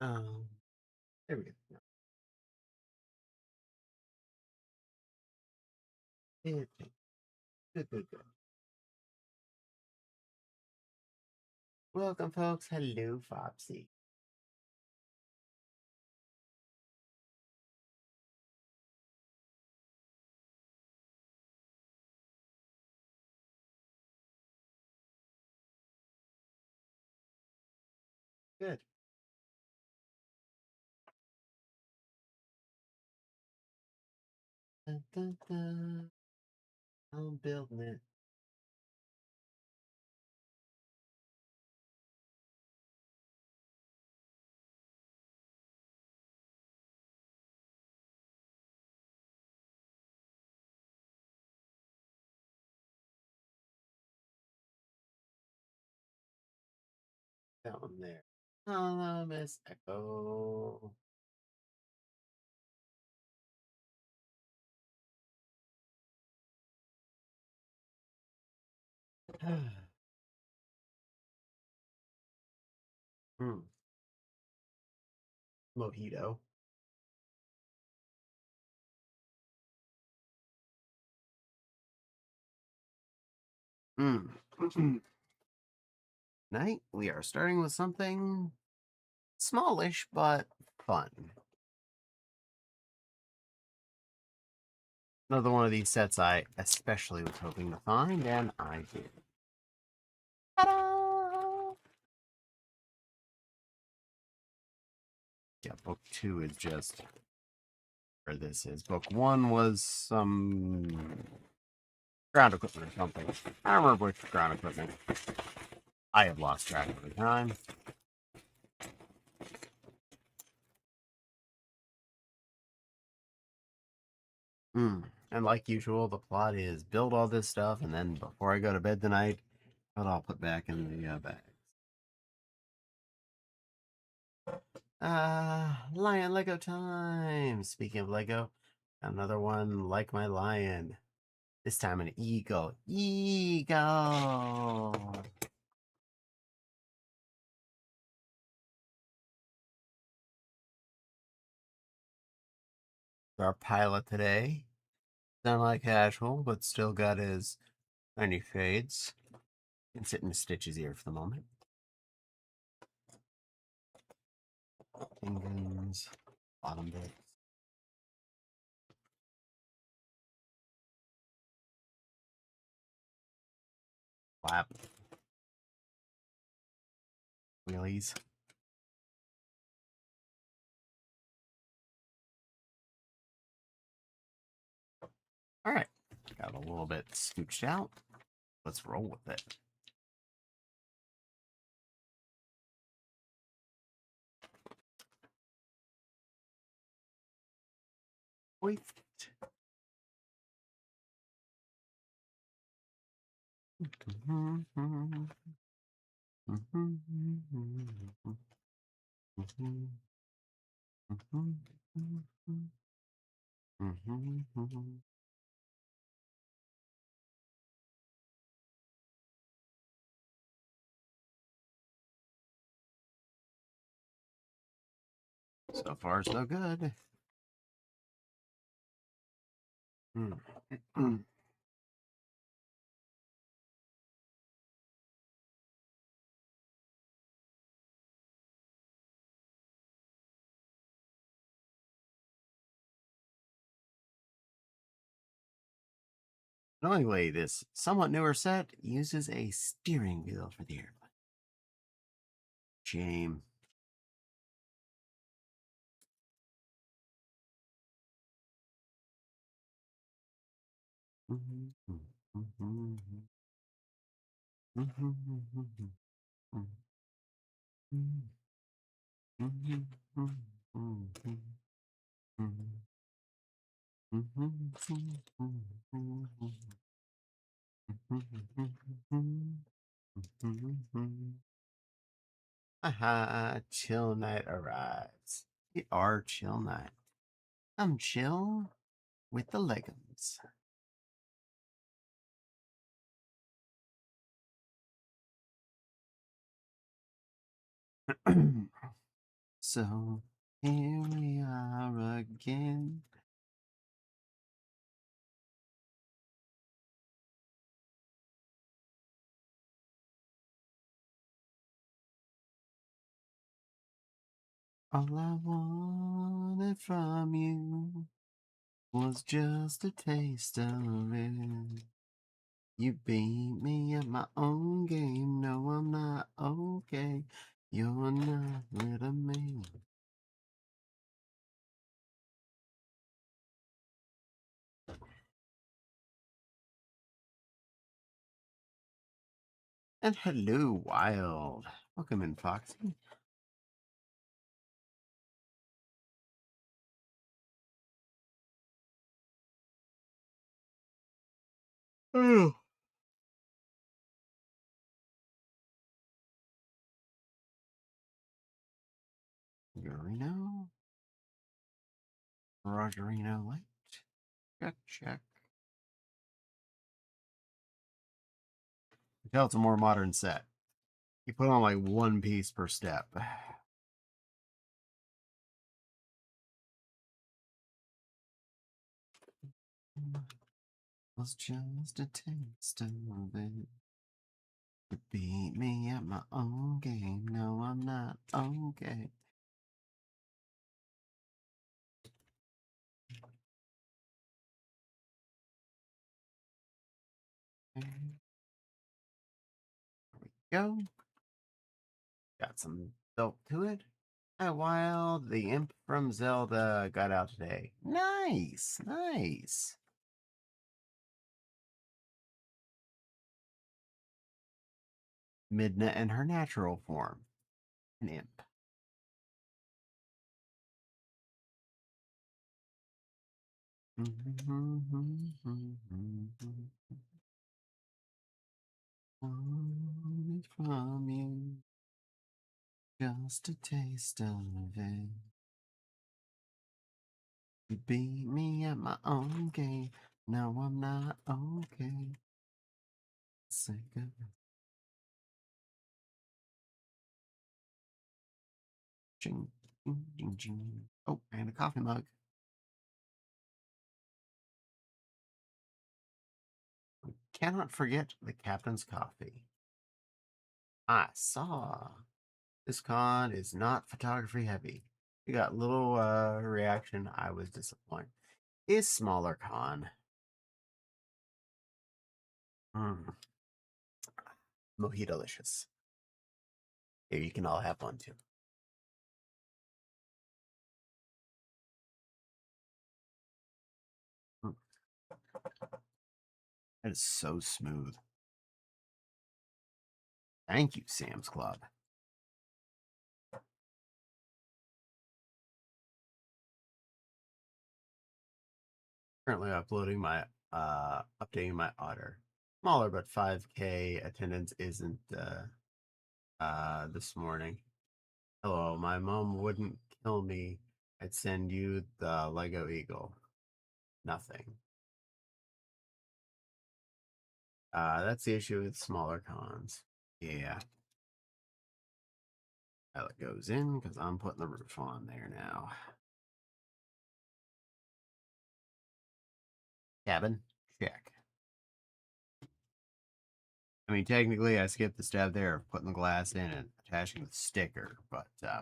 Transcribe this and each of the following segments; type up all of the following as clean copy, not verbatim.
Um, there we go. Good, good, good, good. Welcome, folks. Hello, Fopsy. Good. Dun, dun, dun. I'm building it. That one there. Hello, Miss Echo. Hmm. Mojito. Hmm. Tonight we are starting with something smallish but fun. Another one of these sets I especially was hoping to find, and I did. Ta-da! Yeah, book 2 is just where this is. Book 1 was some ground equipment or something. I don't remember which ground equipment. I have lost track of the time. And like usual, the plot is build all this stuff, and then before I go to bed tonight, I'll all put back in the bag. Lion Lego time. Speaking of Lego, another one like my lion. This time an eagle. Eagle. Our pilot today. Semi-casual, but still got his tiny fades. And sit in Stitch's ear for the moment. Fingers, bottom bits. Flap. Wheelies. All right. Got a little bit scooched out. Let's roll with it. Wait. So far, so good. Annoyingly, this somewhat newer set uses a steering wheel for the airplane. Shame. Aha, chill night arrives. We are chill night. I'm chill with the leggings. So here we are again. All I wanted from you was just a taste of it. You beat me at my own game. No, I'm not okay. You're not rid of me. And hello, Wild. Welcome in, Foxy. Oh. Urino. Rogerino Light. Check, check. You tell it's a more modern set. You put on like one piece per step. Was just a taste of it. You beat me at my own game. No, I'm not okay. There we go. Got some belt to it. Hi, Wild. The imp from Zelda got out today. Nice, nice. Midna in her natural form. An imp. Wanted from you just a taste of it. You beat me at my own game. No, I'm not okay. Sick of it. Ching, ching, ching, ching. Oh, and a coffee mug. Cannot forget the captain's coffee. I saw this con is not photography heavy. We got little reaction. I was disappointed. Is smaller con. Mm. Mojito-licious. Here, you can all have one too. Mm. That is so smooth. Thank you, Sam's Club. Currently uploading my updating my otter. Smaller but 5K attendance isn't this morning. Hello, my mom wouldn't kill me. I'd send you the Lego Eagle. Nothing. That's the issue with smaller cons. Yeah. That goes in because I'm putting the roof on there now. Cabin, check. I mean, technically, I skipped the step there of putting the glass in and attaching the sticker, but I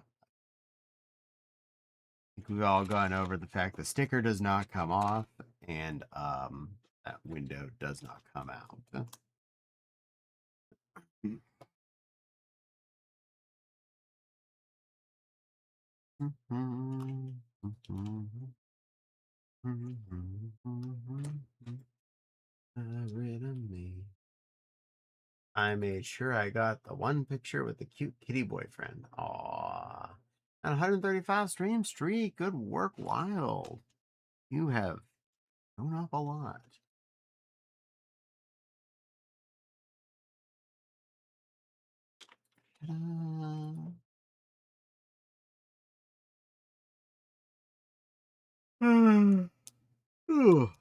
think we've all gone over the fact the sticker does not come off and that window does not come out. Rid of me. I made sure I got the one picture with the cute kitty boyfriend. Aww. And 135 stream streak. Good work, Wild. You have grown up a lot. Ta-da. Ooh.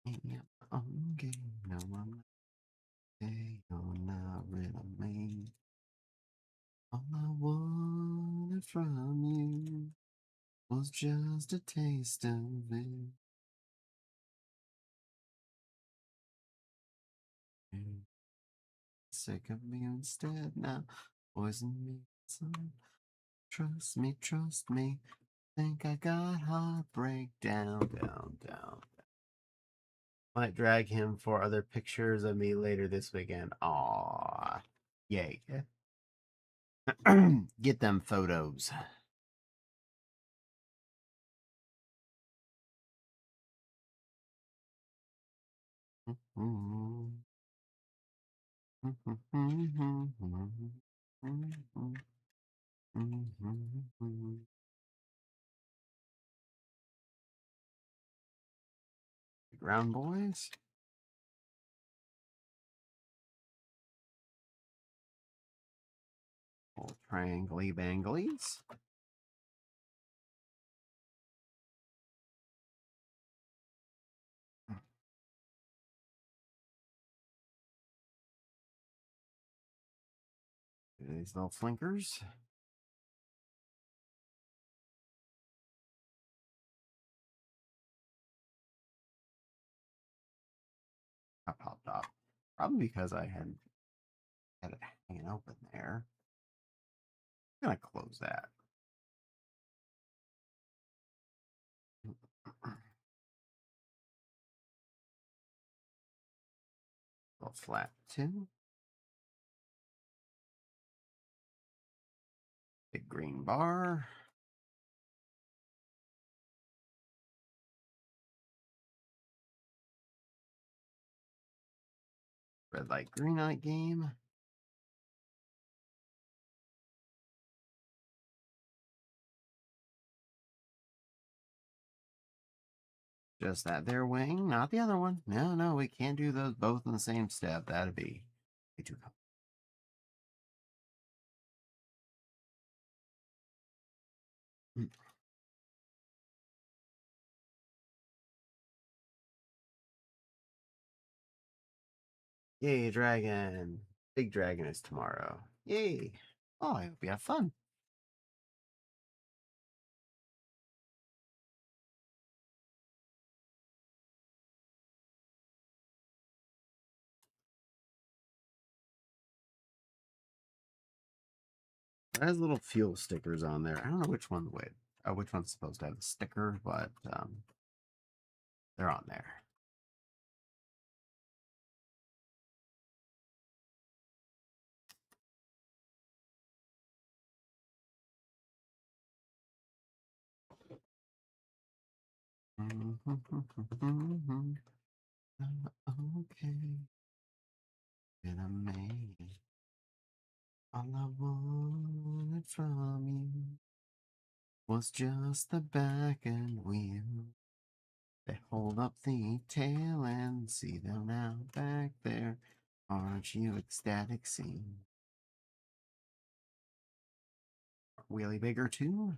Yeah, okay, no, I'm not. Hey, you're not really me. All I wanted from you was just a taste of it. You're sick of me instead now, poison me some. Trust me. Think I got heartbreak down, down, down. Might drag him for other pictures of me later this weekend. Aw, yay. Get them photos. Ground boys. Old triangly banglies. These little flinkers. I popped off. Probably because I had it hanging open there. I'm gonna close that. Little flat too. Big green bar. Red light, green light game. Just that there wing, not the other one. No, we can't do those both in the same step. That'd be too complicated. Yay, dragon. Big dragon is tomorrow. Yay. Oh, I hope you have fun. It has little fuel stickers on there. I don't know which one would. Which one's supposed to have a sticker, but they're on there. Okay. And I made all I wanted from you was just the back and wheel. They hold up the tail and see them now back there. Aren't you ecstatic scene? Wheelie bigger too?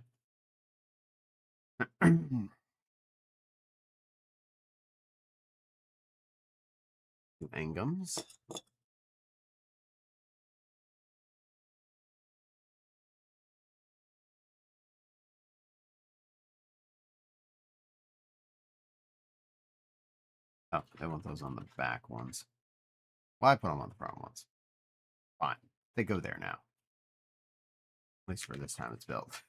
Angums. Oh, they want those on the back ones. Well, I put them on the front ones. Fine. They go there now. At least for this time it's built.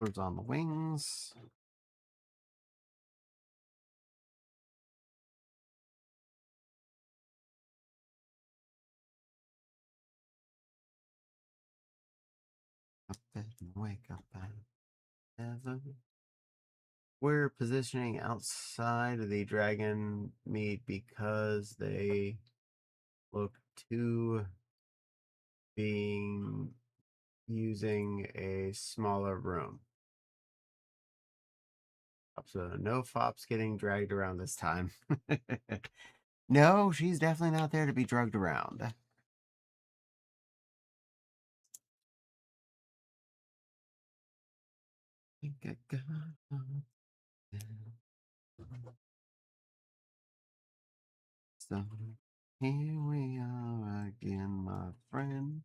Birds on the wings. Up and wake up and heaven. We're positioning outside of the dragon meat because they look to being using a smaller room. So no fops getting dragged around this time. No, she's definitely not there to be drugged around. So here we are again, my friend.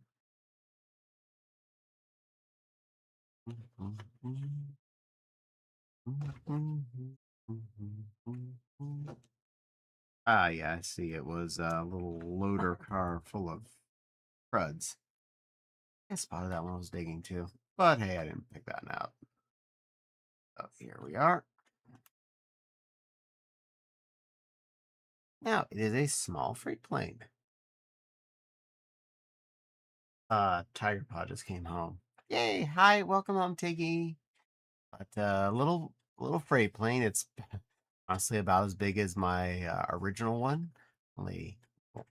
Ah, yeah, I see. It was a little loader car full of cruds. I spotted that when I was digging too. But hey, I didn't pick that one out. So here we are. Now, it is a small freight plane. Tiger Paw just came home. Yay! Hi, welcome home, Tiggy. But little freight plane. It's honestly about as big as my original one, only 2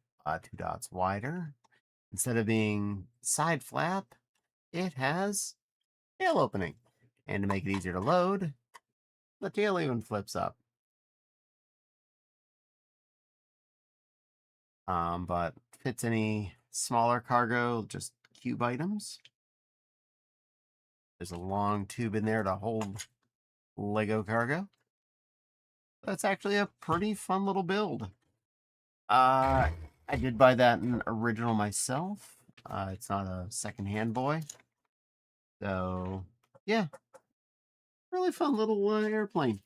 dots wider. Instead of being side flap, it has tail opening. And to make it easier to load, the tail even flips up. But fits any smaller cargo, just cube items. There's a long tube in there to hold Lego cargo. That's actually a pretty fun little build. I did buy that in original myself. It's not a secondhand boy. So, yeah. Really fun little airplane.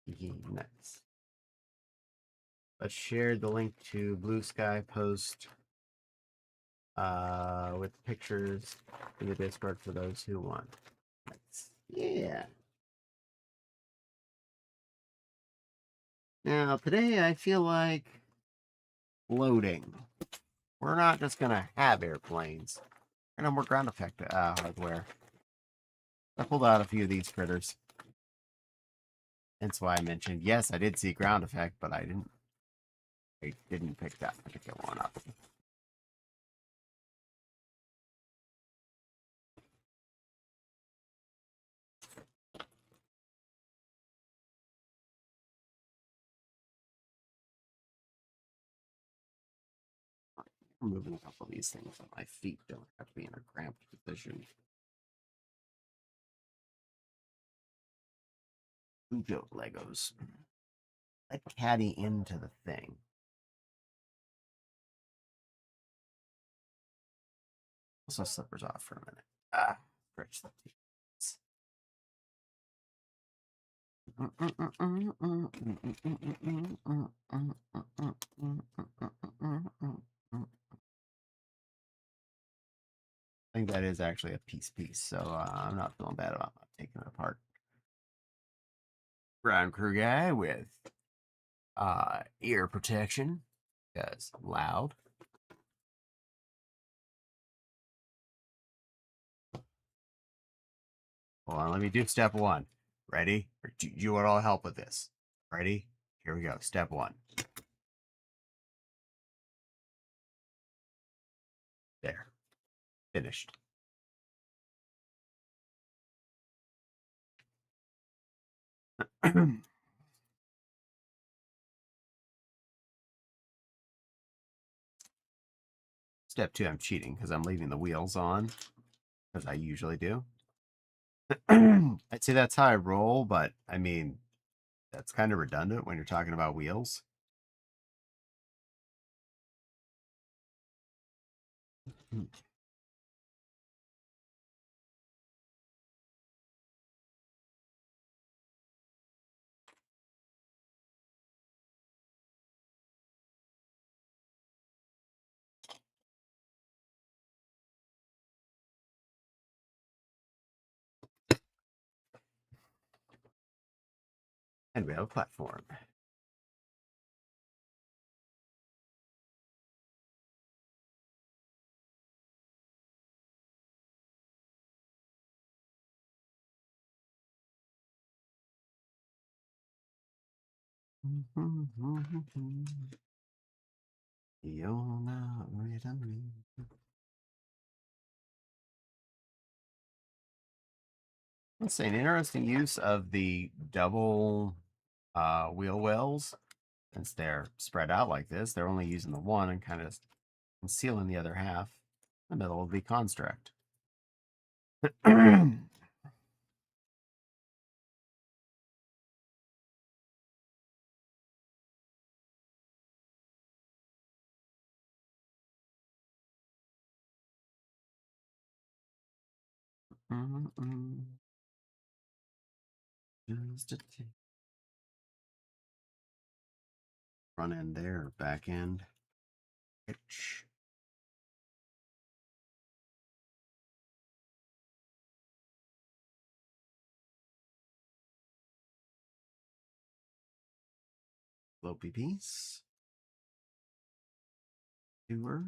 Nice. Let's share the link to Blue Sky post with pictures in the Discord for those who want. Nice. Yeah. Now, today I feel like loading. We're not just going to have airplanes. We're going to more ground effect hardware. I pulled out a few of these critters. That's why I mentioned, yes, I did see ground effect, but I didn't pick that particular one up. Removing a couple of these things so my feet don't have to be in a cramped position. Ujo Legos. Let Caddy into the thing. Also, slippers off for a minute. Stretch the teeth. I think that is actually a piece, so I'm not feeling bad about not taking it apart. Ground crew guy with ear protection, because loud. Hold on, let me do step one. Ready? Or do you want all help with this? Ready? Here we go. Step one. There. Finished. Step two, I'm cheating because I'm leaving the wheels on, as I usually do. I'd say that's how I roll, but I mean, that's kind of redundant when you're talking about wheels. And we have a platform. You're not rid of me. Let's say an interesting use of the double wheel wells. Since they're spread out like this, they're only using the one and kind of concealing the other half in the middle of the construct. Just a front end there, back end. Itch. Slopey piece. Doer.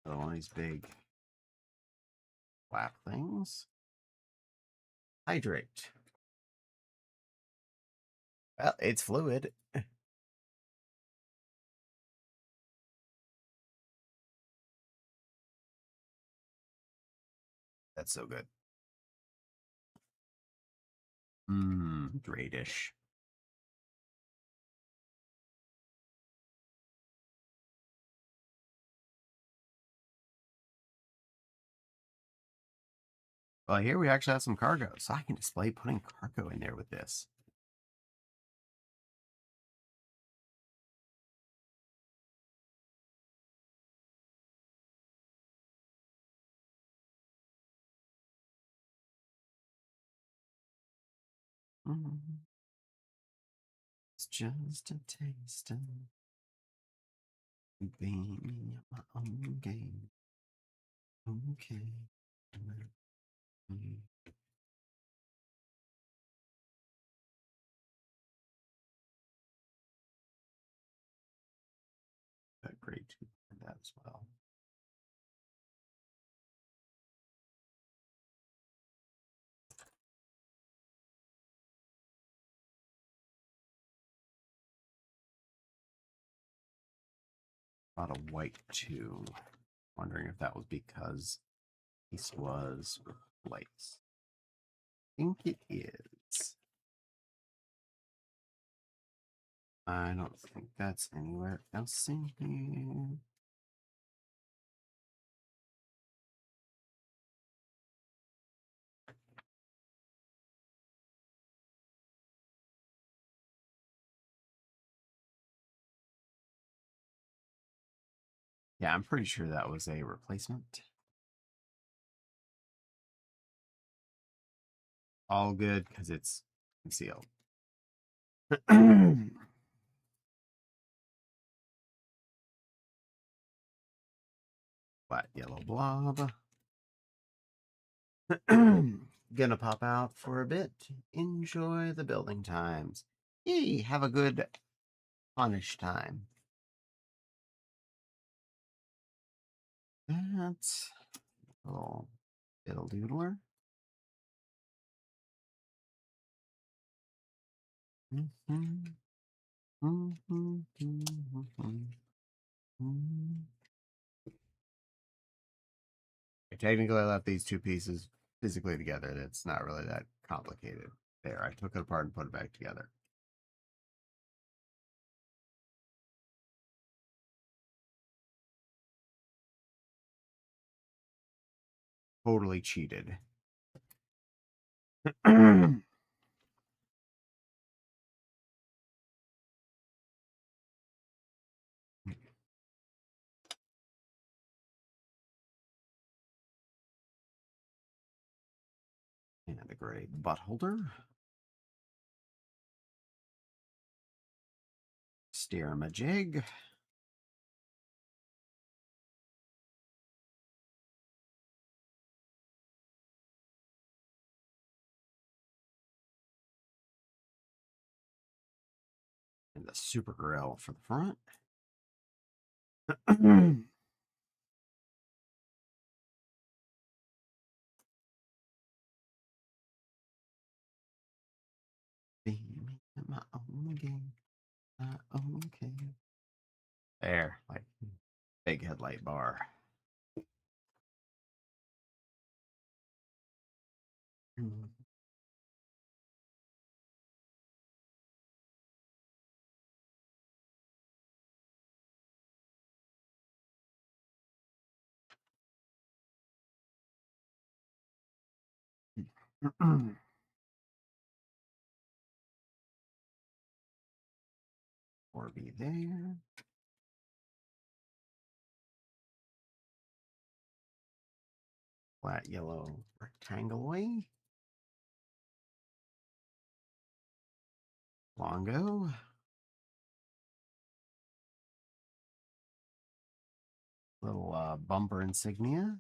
Another one of these big flap things. Hydrate. Well, it's fluid. That's so good. Greatish. Well, here we actually have some cargo, so I can display putting cargo in there with this. It's just a taste of being my own game. Okay. Grade 2 for that as well. About a white 2. Wondering if that was because this was replaced. I think it is. I don't think that's anywhere else in here. Yeah, I'm pretty sure that was a replacement. All good because it's concealed. Flat yellow blob. Gonna pop out for a bit. Enjoy the building times. Hey, have a good punish time. That's a little fiddle doodler. Technically, I left these two pieces physically together. It's not really that complicated. There, I took it apart and put it back together. Totally cheated. And a gray butt holder. Steer-a-jig. And the super grill for the front. My own game. Okay. There, like big headlight bar. Or be there. Flat yellow rectangle. Longo. Little bumper insignia.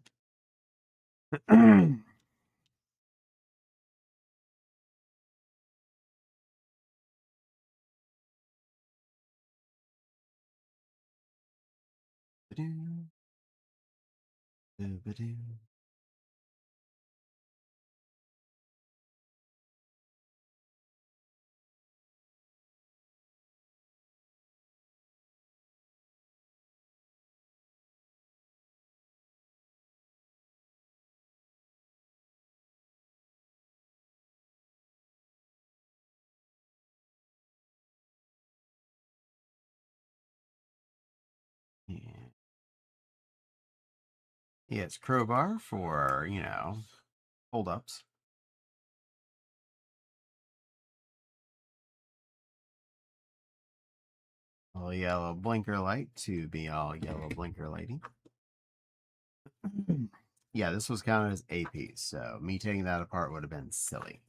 Yeah. Yes, crowbar for, hold ups. All yellow blinker light to be all yellow blinker lighting. Yeah, this was counted as a piece, so me taking that apart would have been silly.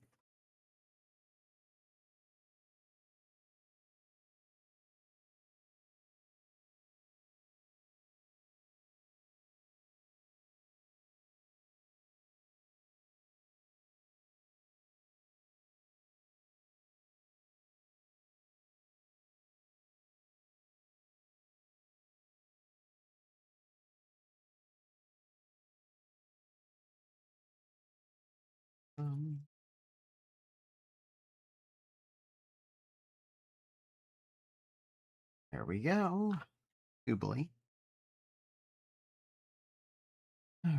Um, there we go. Goobly. All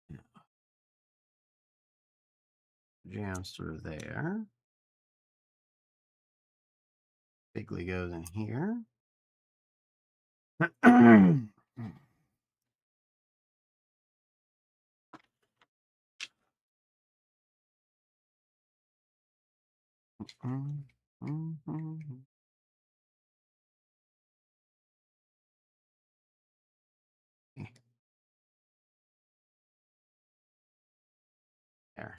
right. Jams through there. Bigly goes in here. There.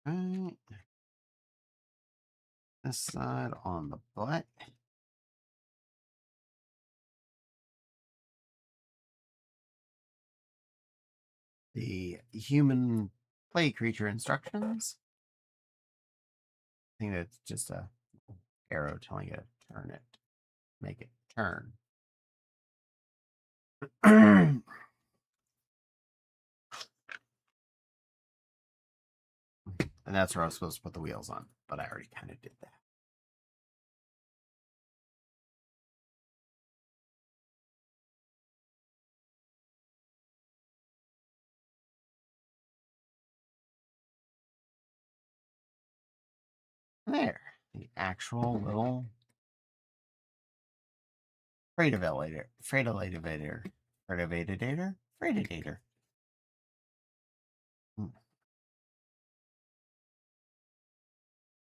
Right. This side on the butt. The human play creature instructions. I think that's just a arrow telling you to turn it. Make it turn. And that's where I was supposed to put the wheels on, but I already kind of did that. There. The actual little freight elevator. Freight elevator. Freight elevator. Freight elevator.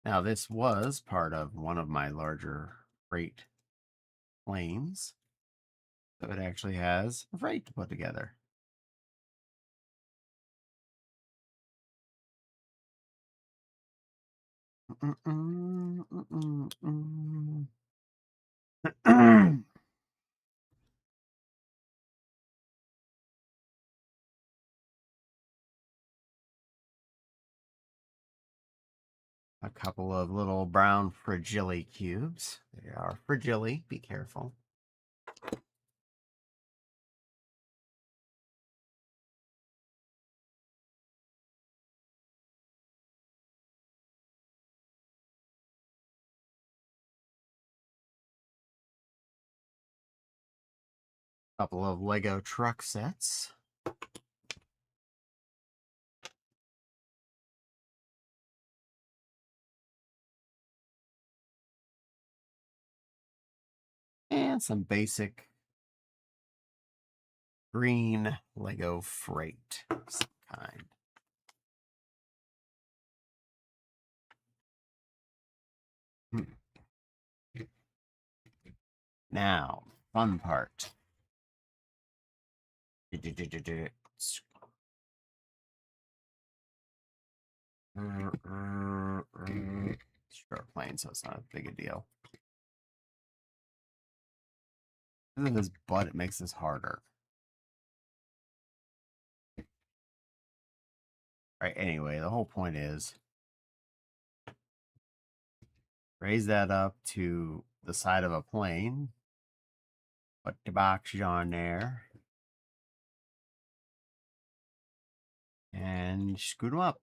Now, this was part of one of my larger freight planes. So it actually has a freight to put together. A couple of little brown fragile cubes. They are fragile. Be careful. Couple of Lego truck sets. And some basic green Lego freight. of some kind. Now, fun part. Short plane, so it's not as big a deal. Because of this butt, it makes this harder. Right, anyway, the whole point is raise that up to the side of a plane. Put the box on there. And scoot them up.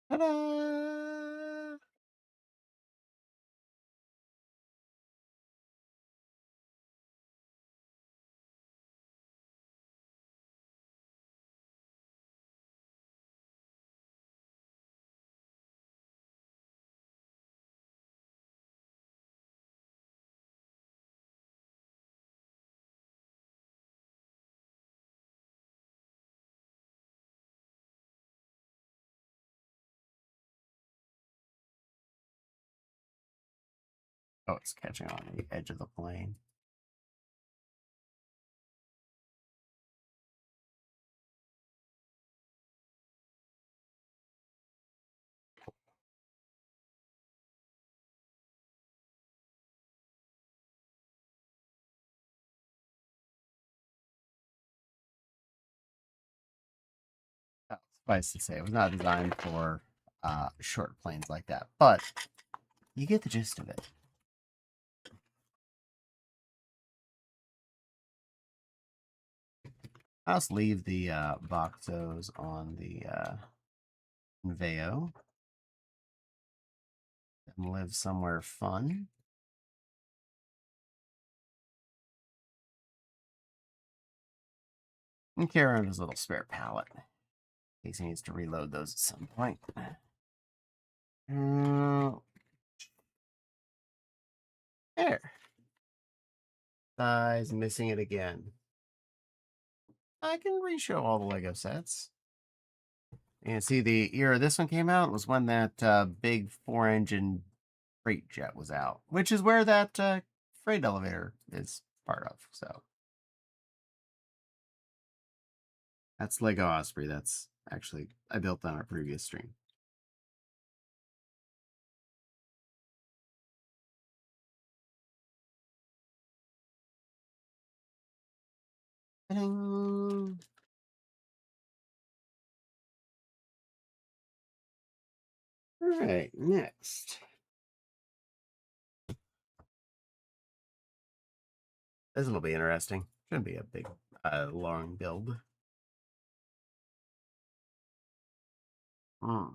Ta-da! Oh, it's catching on the edge of the plane. Oh, suffice to say, it was not designed for short planes like that, but you get the gist of it. I'll just leave the Voxos on the Conveo and live somewhere fun. And carry around his little spare pallet in case he needs to reload those at some point. There. Size, missing it again. I can re-show all the Lego sets. And see, the year this one came out was when that big 4-engine freight jet was out, which is where that freight elevator is part of. So that's Lego Osprey. That's actually, I built that on a previous stream. Ta-ding! All right, next. This will be interesting. Shouldn't be a big, long build. Hmm.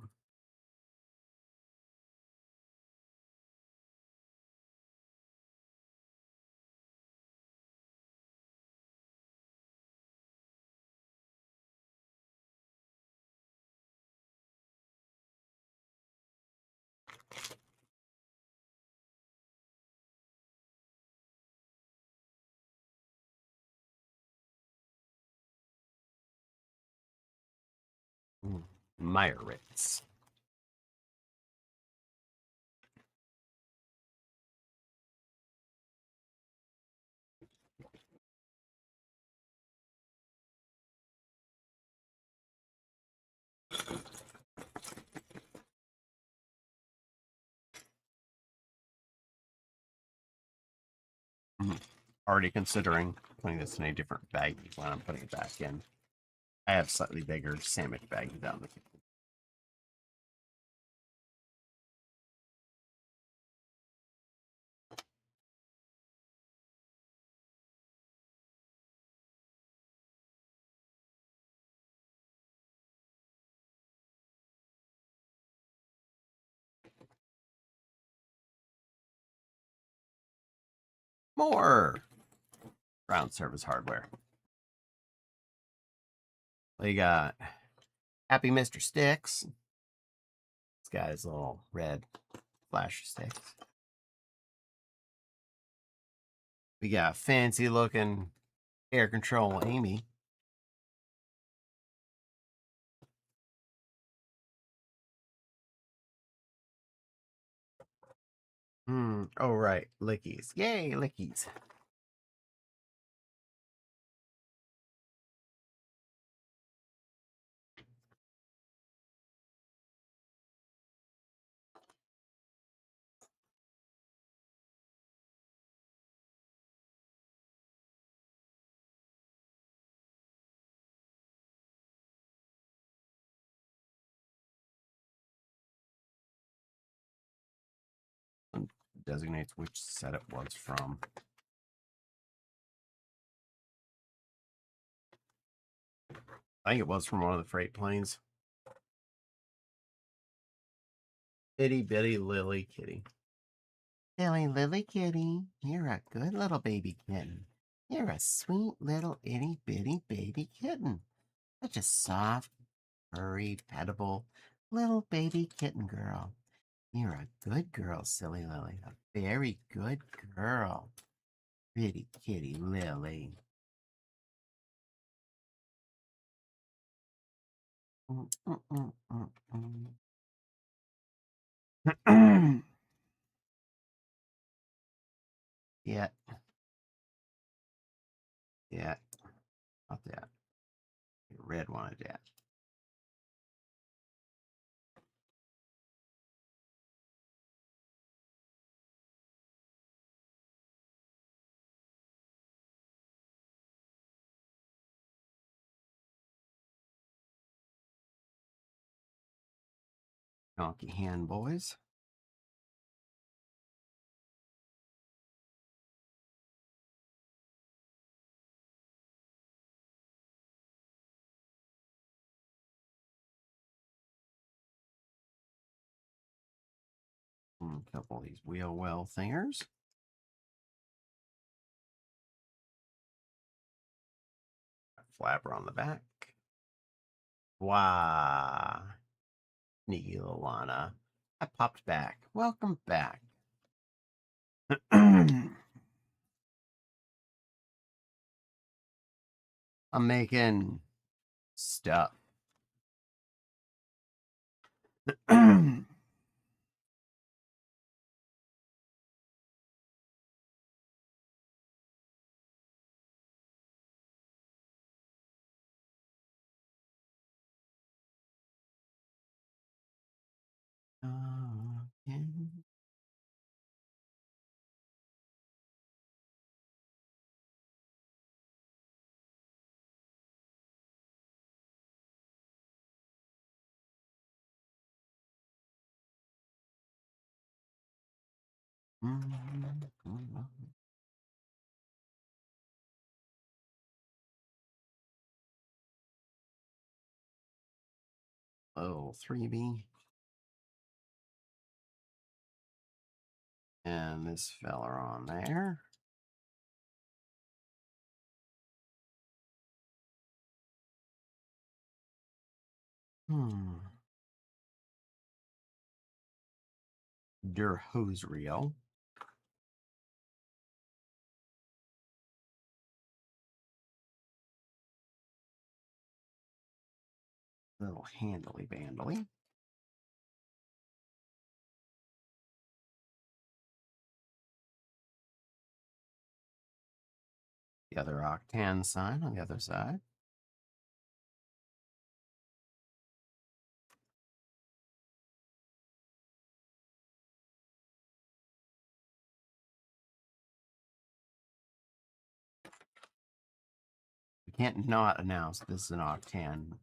Meyeritz. Already considering putting this in a different baggie when I'm putting it back in. I have slightly bigger sandwich baggies down the kitchen. more ground service hardware. We got Happy Mr. Sticks. This guy's little red flashy sticks. We got fancy looking air control Amy. Oh right, Lickies. Yay, Lickies. Designates which set it was from. I think it was from one of the freight planes. Itty bitty Lily Kitty. Silly Lily Kitty, you're a good little baby kitten. You're a sweet little itty bitty baby kitten. Such a soft, furry, pettable little baby kitten girl. You're a good girl, Silly Lily. A very good girl. Pretty kitty Lily. Yeah. Yeah. Not that. The red wanted that. Donkey hand boys. A couple of these wheel well thingers. Flapper on the back. Wow. Sneaky little Lana. I popped back. Welcome back. I'm making stuff. Oh, 3B. And this feller on there. Der Hosrio. Little handily bandily. The other octan sign on the other side. We can't not announce this is an octan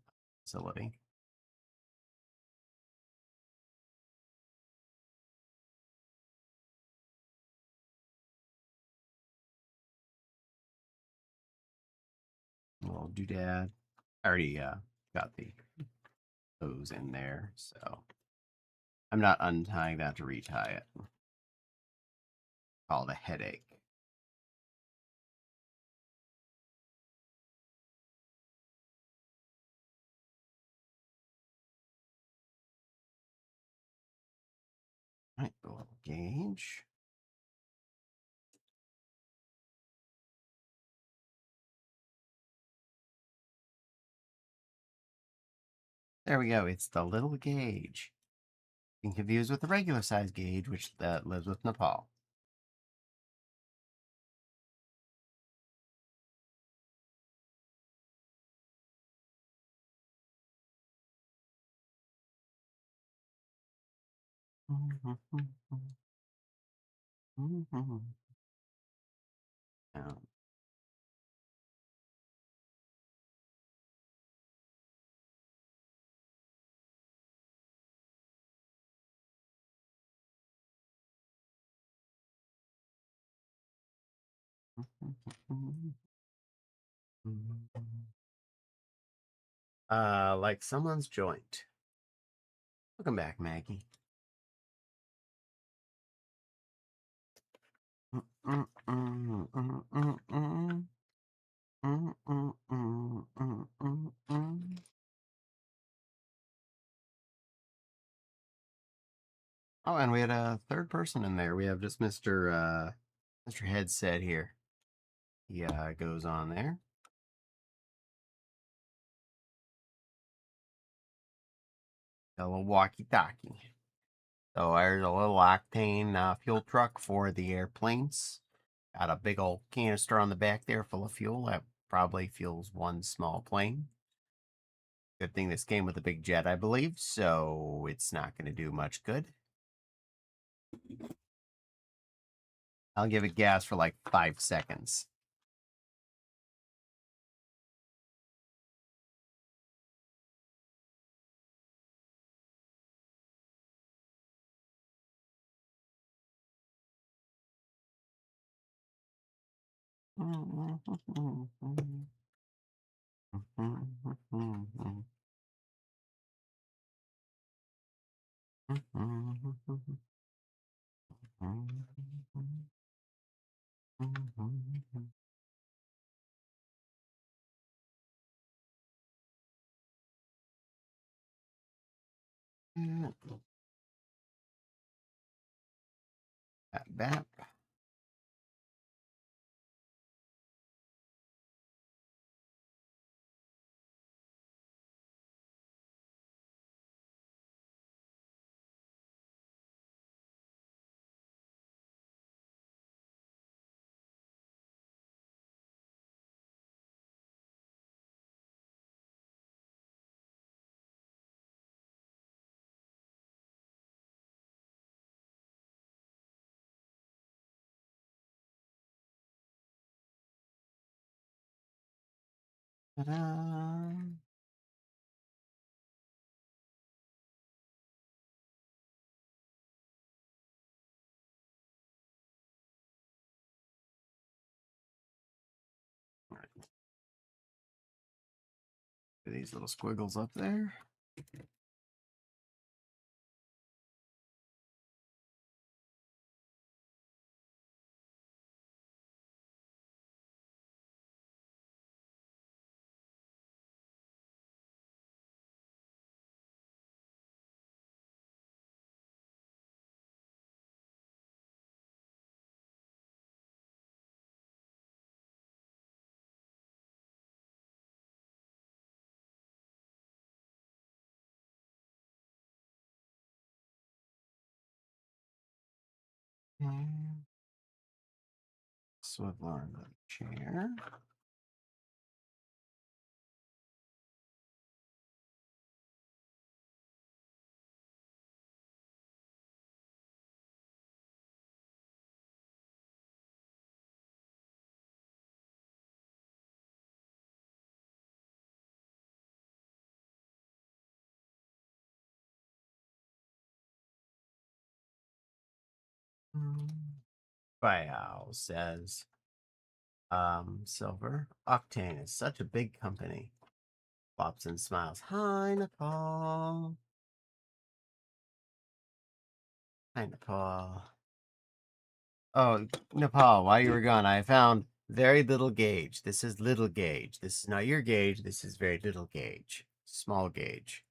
facility. Little doodad. I already got the hose in there, so I'm not untying that to retie it. Called a headache. Right, the little gauge. There we go. It's the little gauge. Being confused with the regular size gauge, which lives with Nepal. Now, like someone's joint. Welcome back, Maggie. Oh, and we had a third person in there. We have just Mr. Headset here. He goes on there. A little walkie-talkie. So there's a little octane fuel truck for the airplanes. Got a big old canister on the back there full of fuel that probably fuels one small plane. Good thing this came with a big jet, I believe, so it's not going to do much good. I'll give it gas for like 5 seconds. Bap, bap. Ta-da. These little squiggles up there. Swivel on the chair. Bio says, Silver. Octane is such a big company. Bobson smiles. Hi, Nepal. Hi, Nepal. Oh, Nepal, while you were gone, I found very little gauge. This is little gauge. This is not your gauge. This is very little gauge. Small gauge.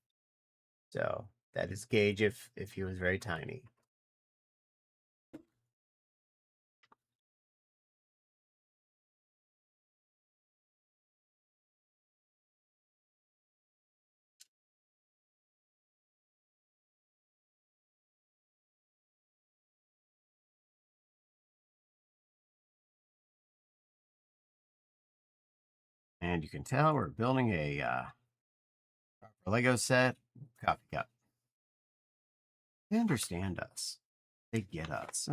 So that is gauge if he was very tiny. And you can tell we're building a Lego set. Coffee cup. They understand us. They get us.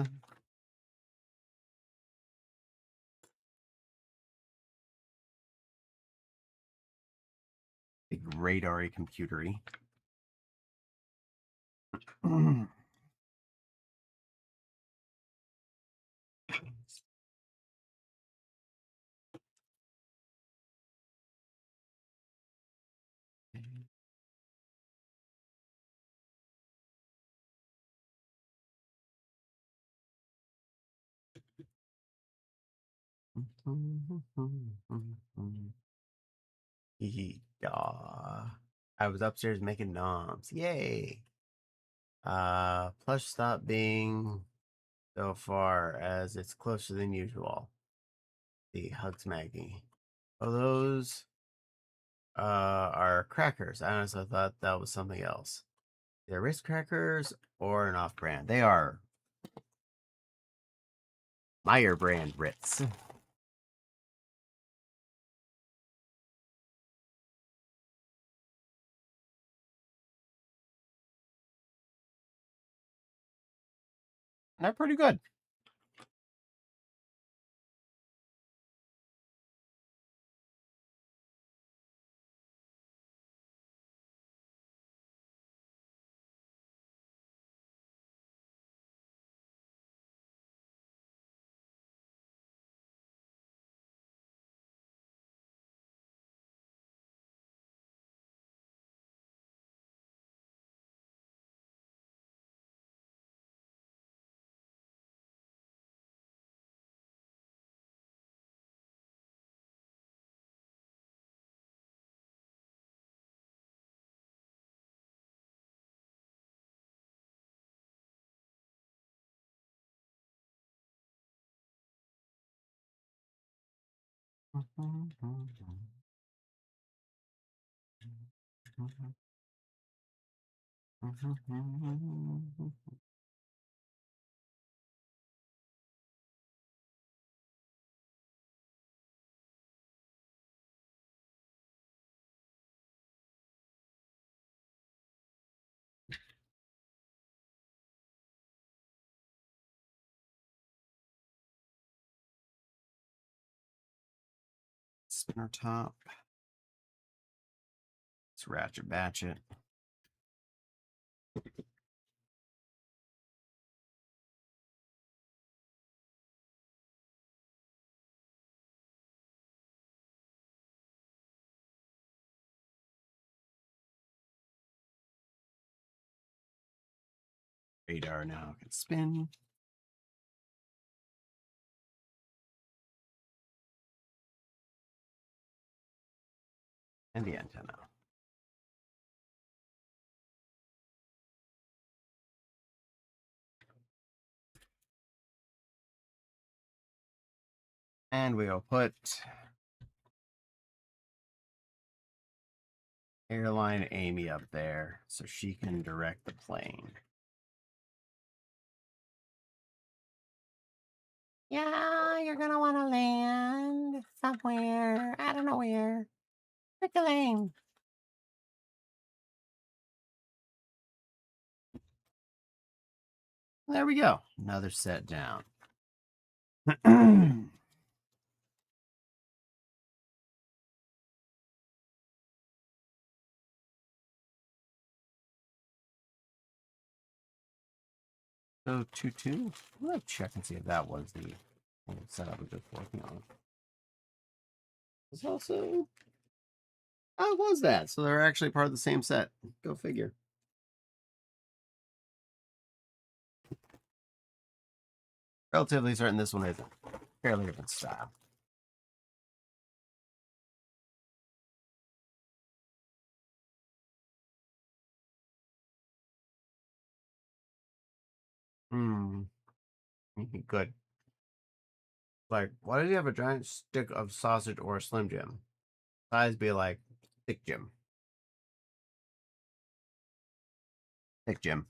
Big radar-y computery. Yeah. I was upstairs making noms. Yay. Plush stop being so far as it's closer than usual. The hugs Maggie. Oh, those are crackers. I honestly thought that was something else. They're Ritz crackers or an off-brand. They are Meyer brand Ritz. They're pretty good. Spinner top. Let's ratchet batch it. Radar now can spin. And the antenna. And we'll put Airline Amy up there so she can direct the plane. Yeah, you're gonna want to land somewhere. I don't know where. Pick a lane. There we go. Another set down. So 2-2. Let's check and see if that was the setup we just working on. It's also. Oh, it was that? So they're actually part of the same set. Go figure. Relatively certain this one is a fairly different style. Good. Like, why does he have a giant stick of sausage or a Slim Jim? Size be like Thick Jim. Thick Jim.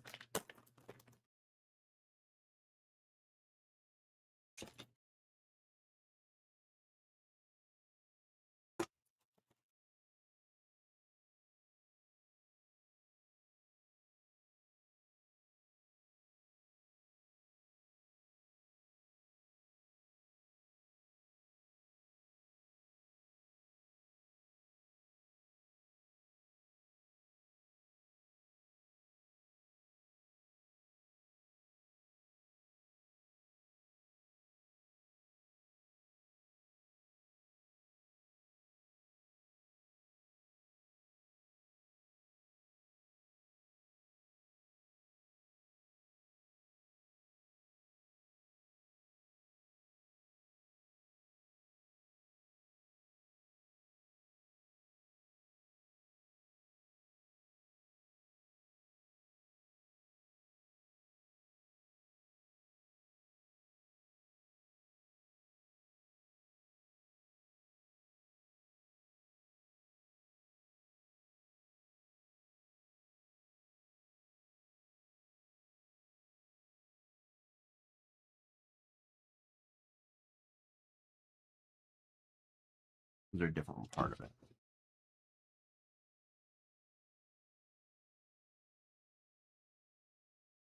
Those are a different part of it.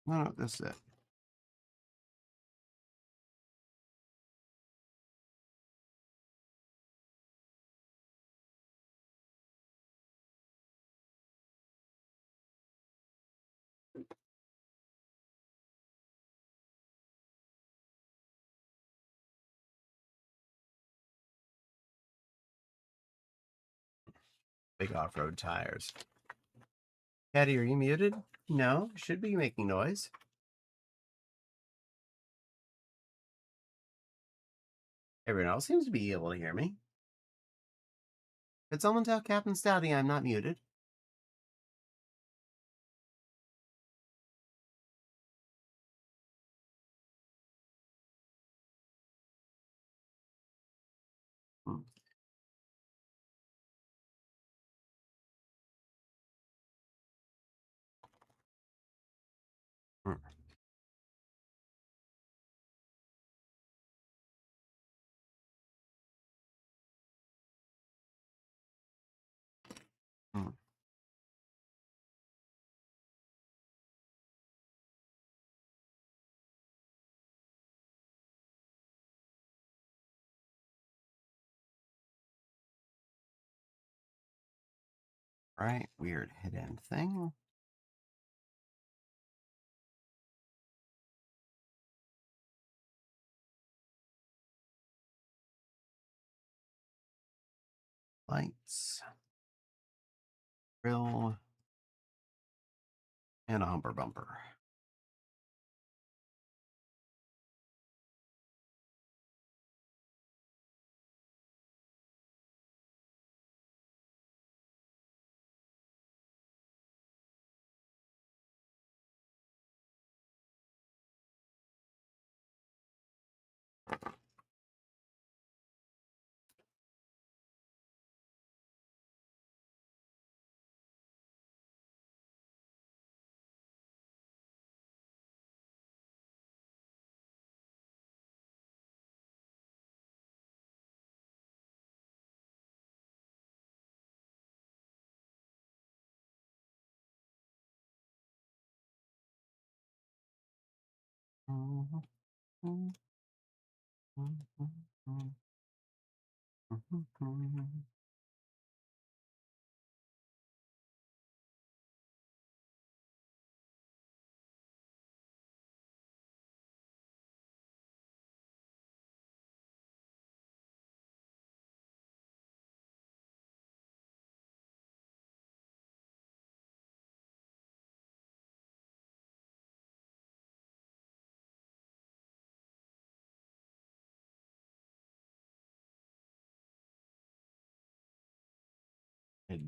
No, this is it. Big off-road tires. Caddy, are you muted? No, should be making noise. Everyone else seems to be able to hear me. Could someone tell Captain Stouty I'm not muted? Hmm. Hmm. Hmm. Right, weird hidden thing. Lights. Grill. And a humper bumper.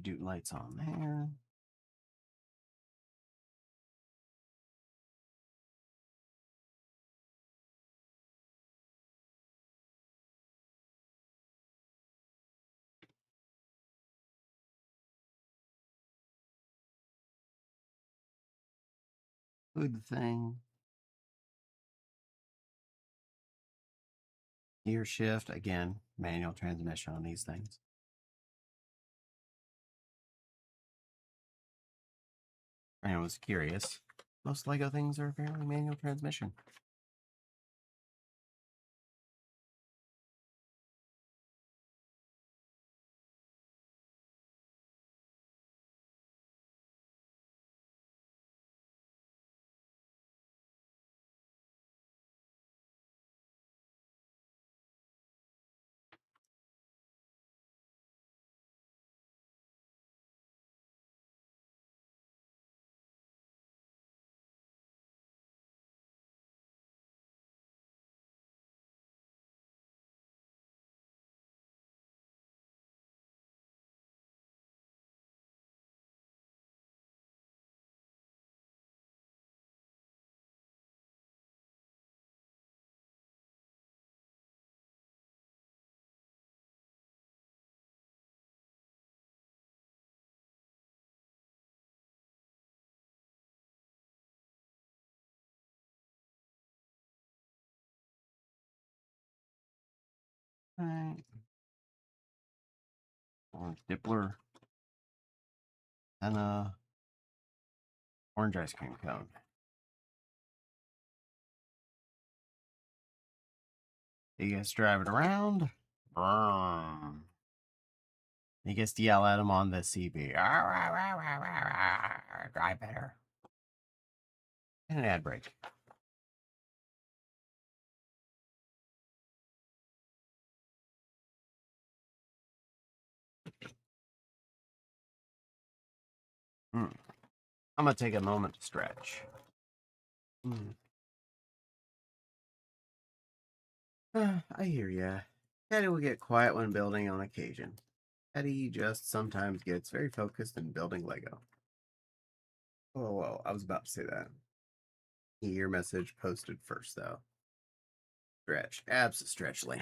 Do lights on there. Hood thing. Gear shift. Again, manual transmission on these things. I was curious. Most Lego things are apparently manual transmission. Right. Dippler. And orange ice cream cone. He gets to drive it around. Vroom. He gets to yell at him on the CB. Drive better. And an ad break. I'm going to take a moment to stretch. I hear ya. Teddy will get quiet when building on occasion. Teddy just sometimes gets very focused in building Lego. Oh, I was about to say that. Your message posted first, though. Stretch. Stretchly.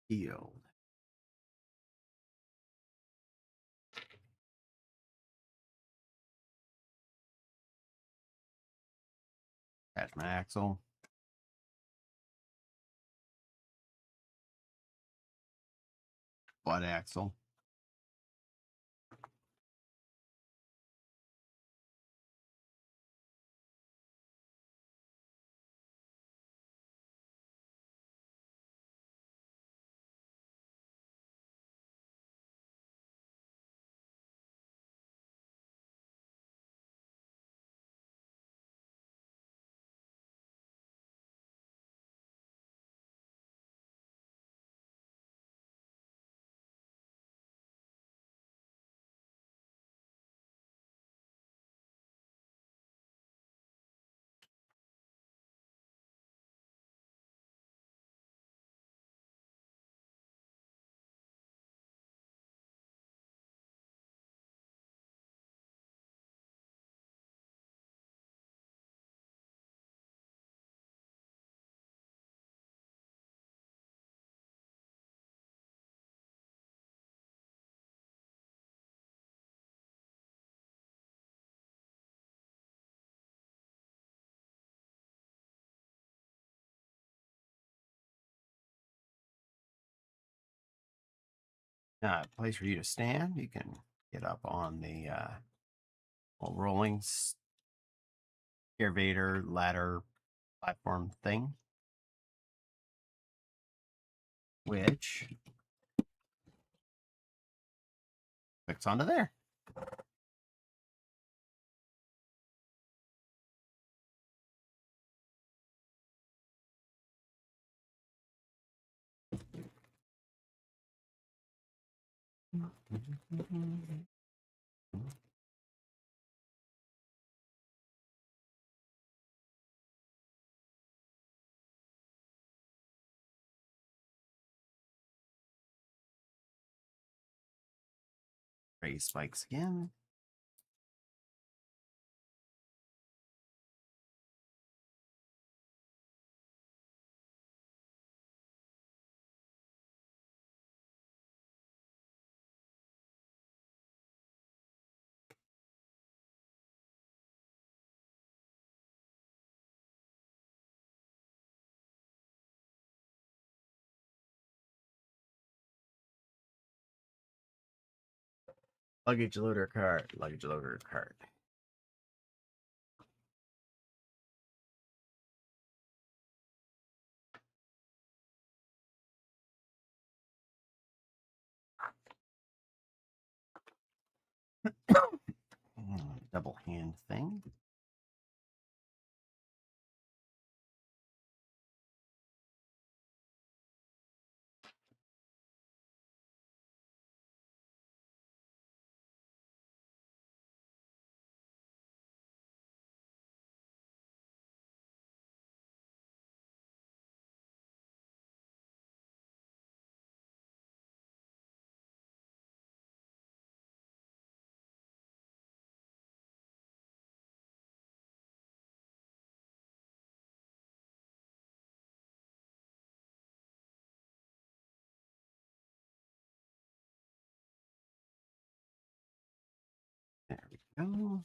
Healed. Attachment axle. Butt axle. Place for you to stand. You can get up on the rolling excavator ladder platform thing, which clicks onto there. Raise spikes again. Luggage loader cart. Luggage loader cart. Double hand thing. There we go.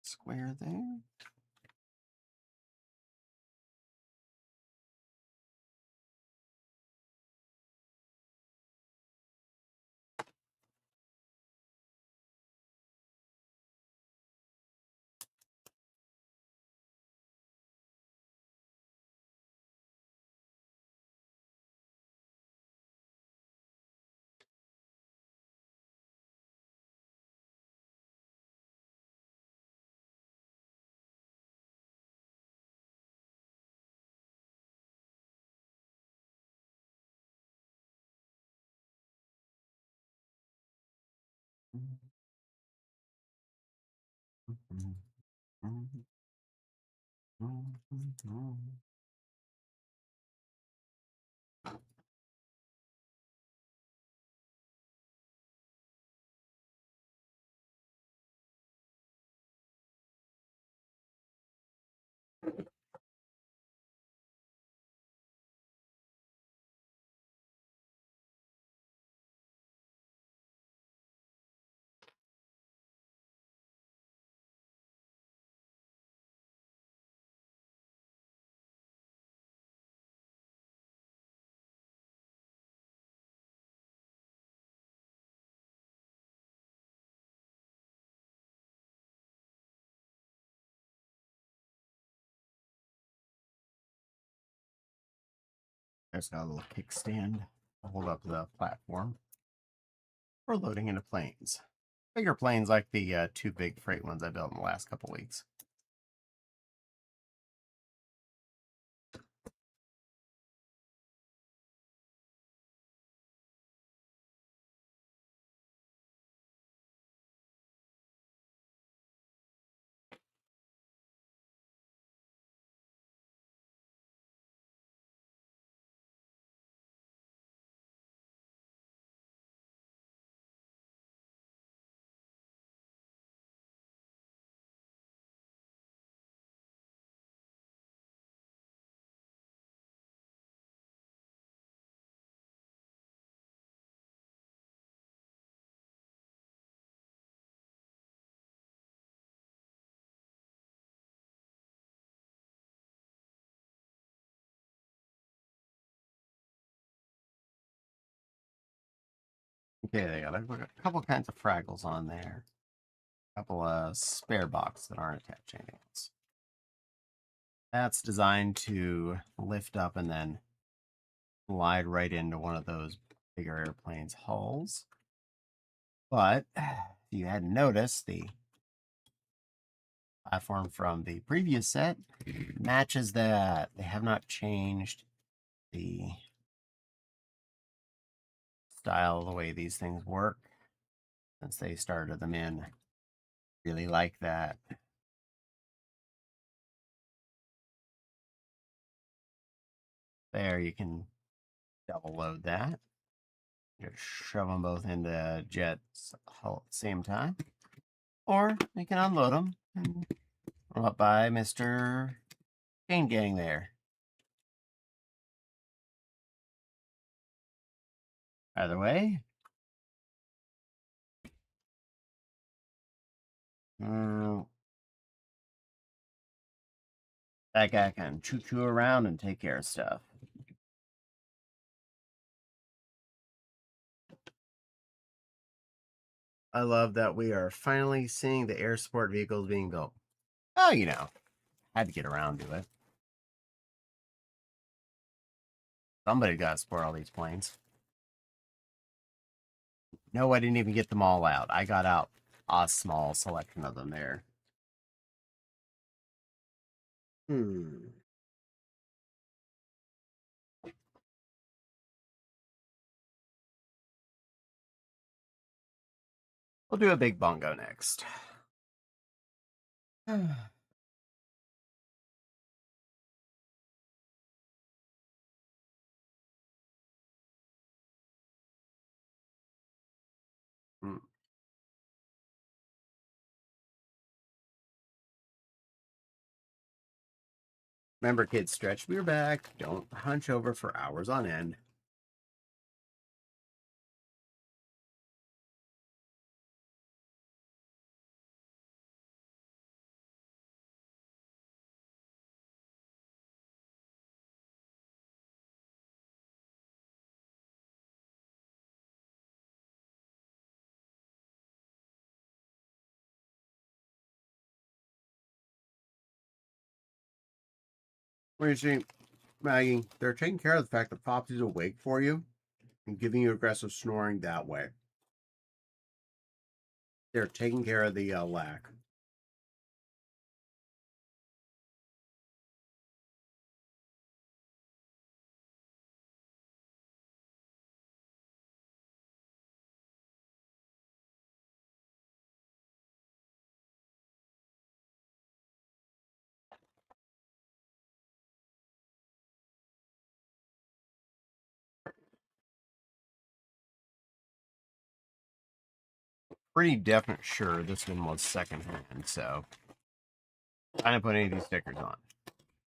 Square there. There's got a little kickstand to hold up the platform for loading into planes. Bigger planes like the two big freight ones I built in the last couple weeks. Okay, they got a couple kinds of Fraggles on there. A couple of spare boxes that aren't attached to anything else. That's designed to lift up and then slide right into one of those bigger airplanes' hulls. But if you hadn't noticed, the platform from the previous set matches that. They have not changed the style, the way these things work since they started them in. Really like that. There, you can double load that. Just shove them both into Jet's hull at the same time. Or you can unload them and run up by Mr. Chain Gang there. Either way, that guy can choo-choo around and take care of stuff. I love that we are finally seeing the air support vehicles being built. Oh, you know, had to get around to it. Somebody got to support all these planes. No, I didn't even get them all out. I got out a small selection of them there. We'll do a big bongo next. Remember, kids, stretch your back. Don't hunch over for hours on end. What do you think, Maggie? They're taking care of the fact that Popsy's awake for you and giving you aggressive snoring that way. They're taking care of the lack. Pretty definite sure this one was secondhand, so I didn't put any of these stickers on.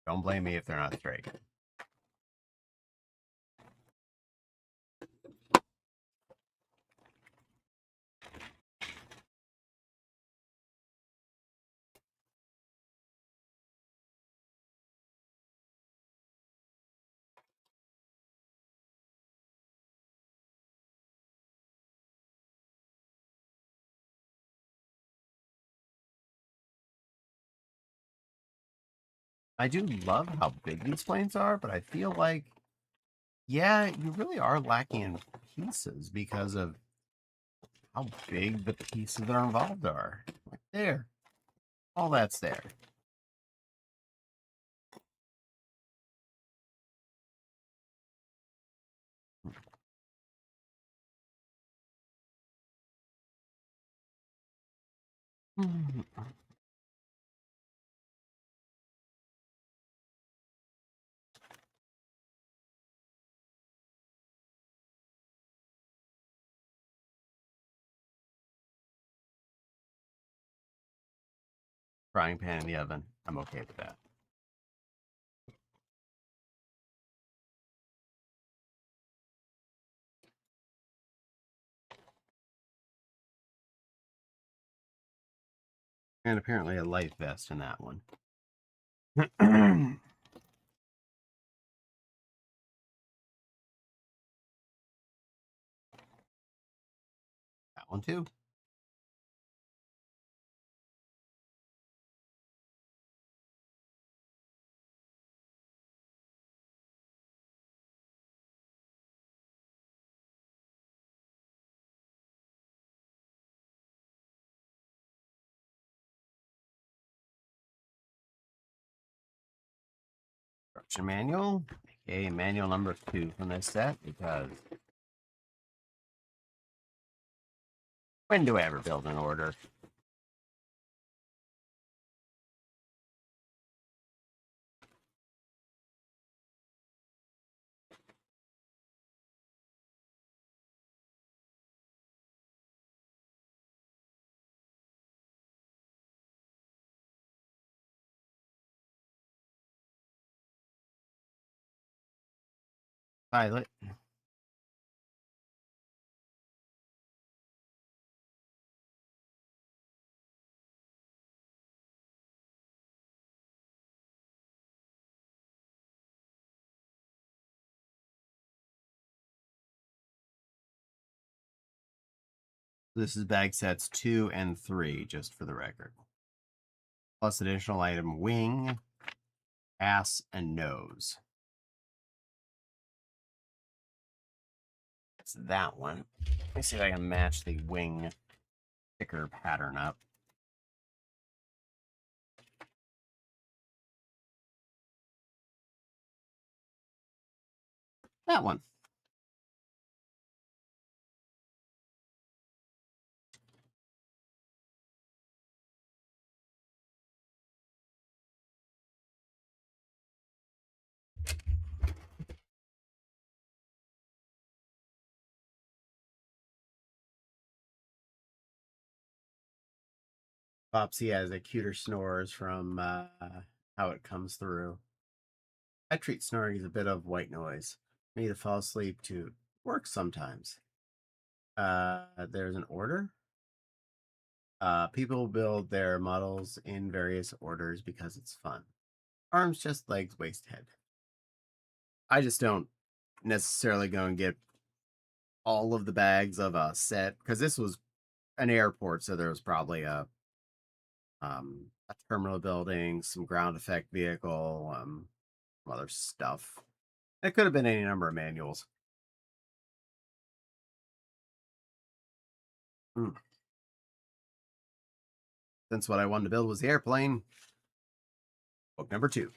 Don't blame me if they're not straight. I do love how big these planes are, but I feel like, yeah, you really are lacking in pieces because of how big the pieces that are involved are. Like there. All that's there. Frying pan in the oven. I'm okay with that. And apparently a life vest in that one. That one too. Construction manual. Okay, manual number 2 from this set because when do I ever build an order? Pilot. This is bag sets 2 and 3, just for the record. Plus additional item wing, ass, and nose. It's that one. Let me see if I can match the wing sticker pattern up. That one. Popsy has a cuter snores from how it comes through. I treat snoring as a bit of white noise. I need to fall asleep to work sometimes. There's an order. People build their models in various orders because it's fun. Arms, chest, legs, waist, head. I just don't necessarily go and get all of the bags of a set because this was an airport, so there was probably a terminal building, some ground effect vehicle, some other stuff. It could have been any number of manuals. Since what I wanted to build was the airplane, book number 2.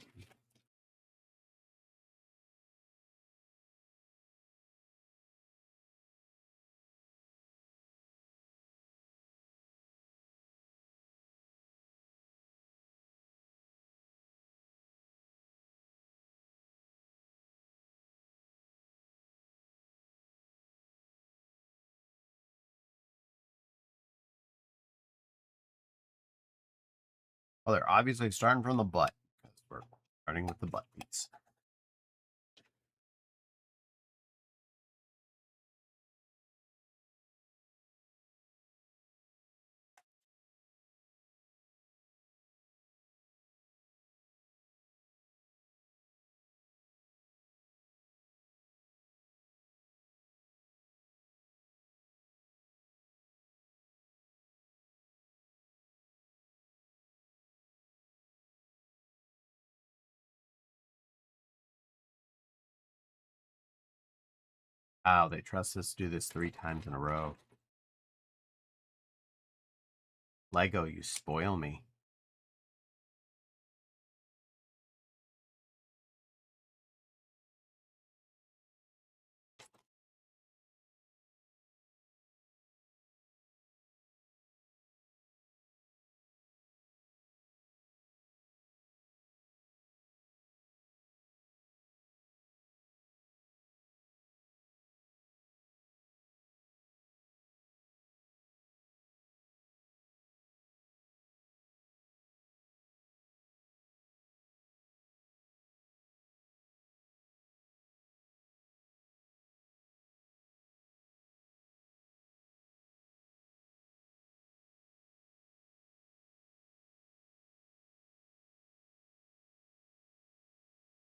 Well, they're obviously starting from the butt because we're starting with the butt piece. Wow, they trust us to do this 3 times in a row. Lego, you spoil me.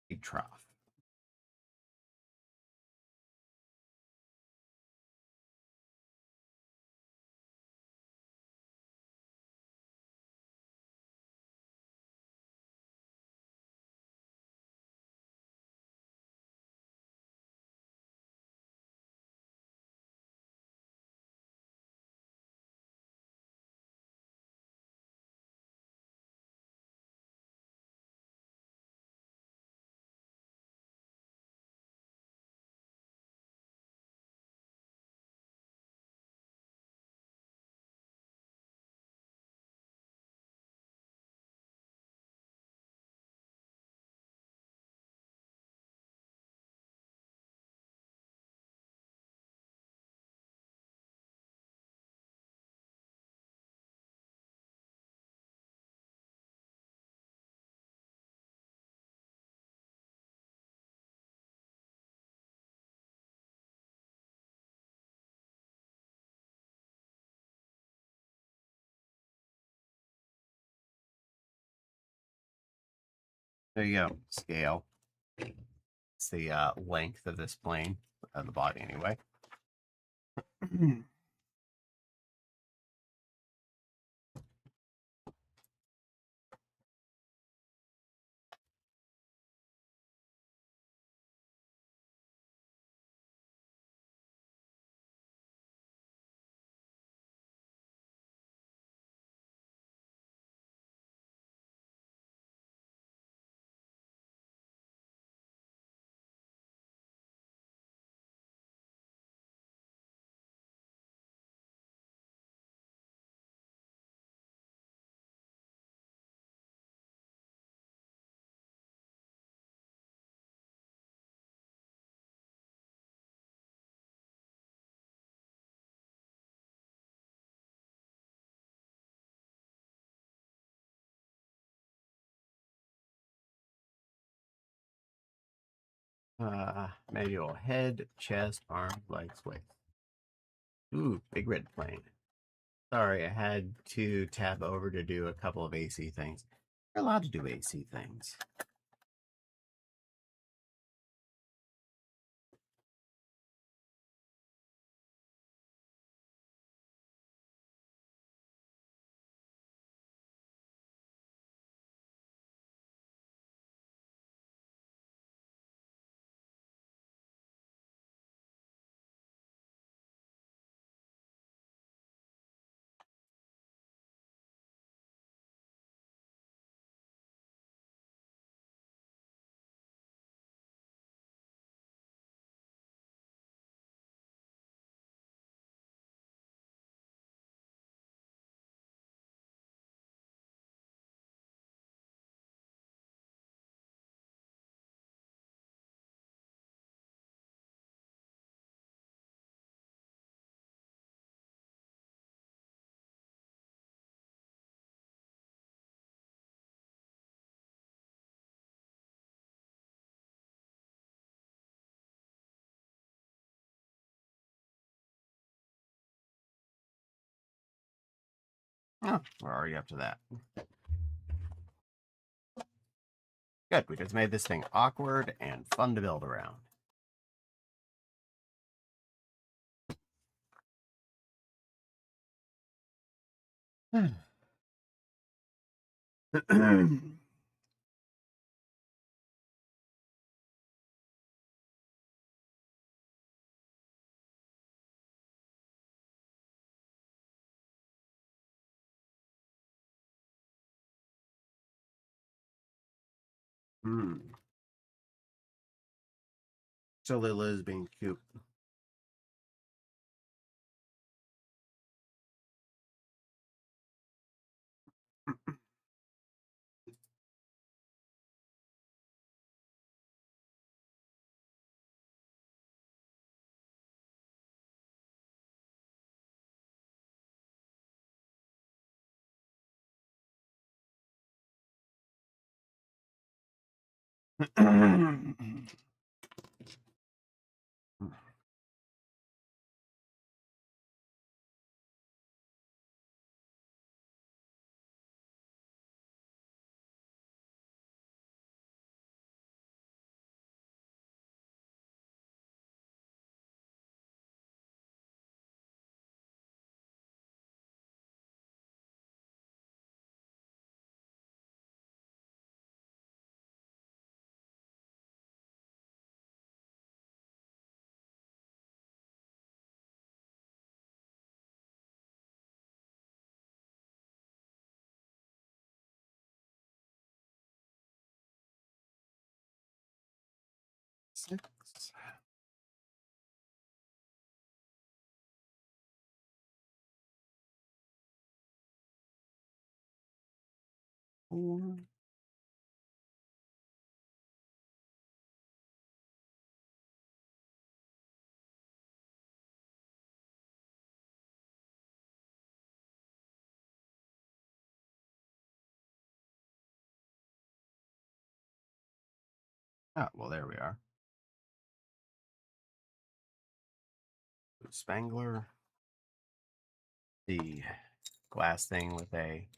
Big trough. There you go. Scale. It's the length of this plane, the body anyway. Manual head, chest, arms, legs, waist. Ooh, big red plane. Sorry, I had to tab over to do a couple of AC things. You're allowed to do AC things. Oh, we're already up to that. Good, we just made this thing awkward and fun to build around. So Lila's being cute. Six. Four. Oh, well, there we are. Spangler. The glass thing with a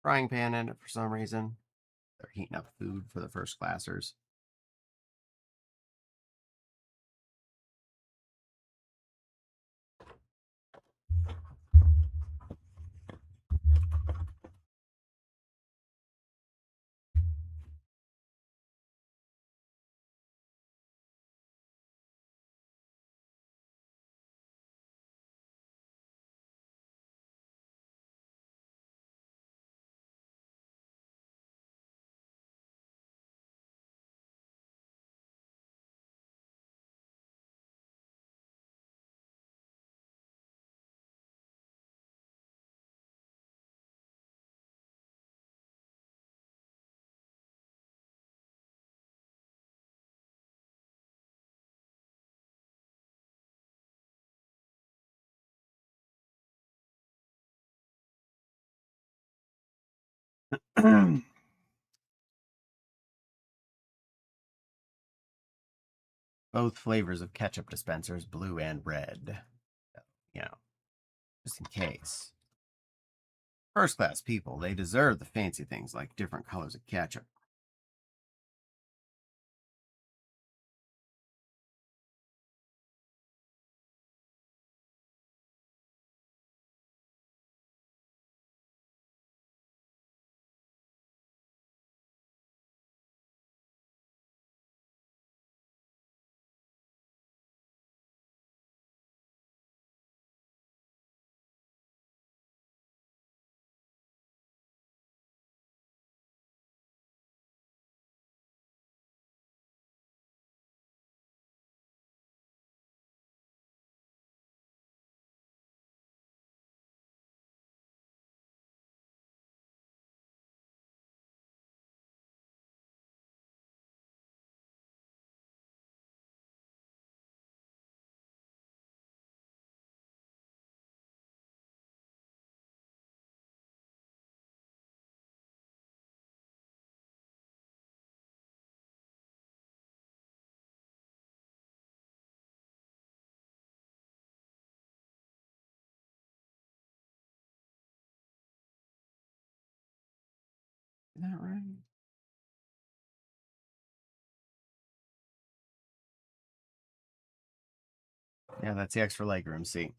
frying pan in it for some reason. They're heating up food for the first classers. Both flavors of ketchup dispensers, blue and red. You know, just in case. First class people, they deserve the fancy things like different colors of ketchup. Is that right? Yeah, that's the extra legroom seat.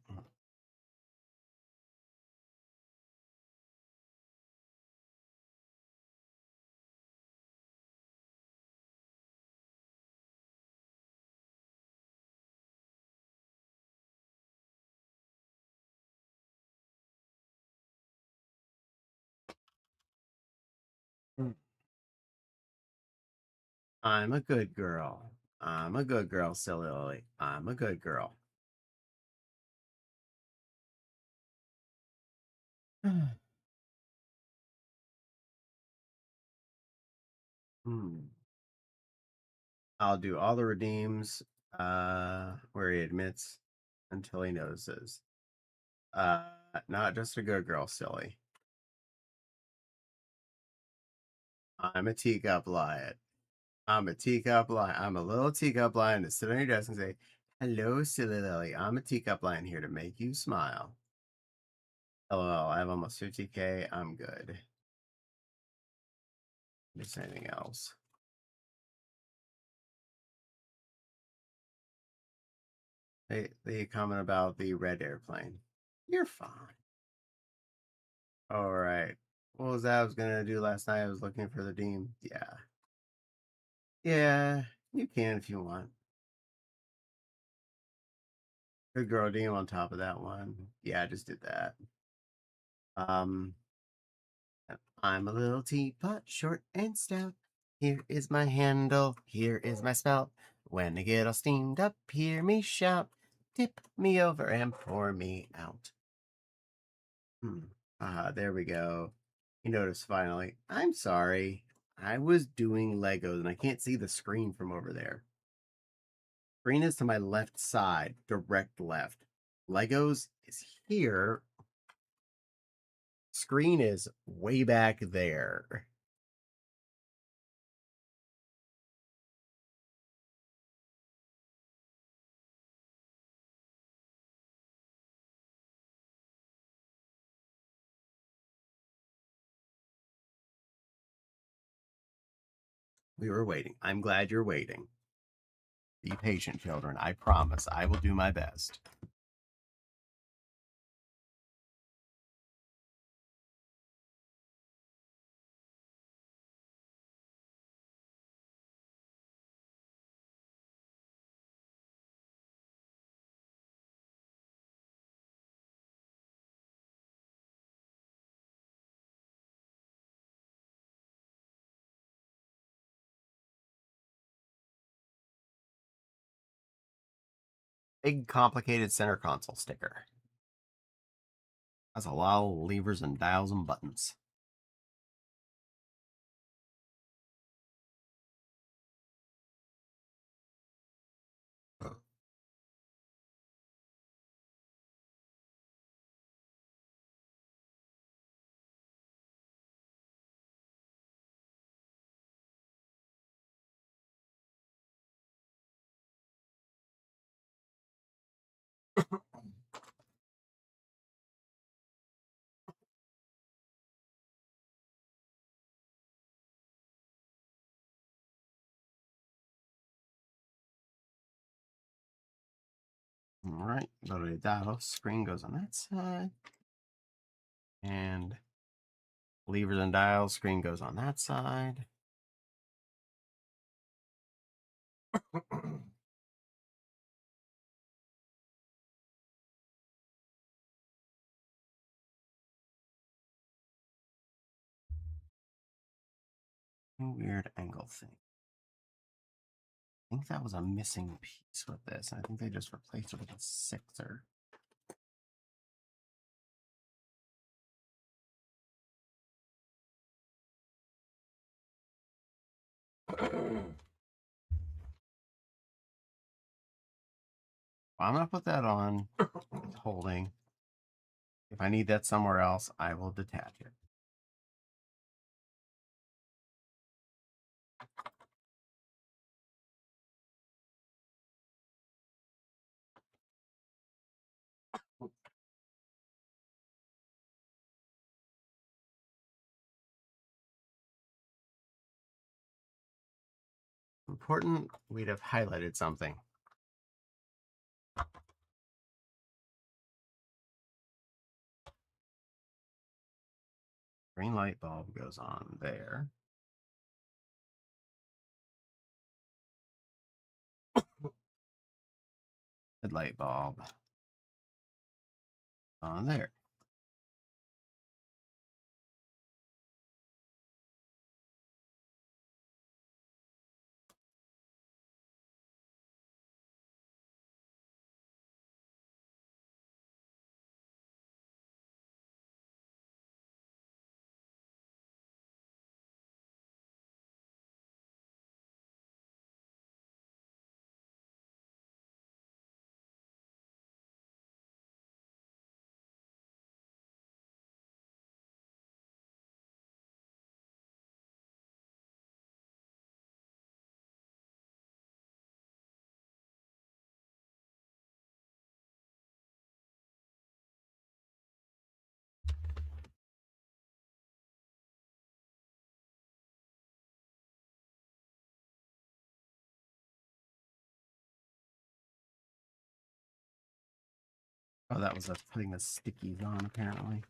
I'm a good girl. I'm a good girl, silly Lily. I'm a good girl. Hmm. I'll do all the redeems where he admits until he notices. Uh Not just a good girl, silly. I'm a teacup lion. I'm a teacup lion. I'm a little teacup lion to sit on your desk and say, "Hello, silly Lily. I'm a teacup lion here to make you smile." LOL, I have almost 50K. I'm good. Just anything else. They comment about the red airplane. You're fine. All right. What was that I was gonna do last night? I was looking for the Deem. Yeah. Yeah, you can if you want. Good girl Deem on top of that one. Yeah, I just did that. Um, I'm a little teapot, short and stout. Here is my handle, here is my spout. When I get all steamed up, hear me shout. Tip me over and pour me out. There we go. You notice finally. I'm sorry. I was doing Legos and I can't see the screen from over there. Screen is to my left side, direct left. Legos is here. Screen is way back there. We were waiting. I'm glad you're waiting. Be patient, children. I promise I will do my best. Big complicated center console sticker. Has a lot of levers and dials and buttons. All right, go to the dial. Screen goes on that side. And levers and dials, screen goes on that side. Weird angle thing. I think that was a missing piece with this. I think they just replaced it with a sixer. I'm going to put that on. It's holding. If I need that somewhere else, I will detach it. Important, we'd have highlighted something. Green light bulb goes on there. Red light bulb on there. Oh, that was us putting the stickies on, apparently.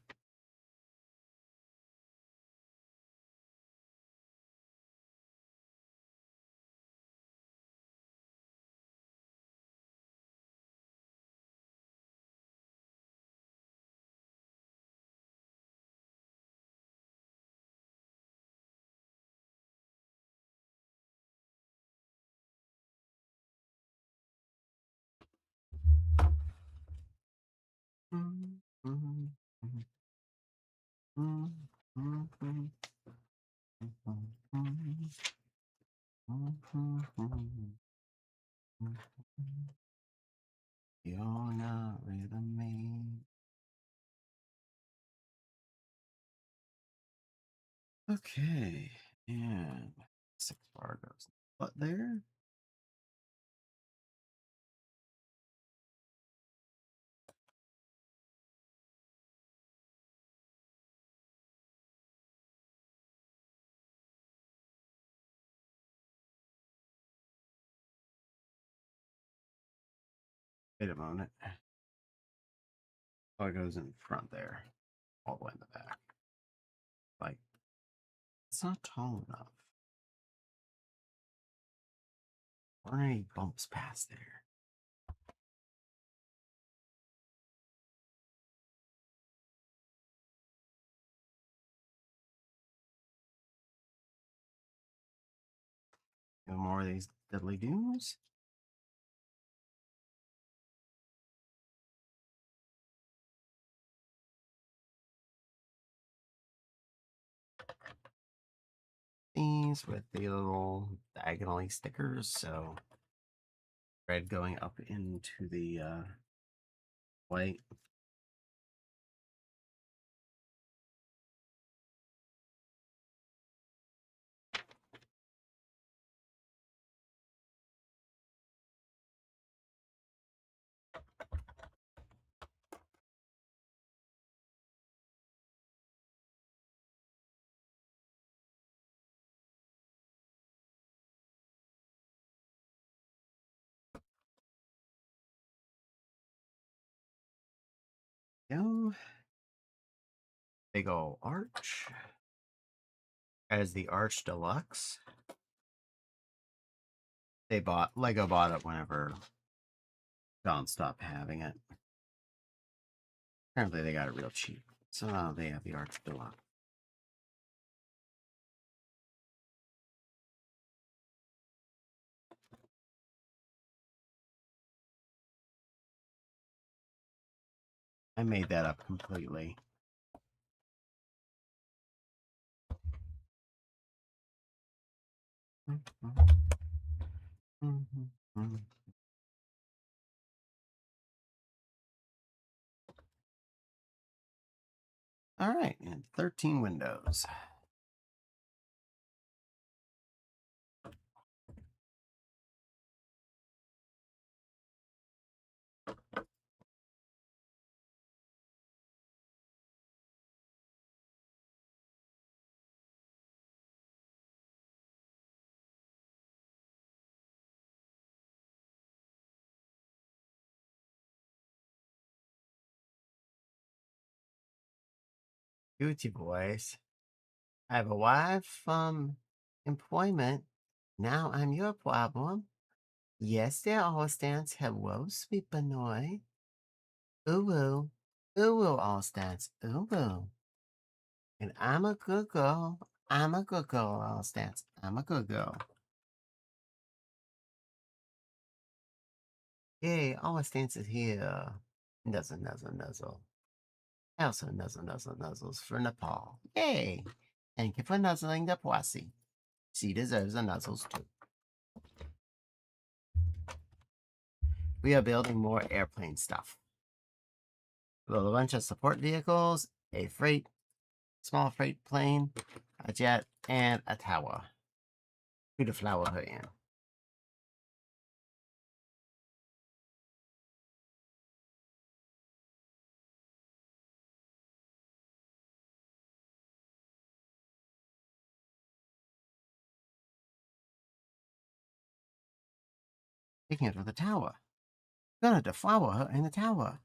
You're not rhythm me. Okay, and 6 bar goes but there. Wait a moment. Oh, it goes in front there, all the way in the back. Like, it's not tall enough. Or any bumps past there. No more of these diddly doos. These with the little diagonally stickers, so red going up into the white. Go. Big ol' arch. As the Arch Deluxe. Lego bought it whenever John stopped having it. Apparently they got it real cheap. So now they have the Arch Deluxe. I made that up completely. All right, and 13 windows. Gucci boys. I have a wife, employment. Now I'm your problem. Yes, there all stands. Hello, sweet Benoit. Ooh, ooh. Ooh, ooh, all stands. Ooh, ooh. And I'm a good girl. I'm a good girl, all stands. I'm a good girl. Yay, all stands is here. Nuzzle, nuzzle, nuzzle. Also nuzzle, nuzzle, nuzzles for Nepal. Yay! Thank you for nuzzling the poissy. She deserves the nuzzles too. We are building more airplane stuff. Build a bunch of support vehicles, a small freight plane, a jet, and a tower. To flower her in. Taking it to the tower. Gonna deflower her in the tower.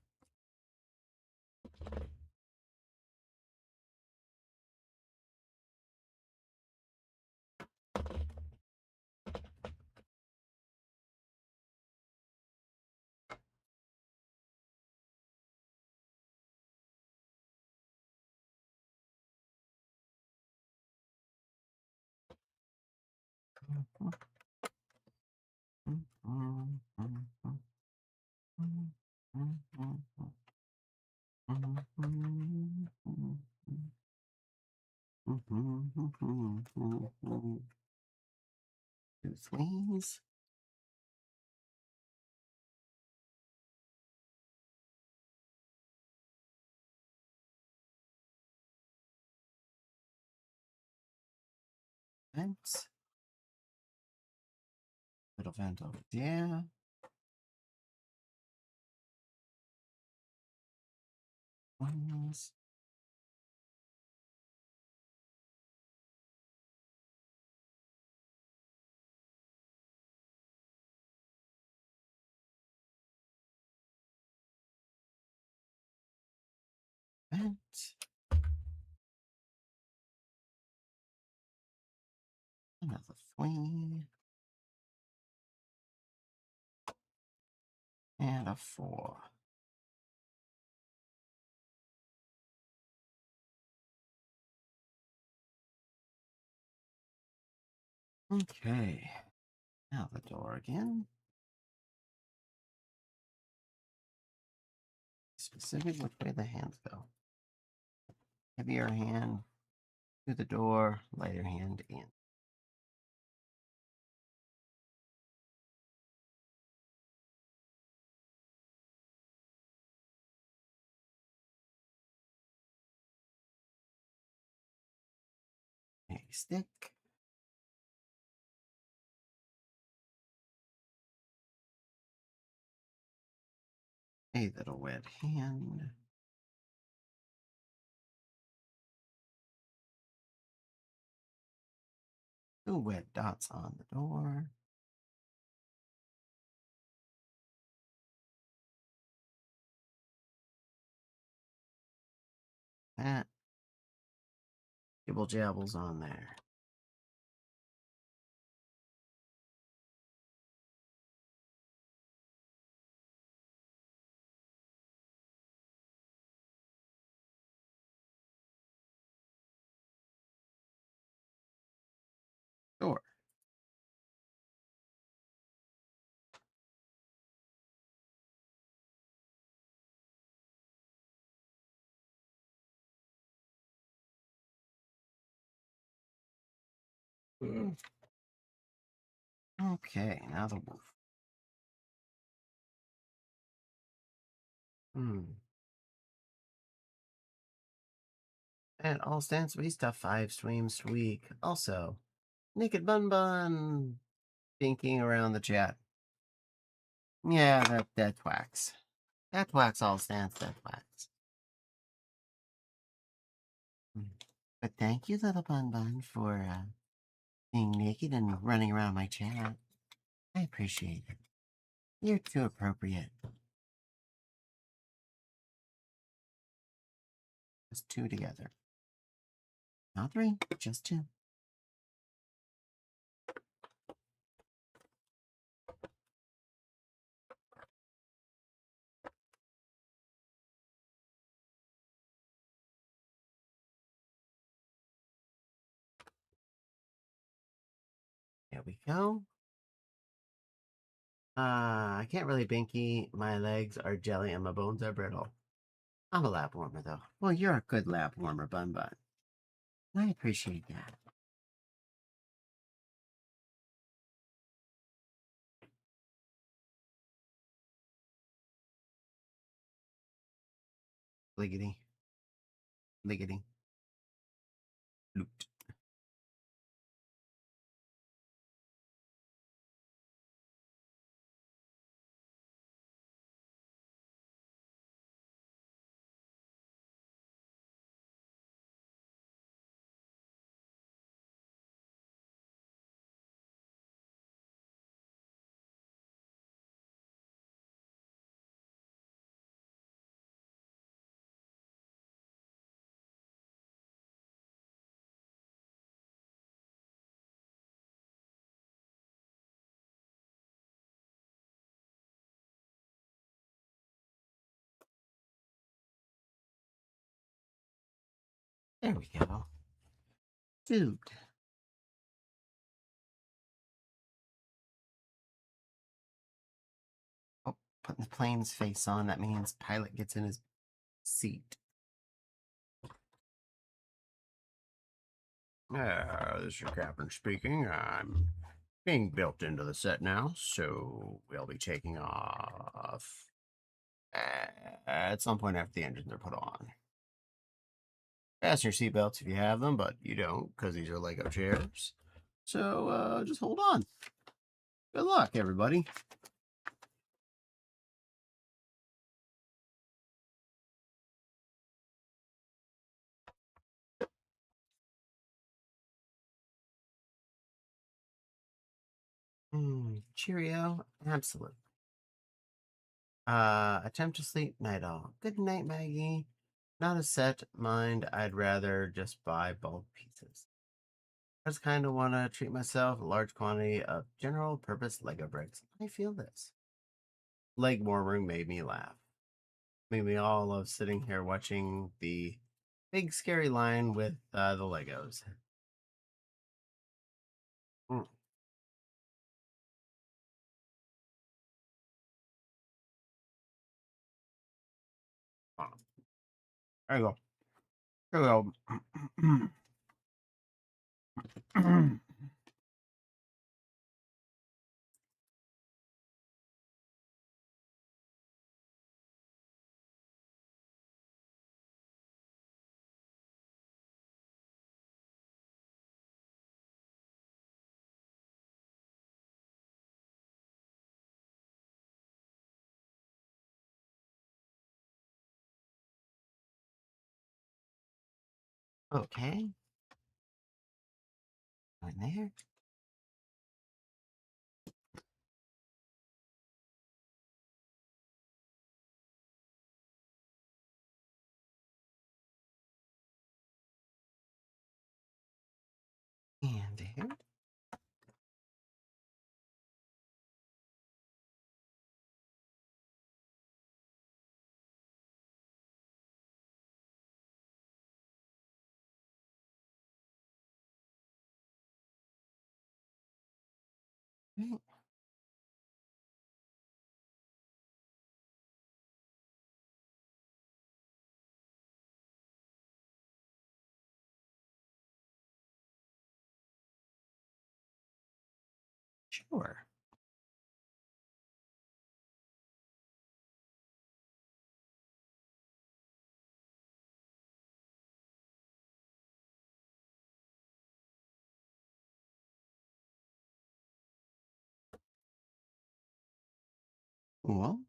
Two sleeves. Vents. Little vent over there. Ones. that. Another 3. And a 4. Okay. Now the door again. Specific which way the hands go. Heavier hand to the door, lighter hand in. A stick. A little wet hand. Two wet dots on the door. That. Gibble jabbles on there. Door. Okay, now the wolf. And all stands to be stuff 5 streams a week. Also, Naked Bun Bun thinking around the chat. Yeah, that wax. That wax all stands that wax. But thank you, little Bun Bun, for being naked and running around my chat. I appreciate it. You're too appropriate. Just 2 together. Not 3, just 2. There we go. I can't really binky. My legs are jelly and my bones are brittle. I'm a lap warmer, though. Well, you're a good lap warmer, Bun Bun. I appreciate that. Liggity. Liggity. Loot. There we go. Dude. Oh, putting the plane's face on. That means pilot gets in his seat. This is your captain speaking. I'm being built into the set now, so we'll be taking off at some point after the engines are put on. Fasten your seatbelts if you have them, but you don't because these are Lego chairs. So just hold on. Good luck, everybody. Cheerio. Absolutely. Attempt to sleep, night all. Good night, Maggie. Not a set mind, I'd rather just buy bulk pieces. I just kind of want to treat myself a large quantity of general purpose Lego bricks. I feel this. Leg warming made me laugh. Made me all love sitting here watching the big scary line with the Legos. Mm, oh, there you go. There you go. Okay, right there. And there. Right. Sure. Well,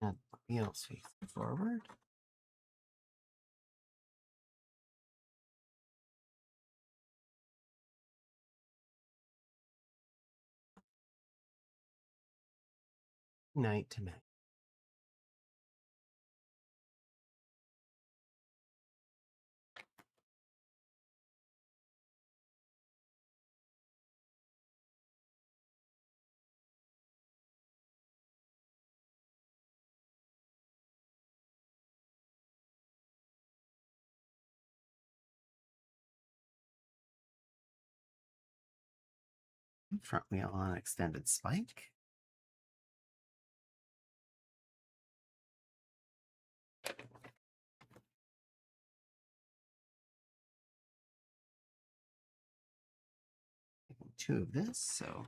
and wheels facing forward. Night to night. Front wheel on extended spike. Two of this, so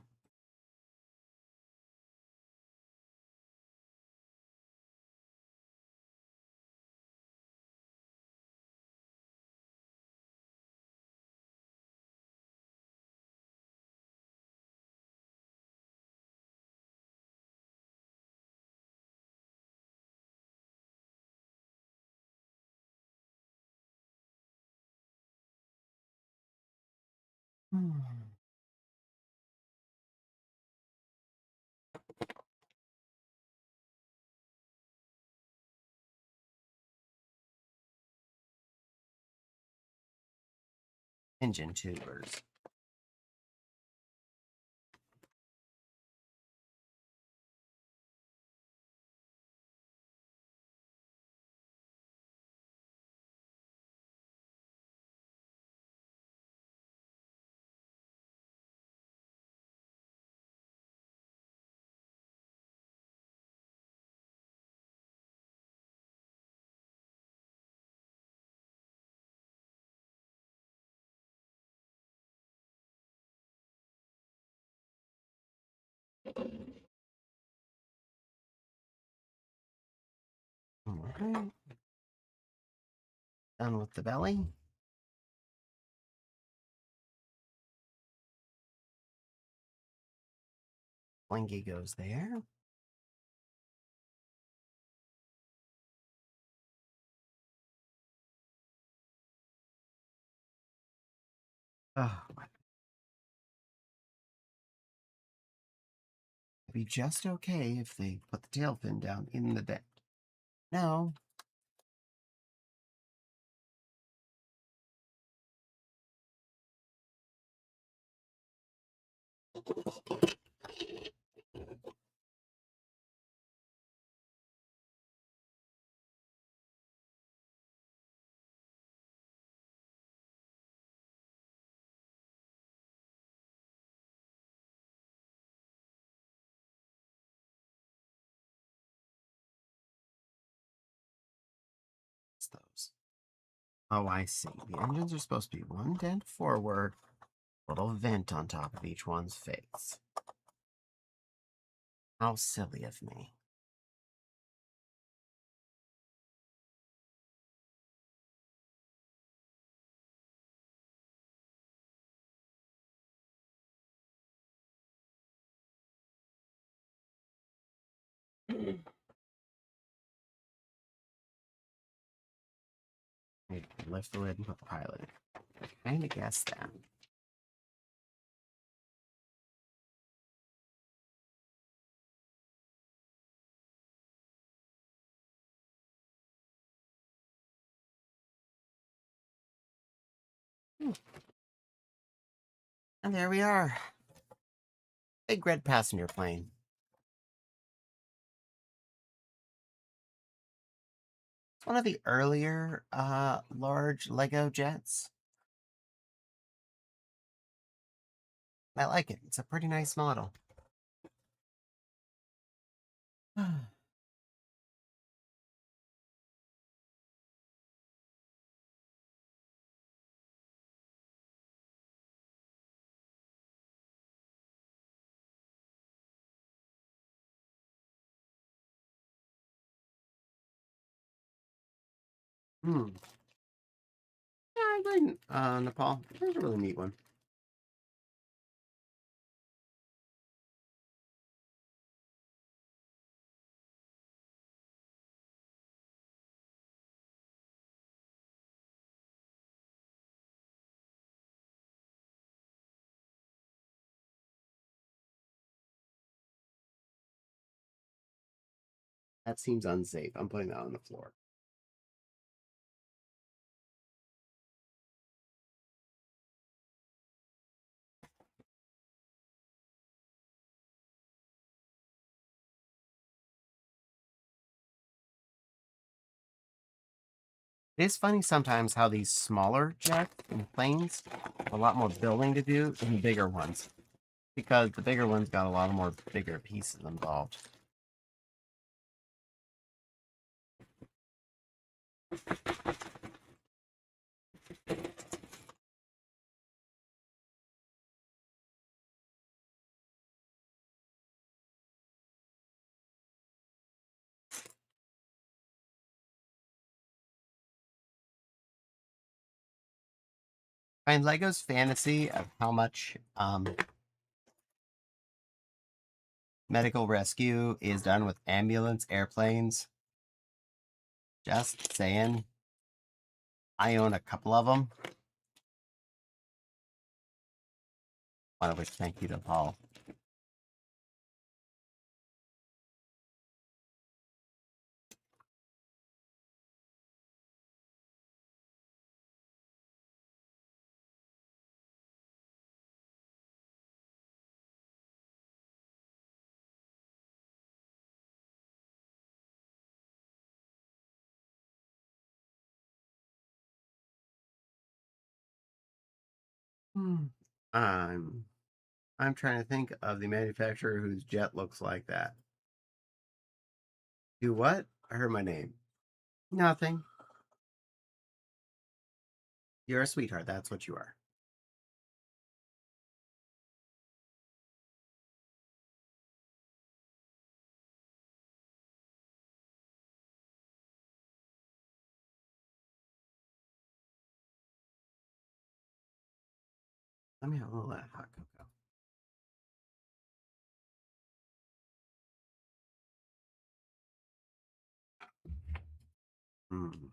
engine tubers. All right. Done with the belly. Blinky goes there. Oh, be just okay if they put the tail fin down in the deck. No. It's those. Oh, I see. The engines are supposed to be one dent forward, little vent on top of each one's face. How silly of me. Maybe lift the lid and put the pilot in. I kind of guessed that. And there we are. Big red passenger plane. It's one of the earlier large Lego jets. I like it. It's a pretty nice model. Hmm. Yeah, I didn't, Nepal. That's a really neat one. That seems unsafe. I'm putting that on the floor. It is funny sometimes how these smaller jets and planes have a lot more building to do than bigger ones. Because the bigger ones got a lot more bigger pieces involved. Find Lego's fantasy of how much medical rescue is done with ambulance airplanes. Just saying. I own a couple of them. One of which, thank you to Paul. I'm I'm trying to think of the manufacturer whose jet looks like that. Do what? I heard my name. Nothing. You're a sweetheart. That's what you are. Let me have a little of that hot cocoa. Hmm.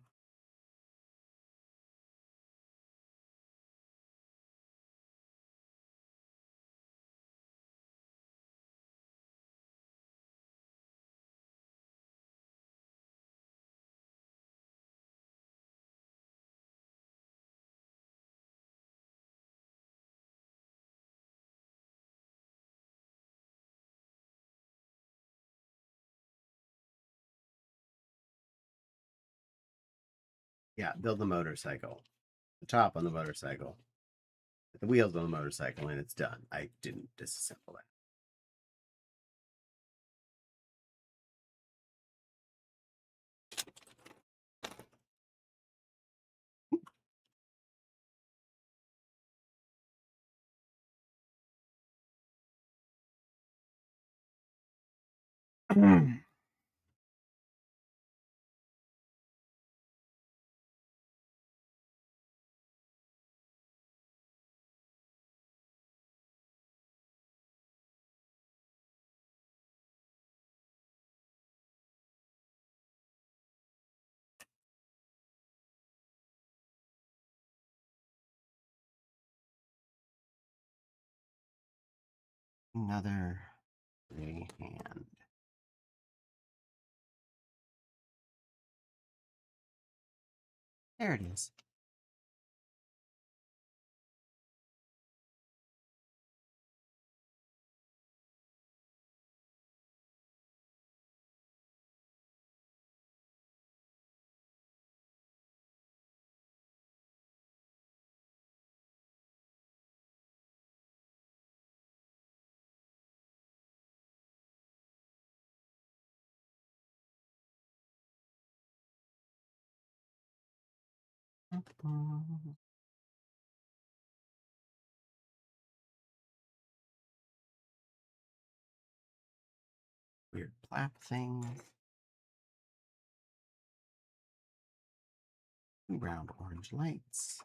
Yeah, build the motorcycle. The top on the motorcycle. The wheels on the motorcycle, and it's done. I didn't disassemble that. Another free hand. There it is. Weird flap thing. Two round orange lights.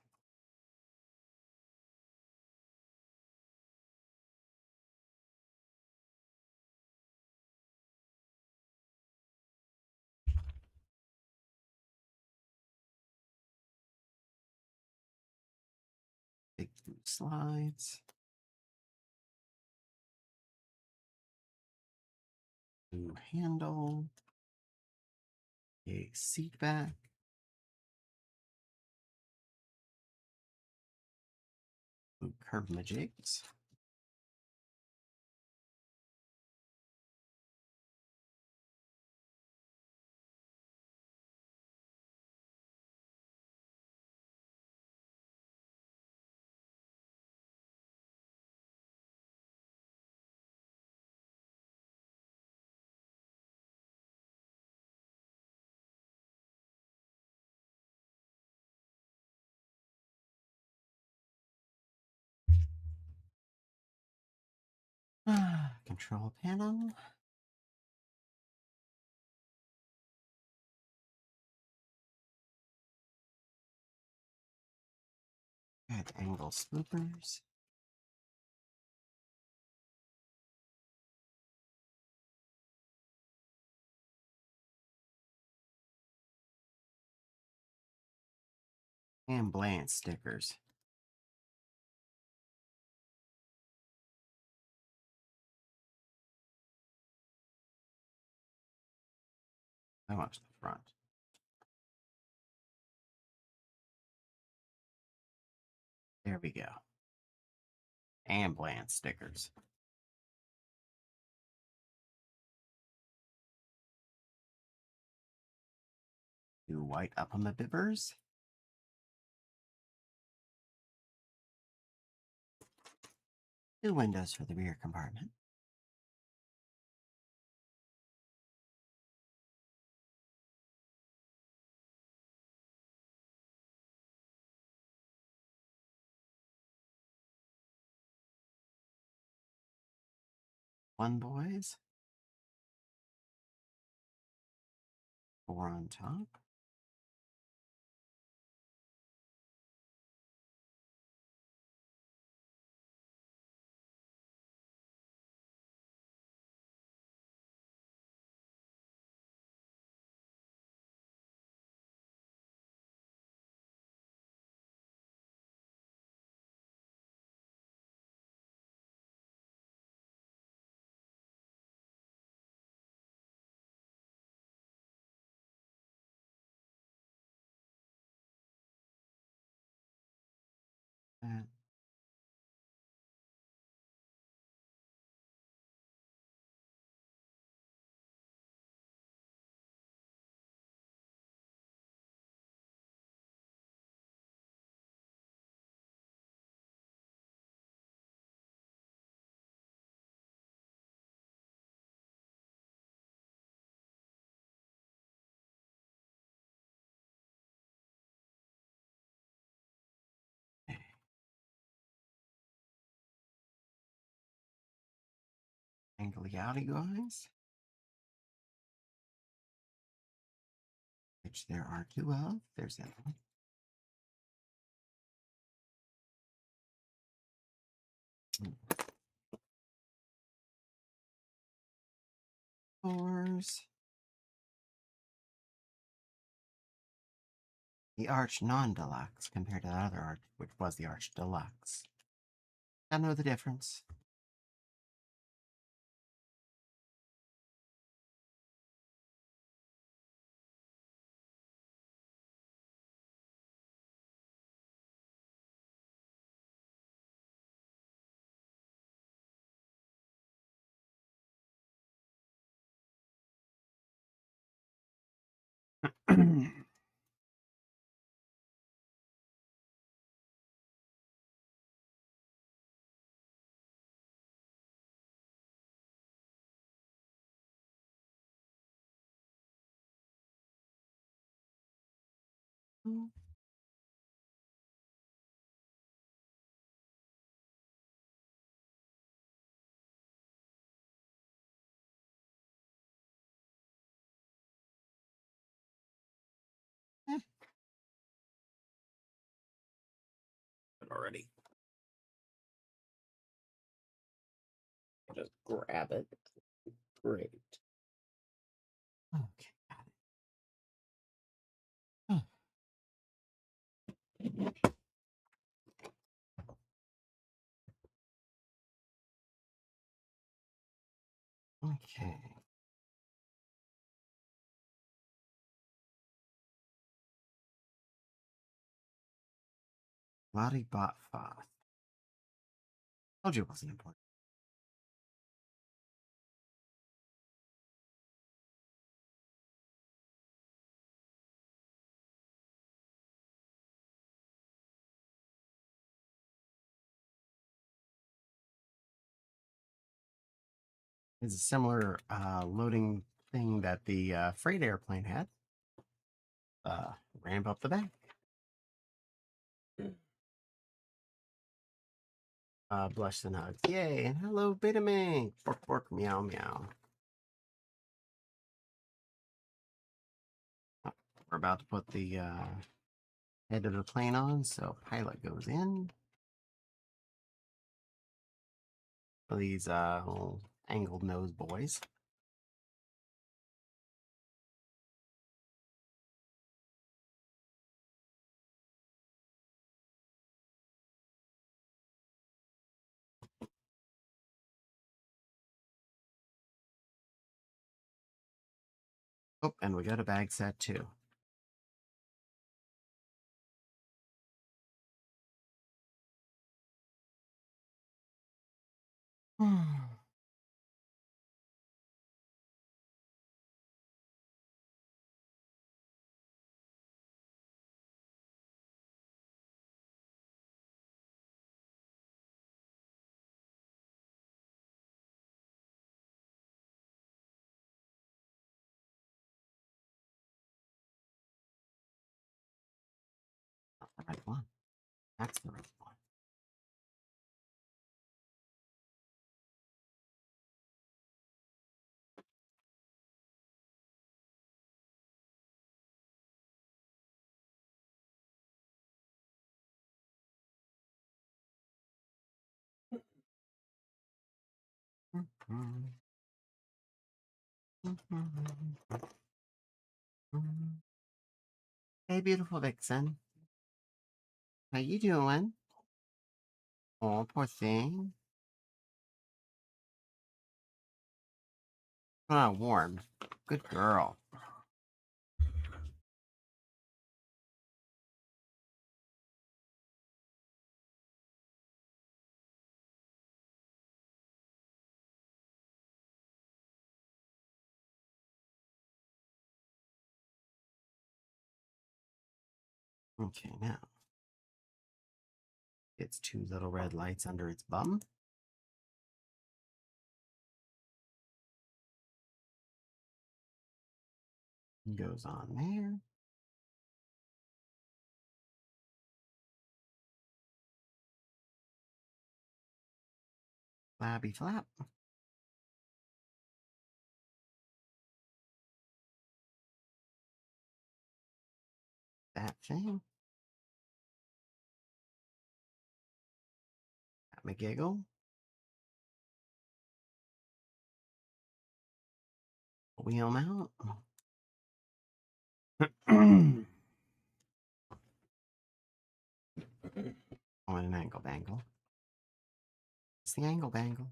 Big blue slides. Blue handle. A seat back. Blue curb majigs. Control panel. Good angle spoopers. And bland stickers. I watch the front. There we go. And bland stickers. Do white up on the bippers. Two windows for the rear compartment. One boys. Four on top. Angly outy guys. Which there are two of. There's the other one. Fours. The Arch non-deluxe compared to the other Arch, which was the Arch deluxe. I know the difference. Already. Just grab it. Great. Okay. Okay. Lottie bought Foth. Told you it wasn't important. It's a similar loading thing that the freight airplane had. Ramp up the back. Blush and hugs. Yay, and hello, Betamink. Bork, bork, meow, meow. Oh, we're about to put the head of the plane on, so pilot goes in. These little angled nose boys. Oh, and we got a bag set too. Not the right one. That's the right one. Hey, beautiful vixen. How you doing? Oh, poor thing. Ah, warm. Good girl. Okay, now it's two little red lights under its bum. Goes on there. Flabby flap. That thing. Got me giggle. Wheel mount. Oh, and an angle bangle. It's the angle bangle.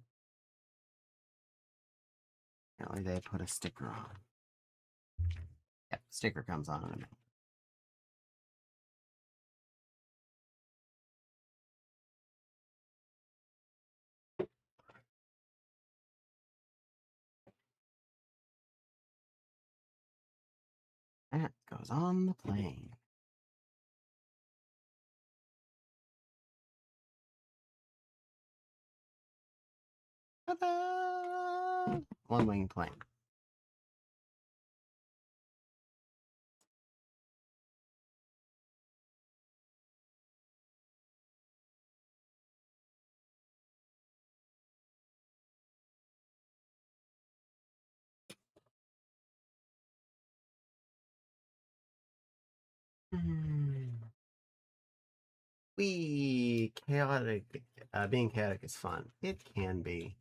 Apparently they put a sticker on. Yep, sticker comes on in a minute. That goes on the plane. Ta-da! One-wing plane. We chaotic. Being chaotic is fun. It can be.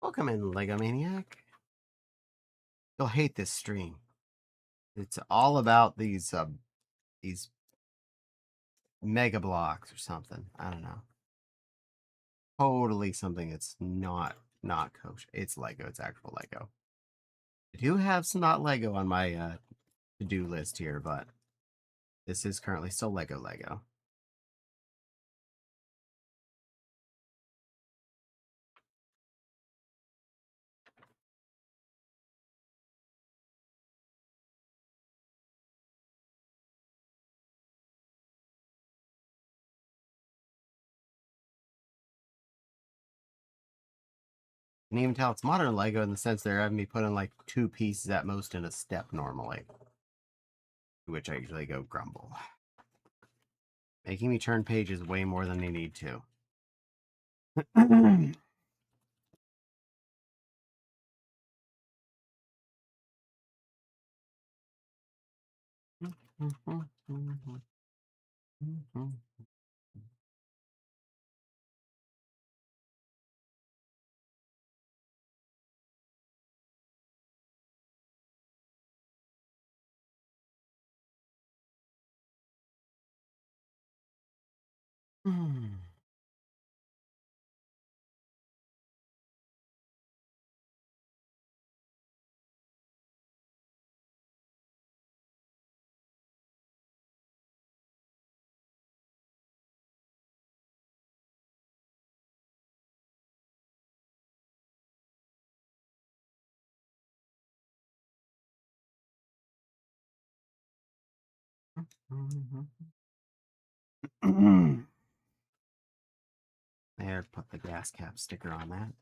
Welcome in, Lego Maniac. You'll hate this stream. It's all about these mega blocks or something. I don't know. Totally something that's not kosher. It's Lego. It's actual Lego. I do have some not Lego on my to-do list here, but this is currently still Lego. You can even tell it's modern Lego in the sense they're having me put in like 2 pieces at most in a step normally. To which I usually go grumble. Making me turn pages way more than they need to. There, put the gas cap sticker on that.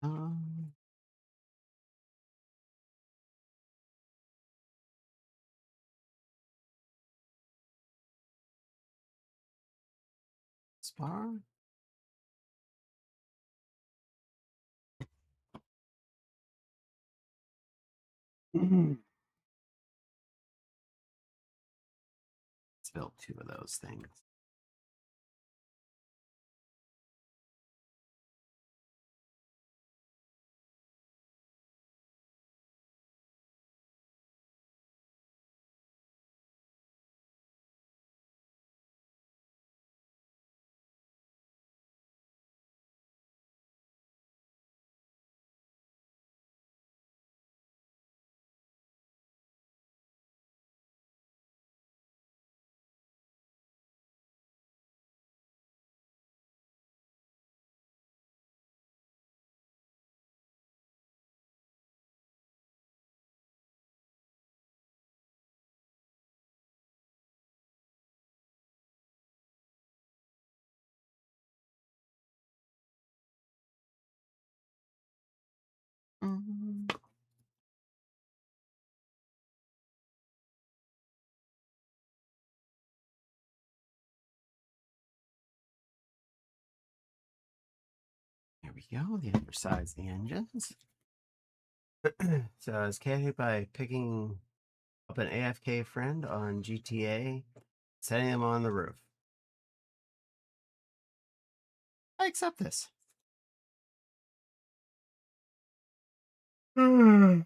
Um, Spar? Let's build 2 of those things. we go. The other side's the engines. So I was carried by picking up an AFK friend on GTA, setting him on the roof. I accept this. Ooh.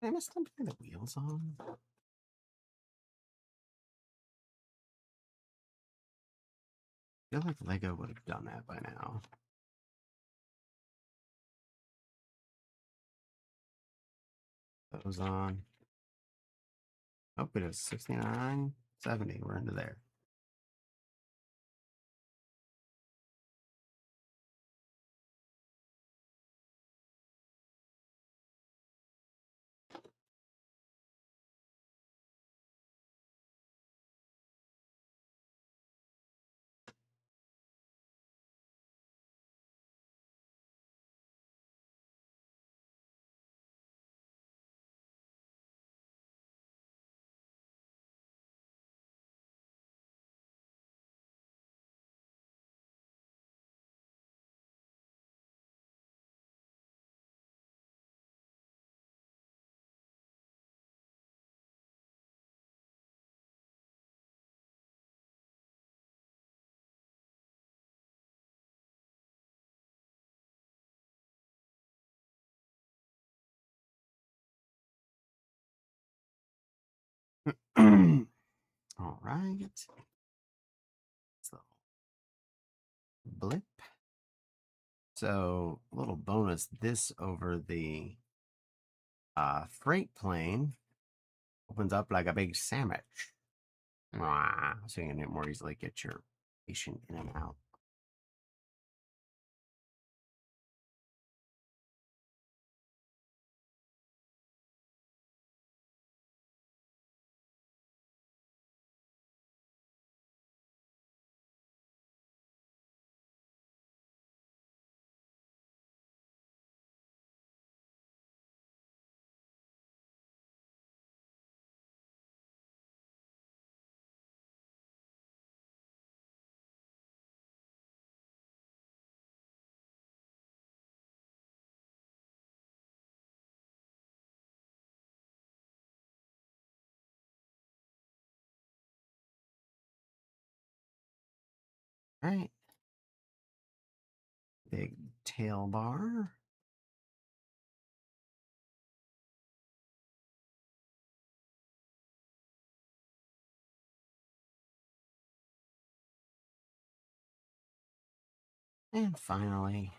I missed something the wheels on. I feel like Lego would have done that by now. Those on. Oh, it is 69, 70. We're into there. All right. So, blip. So, a little bonus, this over the freight plane opens up like a big sandwich. So you can more easily get your patient in and out. All right. Big tail bar. And finally,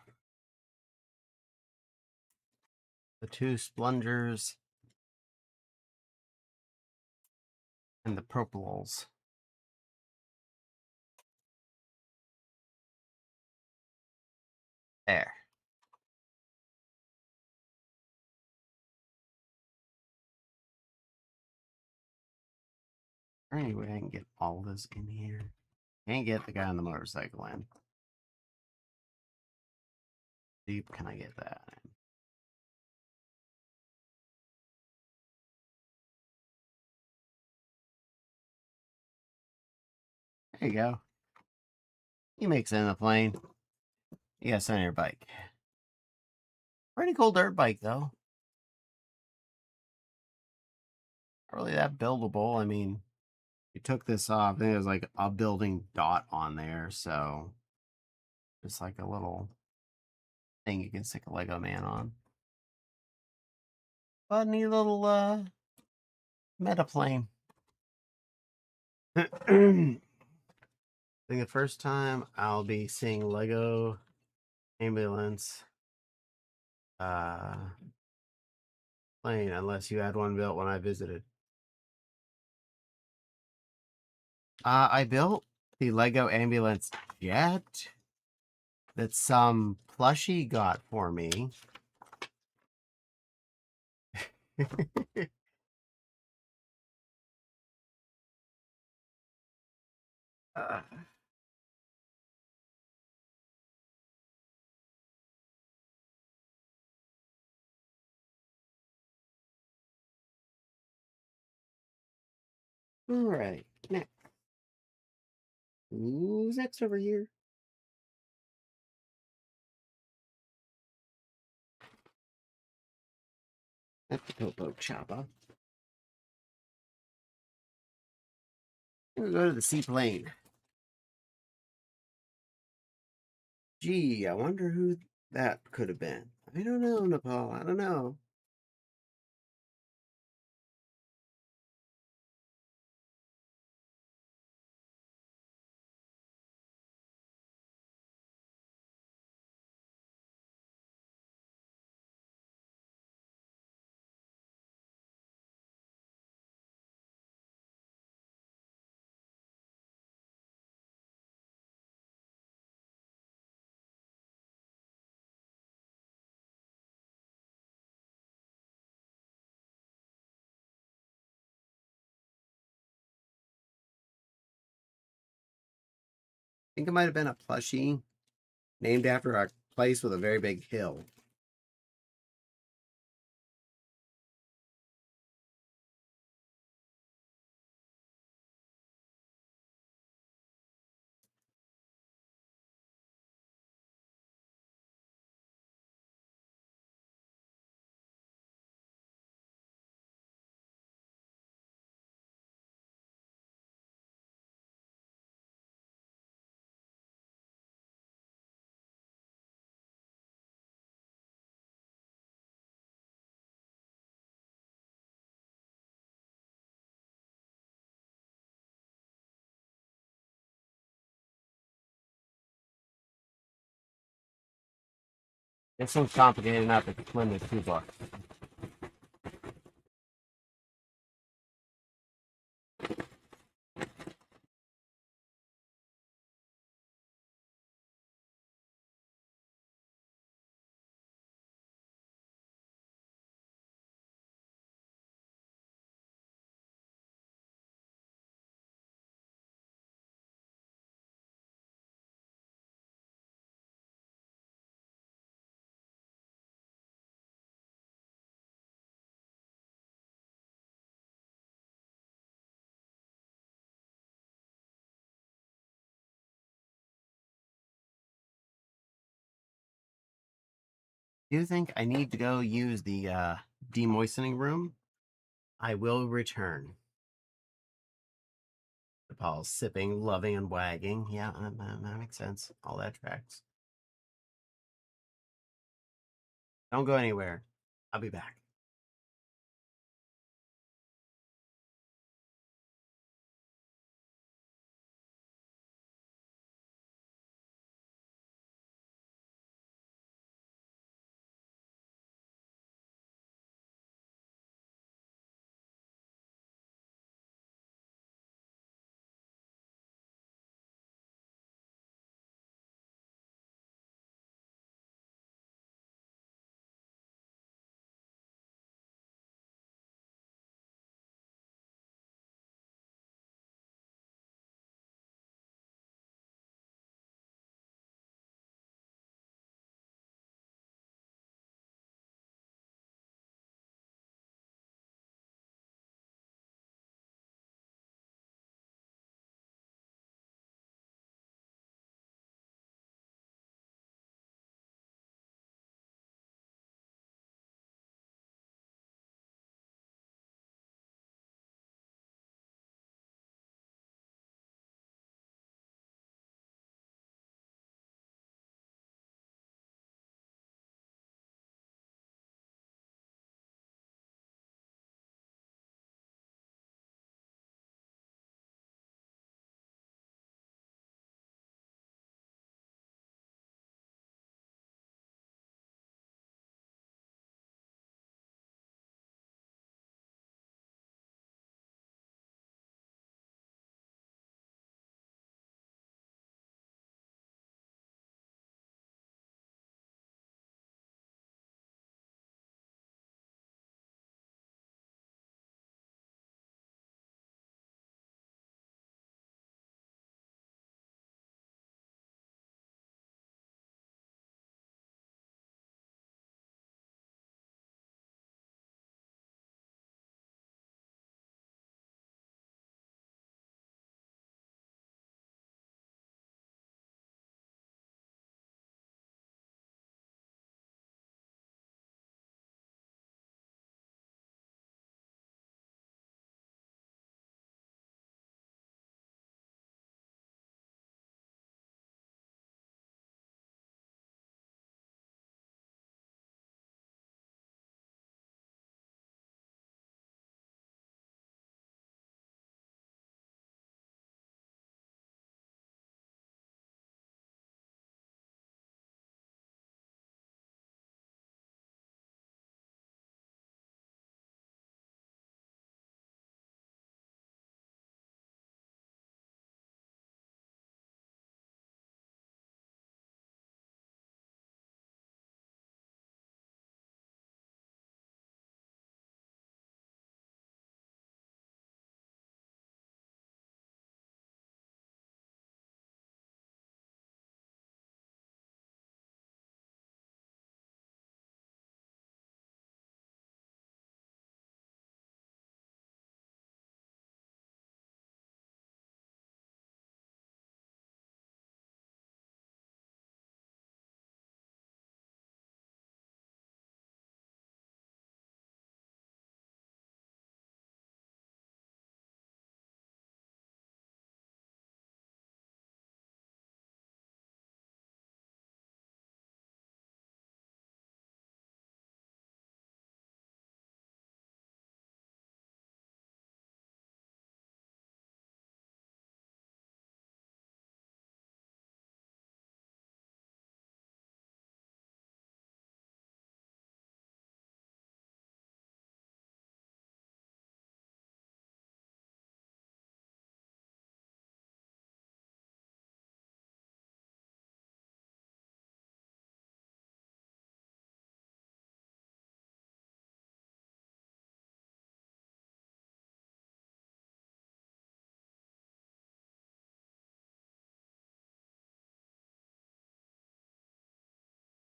the two splungers and the propels. There. Anyway, I can get all this in here. Can't get the guy on the motorcycle in. Deep can I get that in? There you go. He makes it in the plane. You got sit on your bike. Pretty cool dirt bike though. Not really that buildable. I mean, you took this off, and there's like a building dot on there, so just like a little thing you can stick a Lego man on. But neat little meta plane. think the first time I'll be seeing Lego ambulance plane, unless you had one built when I visited. I built the Lego ambulance jet that some plushie got for me. uh, all right, next. Who's next over here? That's the Popo Choppa. We'll go to the seaplane. Gee, I wonder who that could have been. I don't know, Nepal. I don't know. I think it might have been a plushie named after a place with a very big hill. This one's complicated enough if it's limited to $2. Do you think I need to go use the demoistening room? I will return. Nepal's sipping, loving, and wagging. Yeah, that makes sense. All that tracks. Don't go anywhere. I'll be back.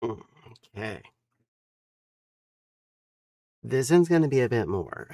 Okay. This one's going to be a bit more.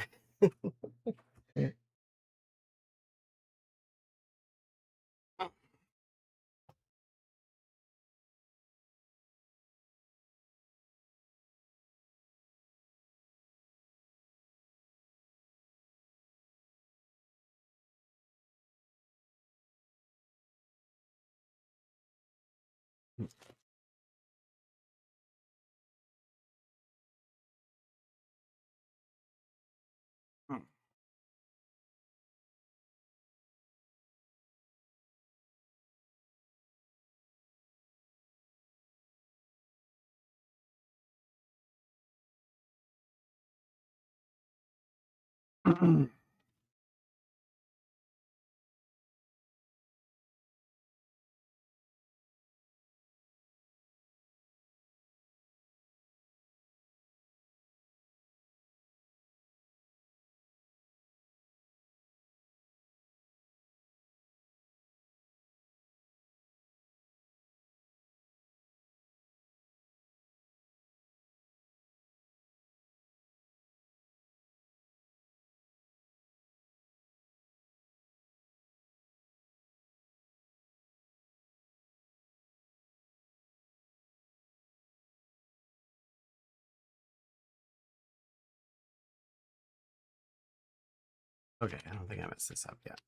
Okay, I don't think I messed this up yet.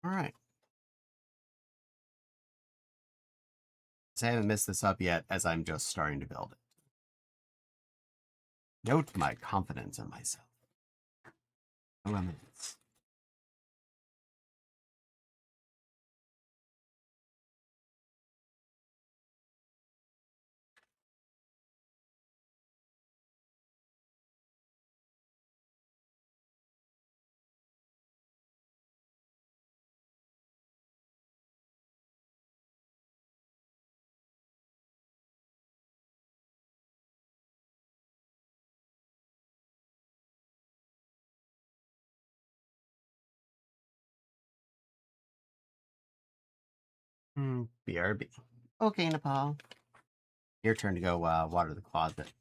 All right. So I haven't messed this up yet as I'm just starting to build it. Note my confidence in myself. No limits. BRB. Okay, Nepal. Your turn to go water the closet.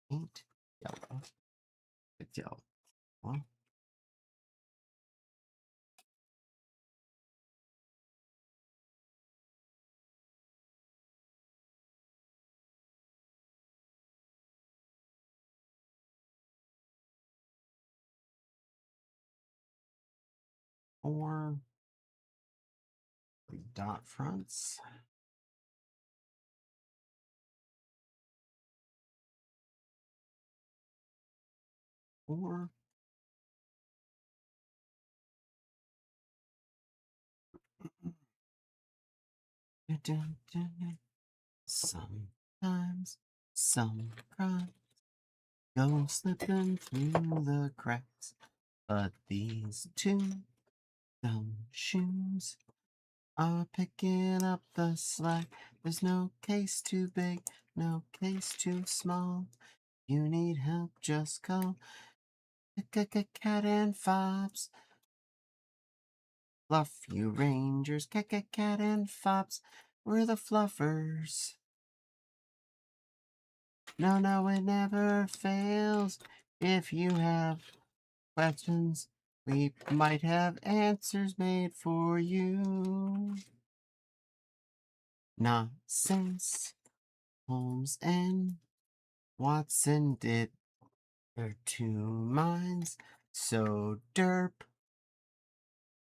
Paint yellow. It's yellow. One. Four. Dot fronts. Four. Sometimes some cry go slipping through the cracks, but these two dumb shoes are picking up the slack. There's no case too big, no case too small. You need help, just call Cat and Fobs. Fluff you rangers, Cat and Fobs. We're the fluffers. No, it never fails. If you have questions, we might have answers made for you. Nonsense. Holmes and Watson did their two minds so derp.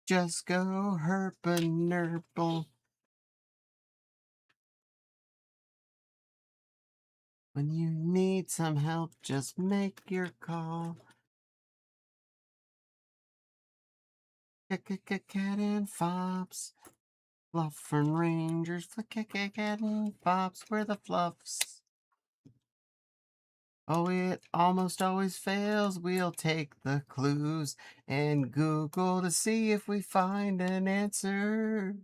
Just go herp a nurple. When you need some help, just make your call. Cat and Fops, Fluff and Rangers, Cat and Fops, we're the Fluffs. Oh, it almost always fails. We'll take the clues and Google to see if we find an answer.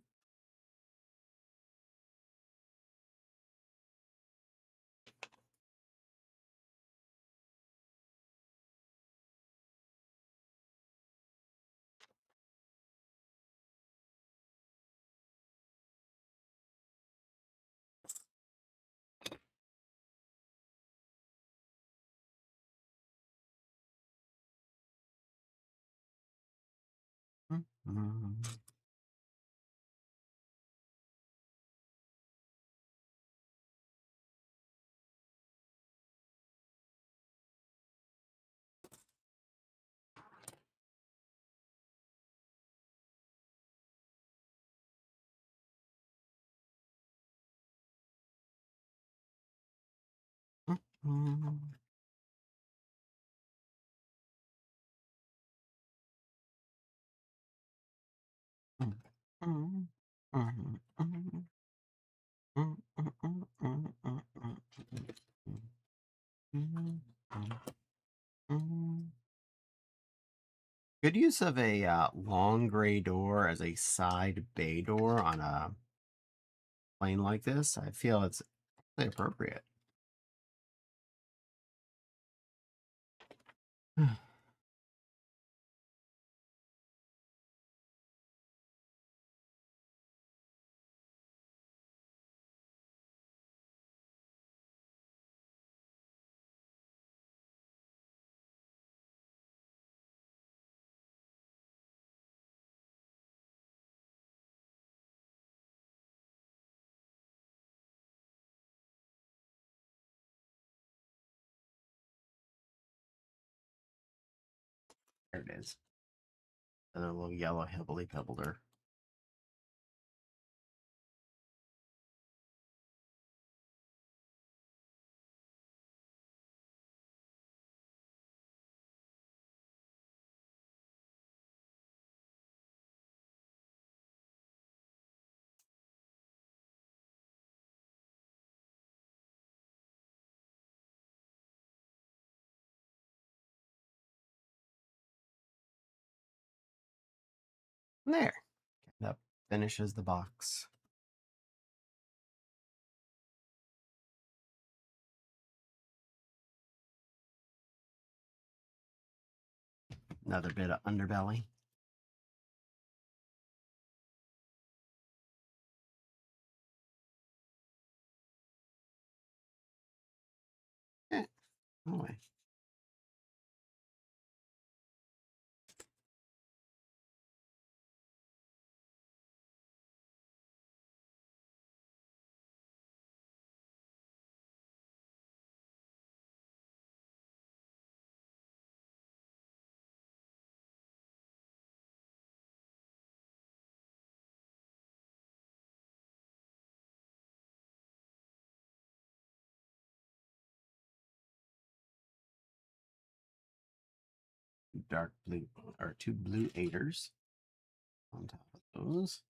Mm-hmm. Good use of a long gray door as a side bay door on a plane like this. I feel it's really appropriate. There it is. Another little yellow heavily pebbler. There. That finishes the box. Another bit of underbelly. Anyway. Dark blue or two blue eighters on top of those.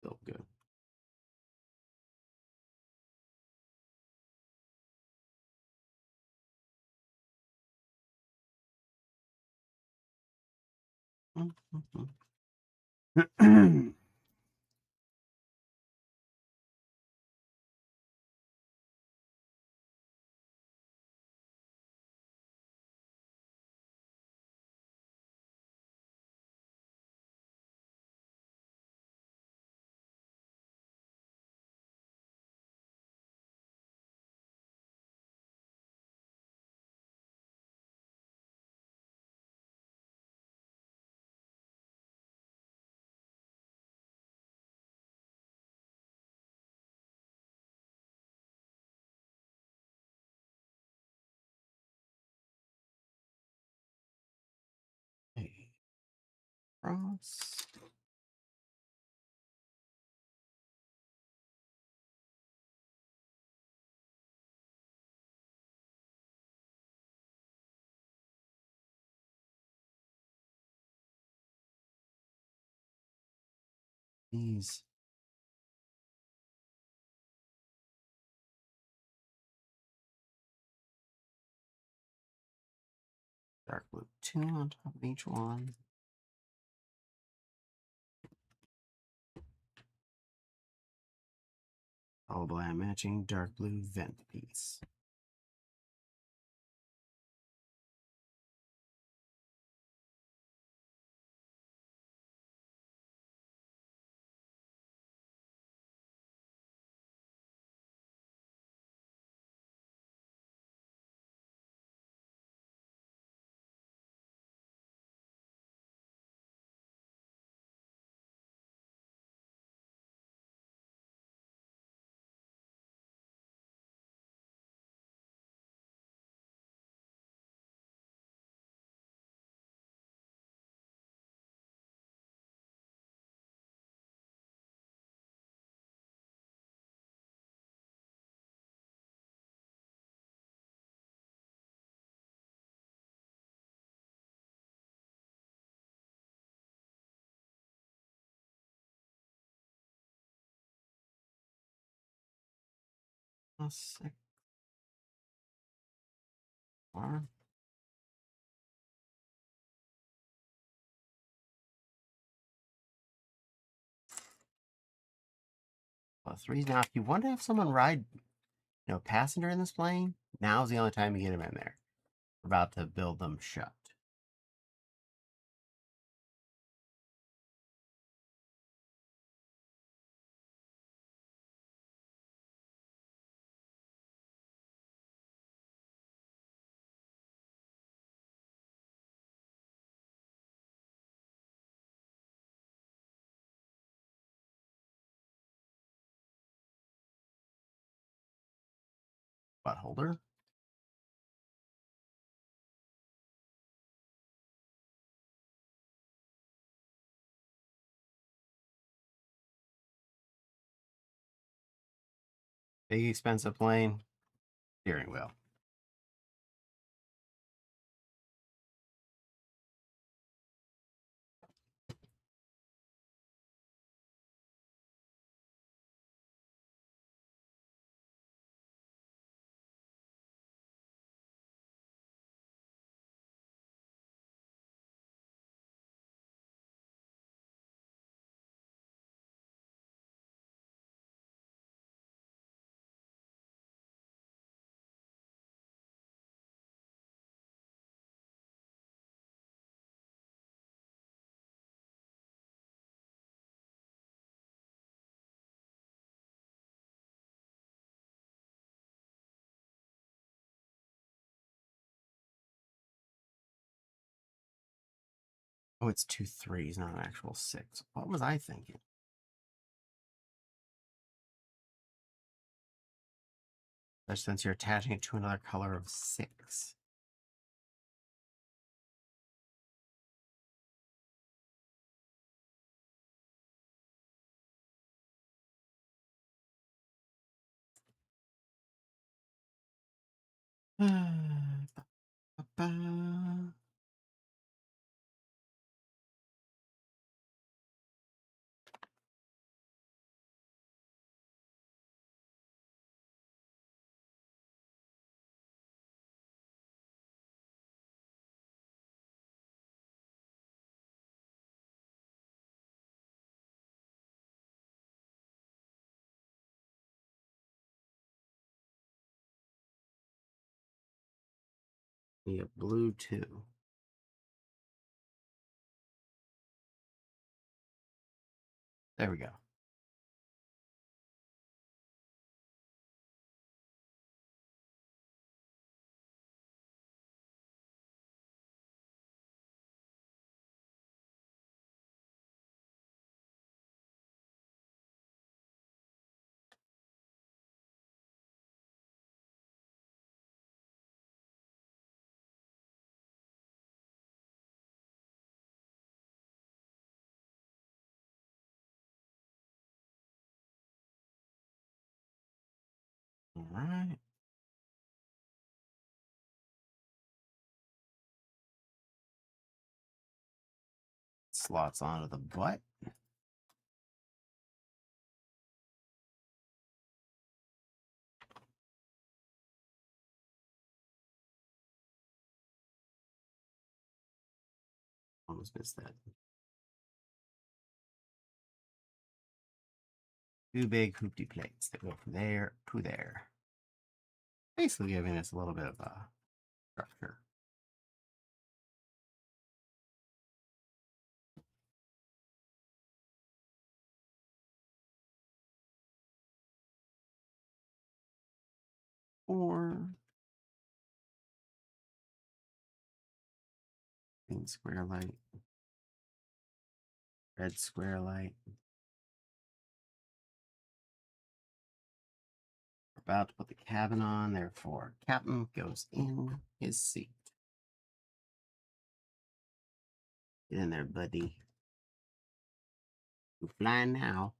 Still good. Cross. These. Dark blue 2 on top of each one. Followed by a matching dark blue vent piece. Six. Four. Threes. Now, if you want to have someone ride, passenger in this plane, now's the only time you get them in there. We're about to build them shut. Butt holder. Big expensive plane. Steering wheel. Oh, it's 2 3s, not an actual 6. What was I thinking? Especially since you're attaching it to another color of 6. Yeah, blue 2. There we go. All right. Slots onto the butt. Almost missed that. Two big hoopty plates that go from there to there. Basically giving us a little bit of a structure. Or green square light, red square light. We're about to put the cabin on, therefore Captain goes in his seat. Get in there, buddy. We're flying now.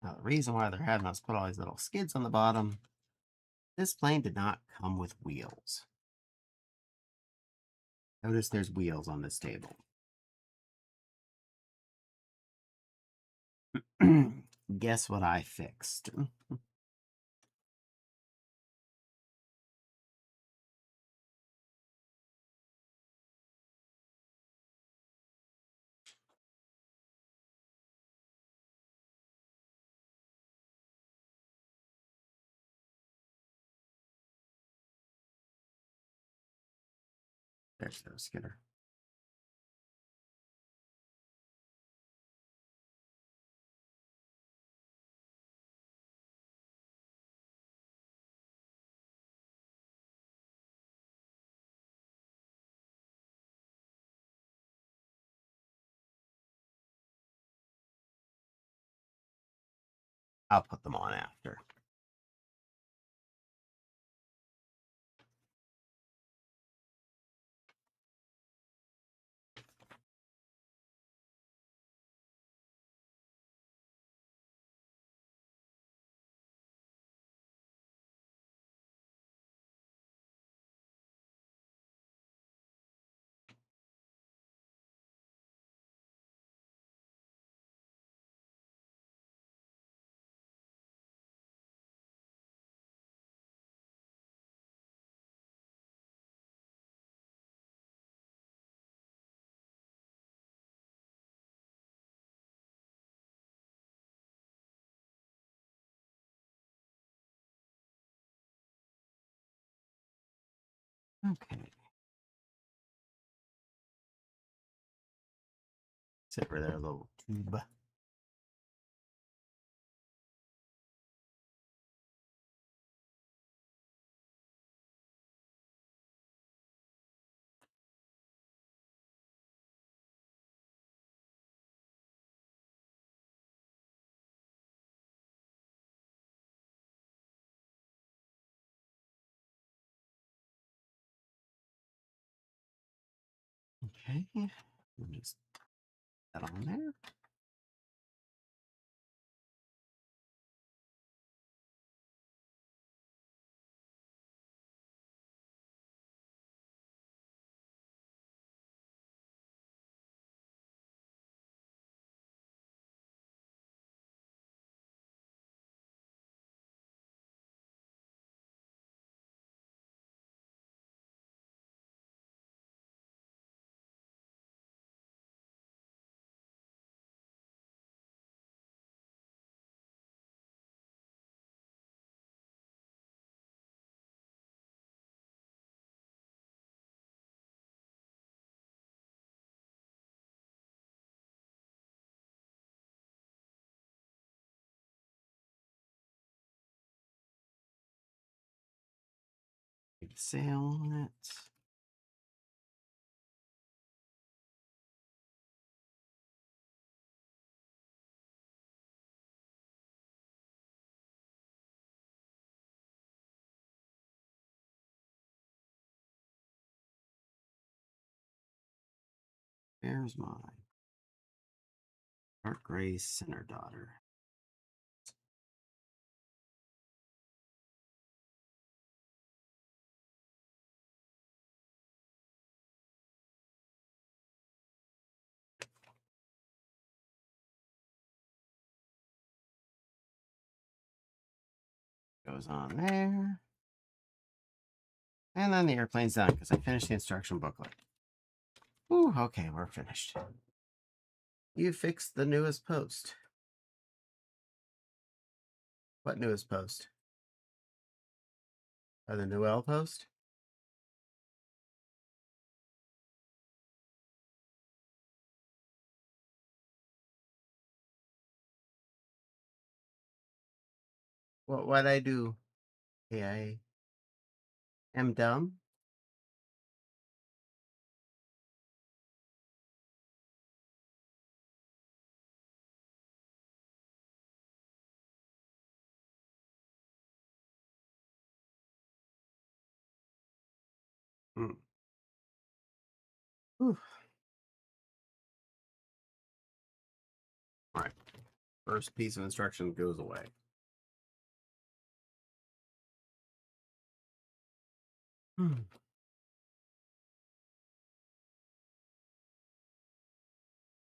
Now, the reason why they're having us put all these little skids on the bottom, this plane did not come with wheels. Notice there's wheels on this table. Guess what I fixed? There's no skidder. I'll put them on after. Okay. Sit for their little tube. Okay. Just that on there. Sale on it. There's my dark gray sinner daughter. Goes on there. And then the airplane's done because I finished the instruction booklet. Ooh, okay, we're finished. You fixed the newest post. What newest post? The Noel post? What'd I do? Hey, I am dumb. Mm. All right. First piece of instruction goes away.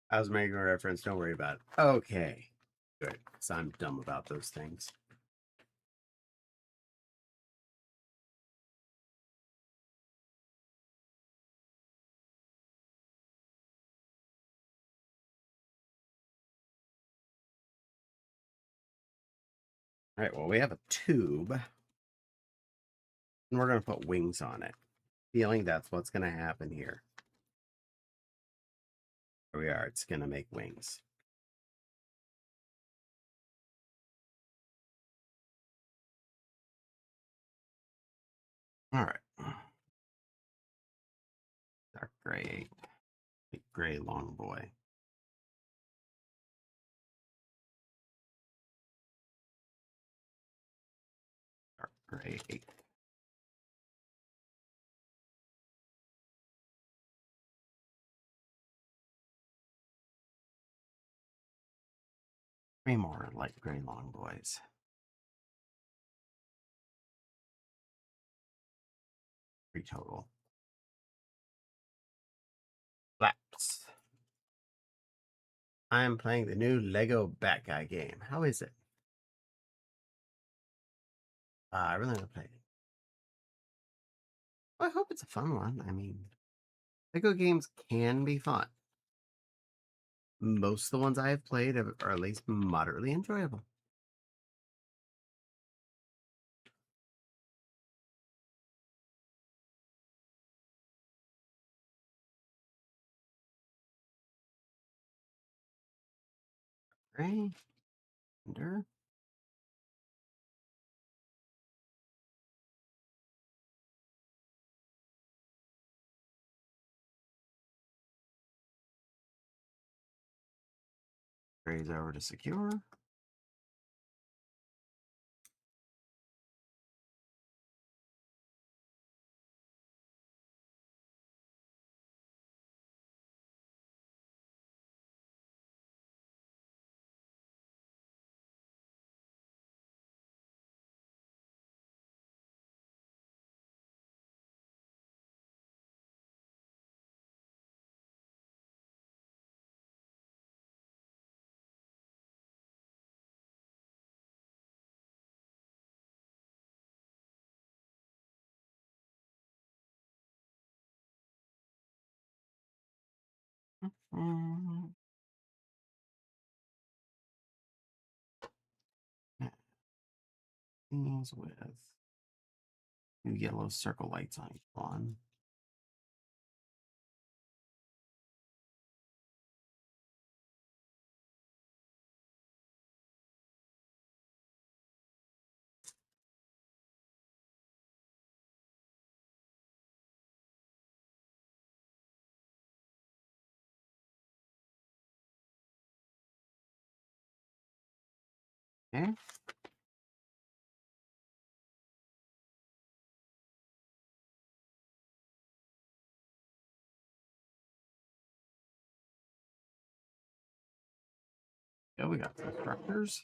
I was making a reference. Don't worry about it. Okay. Good. Because I'm dumb about those things. All right. Well, we have a tube. And we're going to put wings on it. Feeling that's what's going to happen here. Here we are. It's going to make wings. All right. Dark gray. Big gray long boy. Dark gray 8. Three more light gray long boys. 3 total. Flaps. I am playing the new Lego Bat Guy game. How is it? I really want to play it. Well, I hope it's a fun one. I mean, Lego games can be fun. Most of the ones I have played are at least moderately enjoyable. Gray. Under. Grays over to secure. Mm. These with 2 yellow circle lights on each one. Okay. Yeah, we got some structures.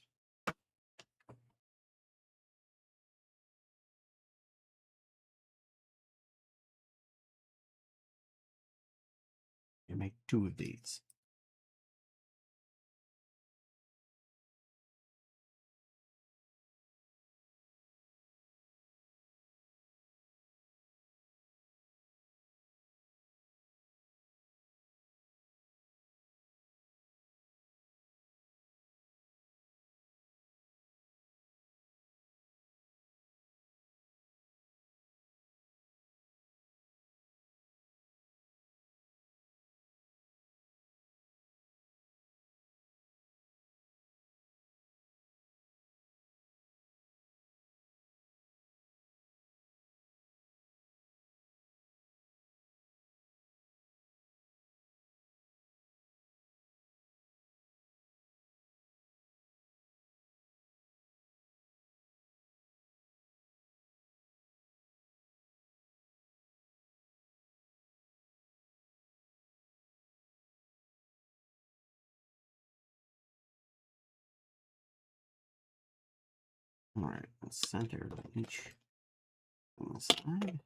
You make 2 of these. All right, center each on the side.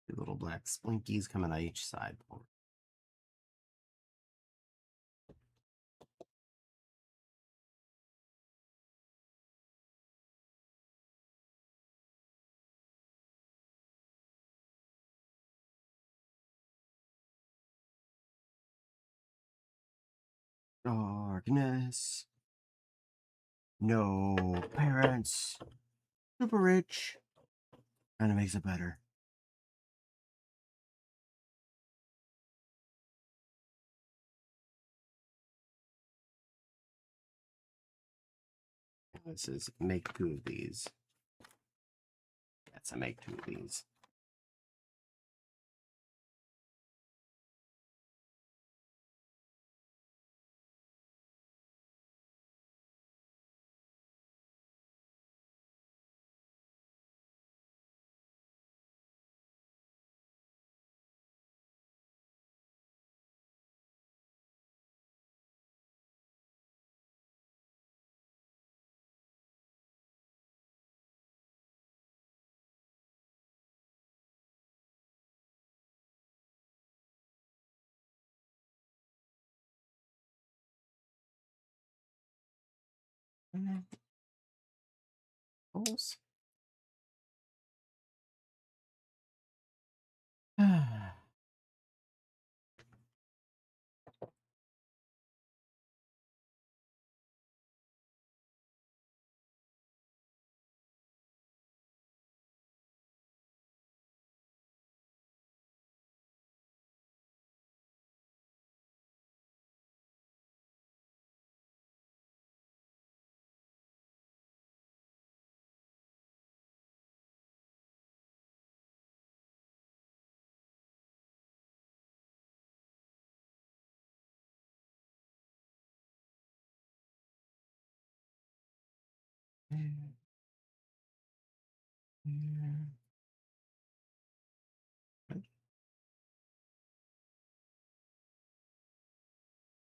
The little black splinkies coming on each side. Darkness. No parents. Super rich. Kind of makes it better. This is make 2 of these. That's a make 2 of these. Apples.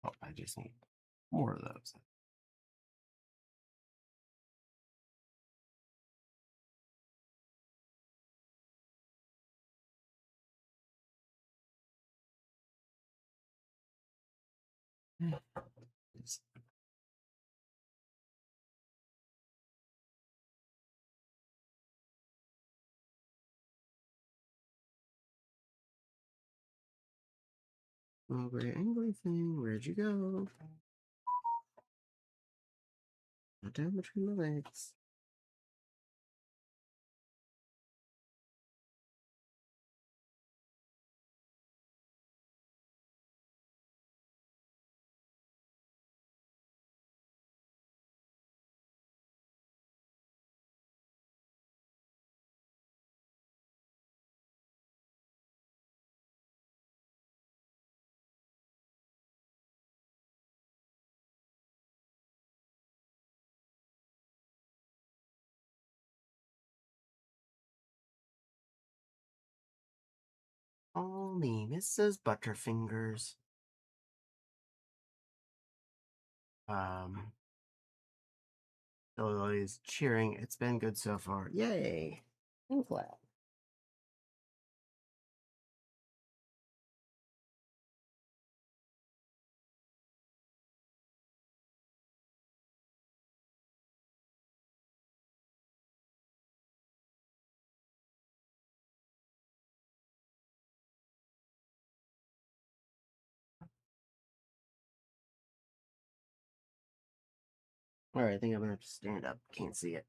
Oh, I just need more of those. Oh, great angry thing, where'd you go? Not down between my legs. Only Mrs. Butterfingers. Lily's cheering. It's been good so far. Yay! I'm glad. Alright, I think I'm gonna have to stand up. Can't see it.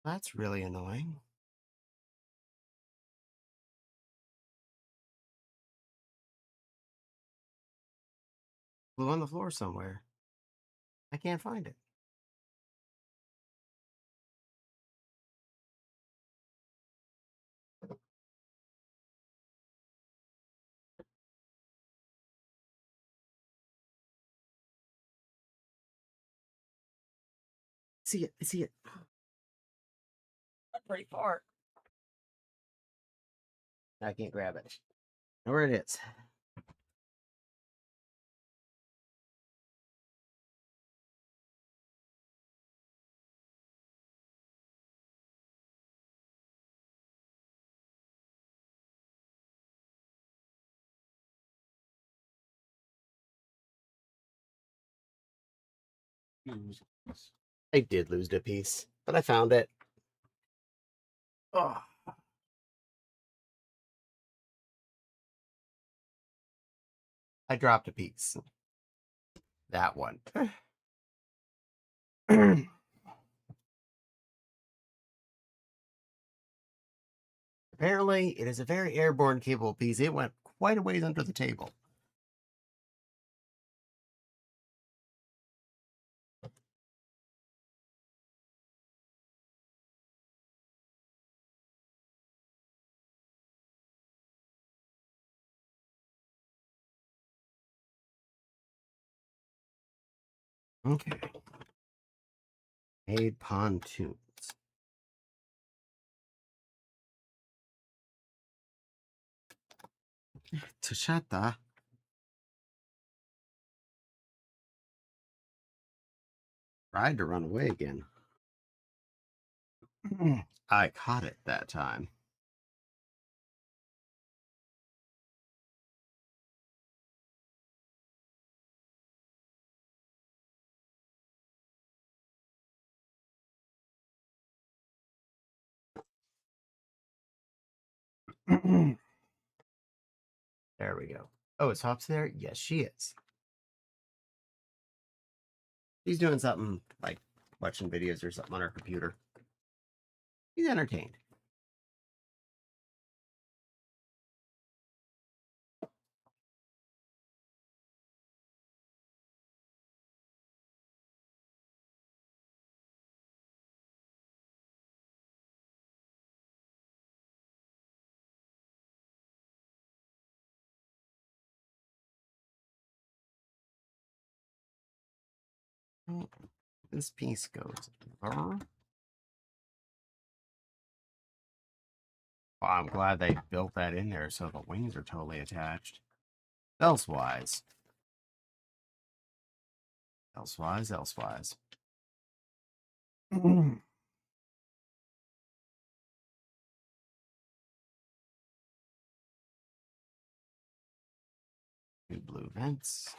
That's really annoying. Glue on the floor somewhere. I can't find it. See it. I see it. Pretty far. I can't grab it. Where it is. I did lose a piece, but I found it. Oh. I dropped a piece. That one. Apparently, it is a very airborne capable piece. It went quite a ways under the table. Okay. Made pontoons. Tashata. Tried to run away again. I caught it that time. There we go. Oh, is Hops there? Yes, she is. She's doing something like watching videos or something on her computer. He's entertained. This piece goes there. Oh, I'm glad they built that in there so the wings are totally attached. Elsewise. Elsewise. Two blue vents.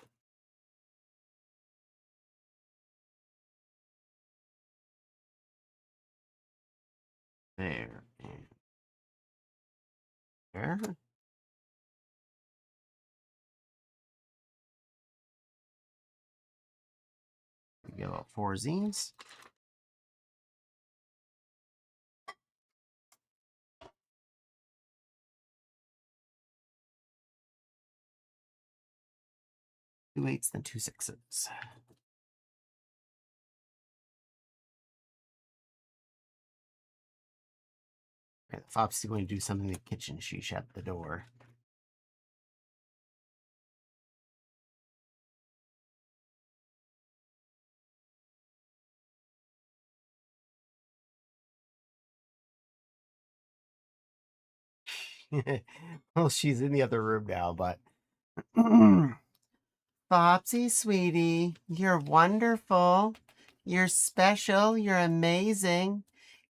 There and there. Yellow four zines. Two eights, then two sixes. Right, Fops is going to do something in the kitchen. She shut the door. Well, she's in the other room now, but Bobsy, sweetie, you're wonderful. You're special. You're amazing.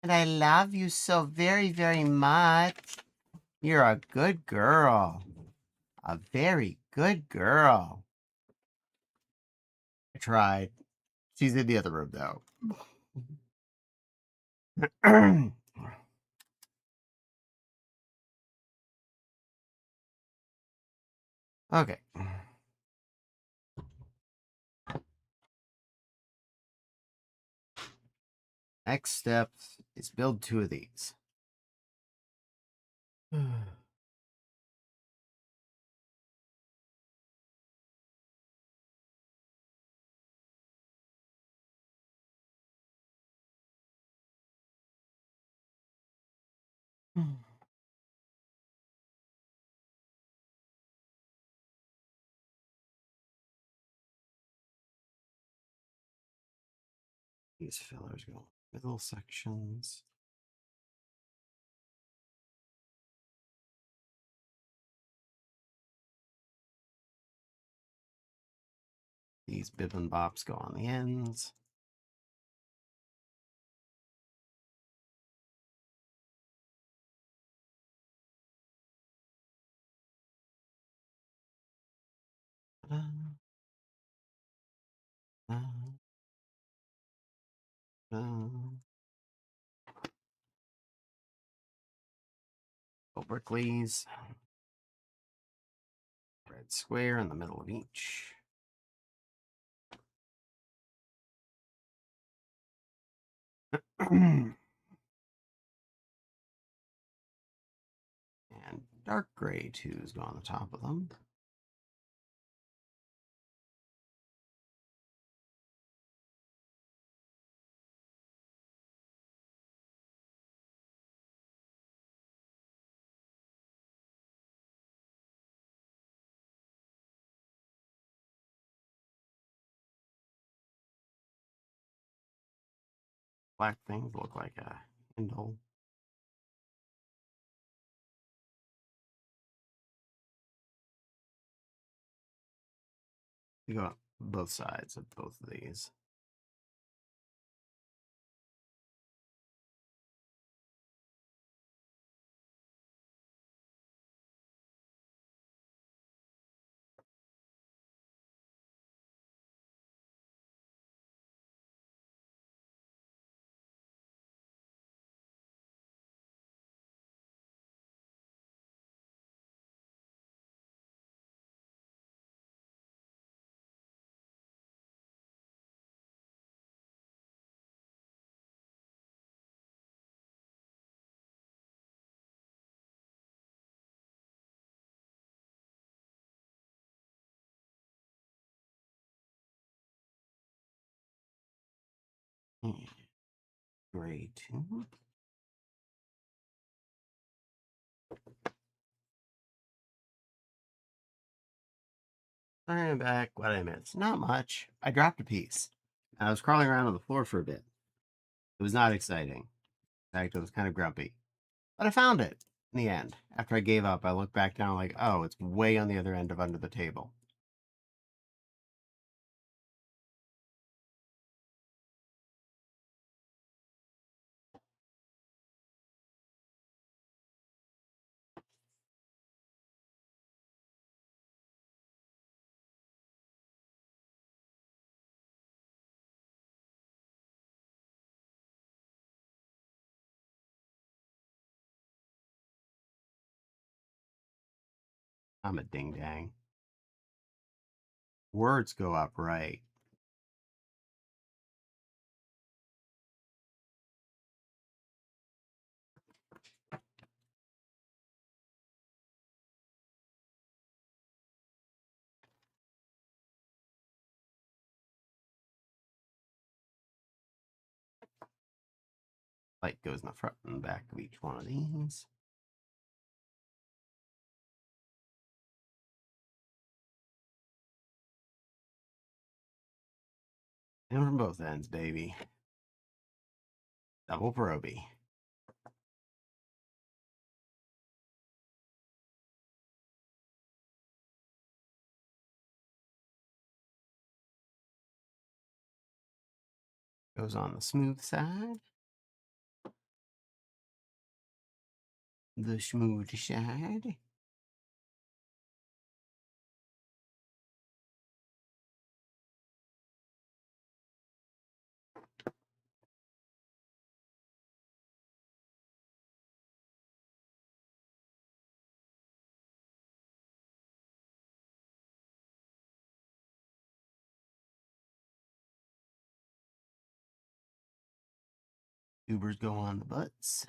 And I love you so very, very much. You're a good girl. A very good girl. I tried. She's in the other room, though. Okay. Next steps Let's build 2 of these. These fillers go middle sections. These bib and bops go on the ends. Berkeley's red square in the middle of each. And dark gray twos go on the top of them. Black things look like a handle. You go both sides of both of these. Gray two. I'm back. What did I miss? Not much. I dropped a piece. I was crawling around on the floor for a bit. It was not exciting. In fact, it was kind of grumpy. But I found it in the end. After I gave up, I looked back down like, oh, it's way on the other end of under the table. I'm a ding dang. Words go up right. Light goes in the front and back of each one of these. And from both ends, baby. Double Proby. Goes on the smooth side. The smooth side. Tubers go on the butts.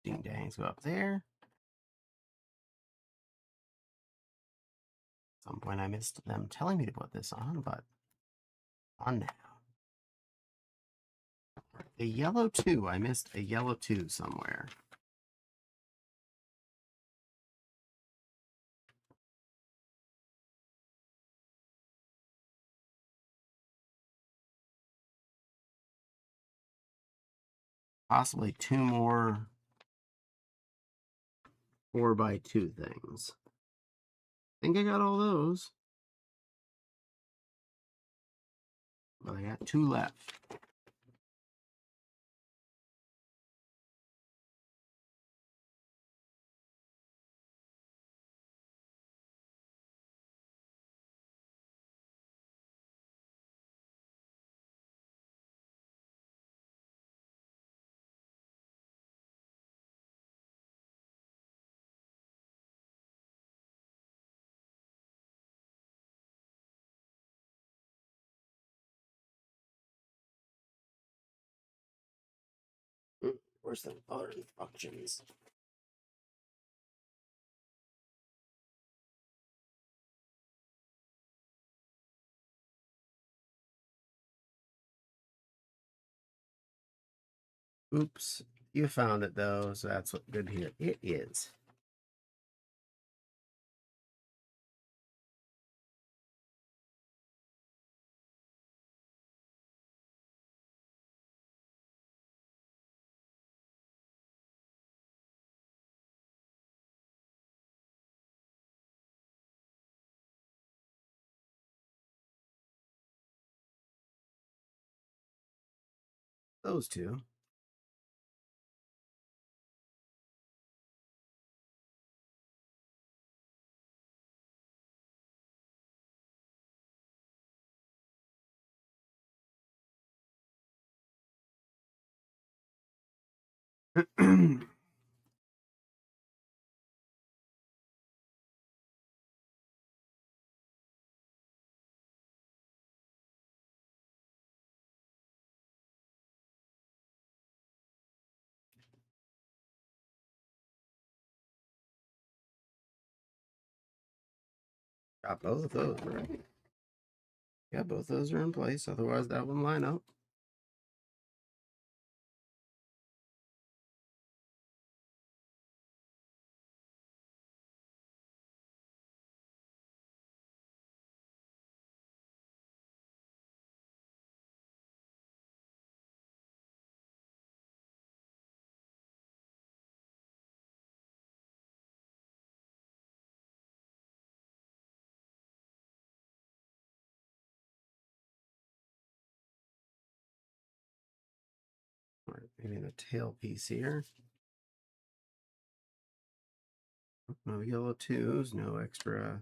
Ding dangs go up there. At some point I missed them telling me to put this on, but on now. A yellow 2. I missed a yellow 2 somewhere. Possibly 2 more 4x2 things. I think I got all those. But I got 2 left. Where's the other instructions? Oops. You found it though, so that's what good here. It is. Those 2. Got both of those, right? Yeah, both those are in place. Otherwise, that wouldn't line up. All right, maybe the tail piece here. No yellow 2s, no extra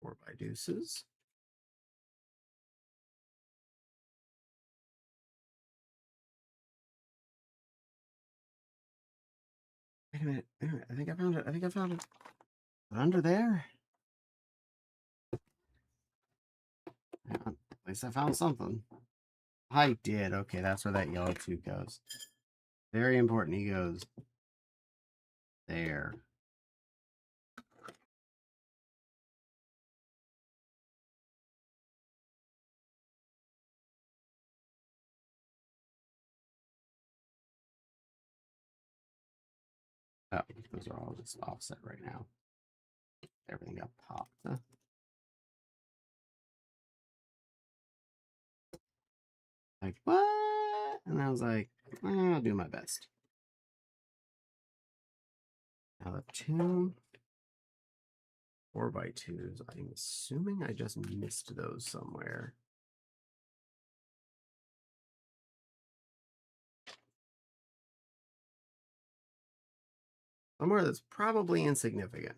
4x2s. Wait a minute. I think I found it. I think I found it. Under there? At least I found something. I did. Okay, that's where that yellow 2 goes. Very important. He goes there. Oh, those are all just offset right now. Everything got popped. Huh? Like, what? And I was like, I'll do my best. Now the 2. 4x2s. I'm assuming I just missed those somewhere. Somewhere that's probably insignificant.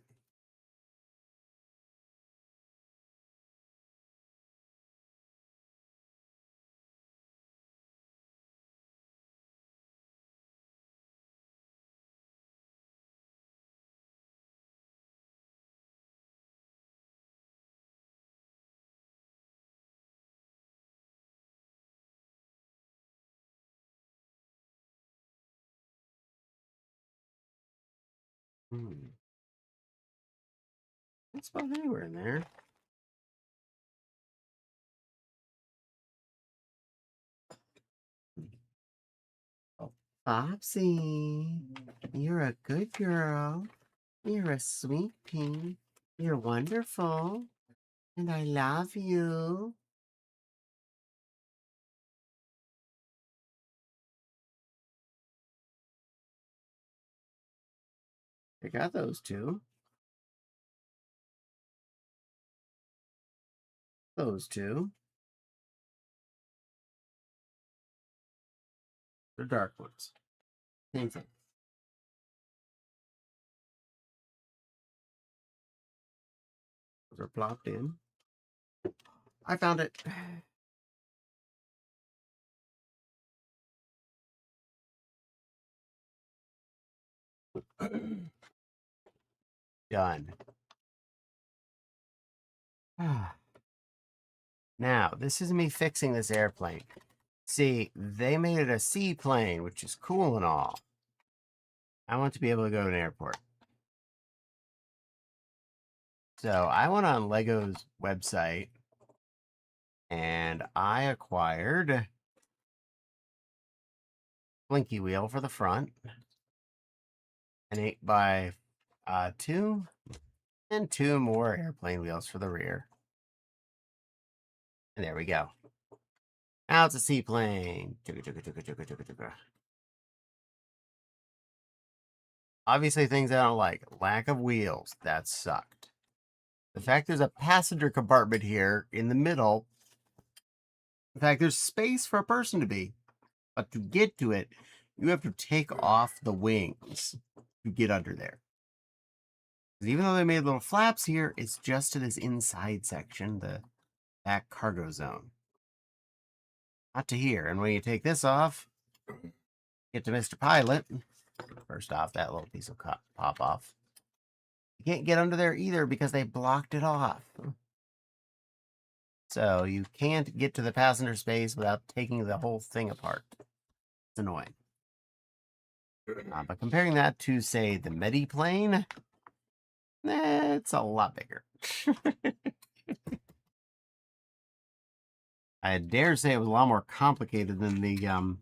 It's about anywhere in there. Oh, Bobsy, you're a good girl. You're a sweet pea. You're wonderful. And I love you. I got those two. Those two. They're dark ones. Same thing. Those are plopped in. I found it. Done. Now, this is me fixing this airplane. See, they made it a seaplane, which is cool and all. I want to be able to go to an airport. So I went on Lego's website and I acquired Blinky wheel for the front, an 8x2, and 2 more airplane wheels for the rear. And there we go. Now it's a seaplane. Obviously, things I don't like. Lack of wheels. That sucked. The fact there's a passenger compartment here in the middle. In fact, there's space for a person to be. But to get to it, you have to take off the wings to get under there. Because even though they made little flaps here, it's just to this inside section, the back cargo zone. Not to here. And when you take this off, get to Mr. Pilot. First off, that little piece will pop off. You can't get under there either because they blocked it off. So you can't get to the passenger space without taking the whole thing apart. It's annoying. But comparing that to, say, the Mediplane, it's a lot bigger. I dare say it was a lot more complicated than the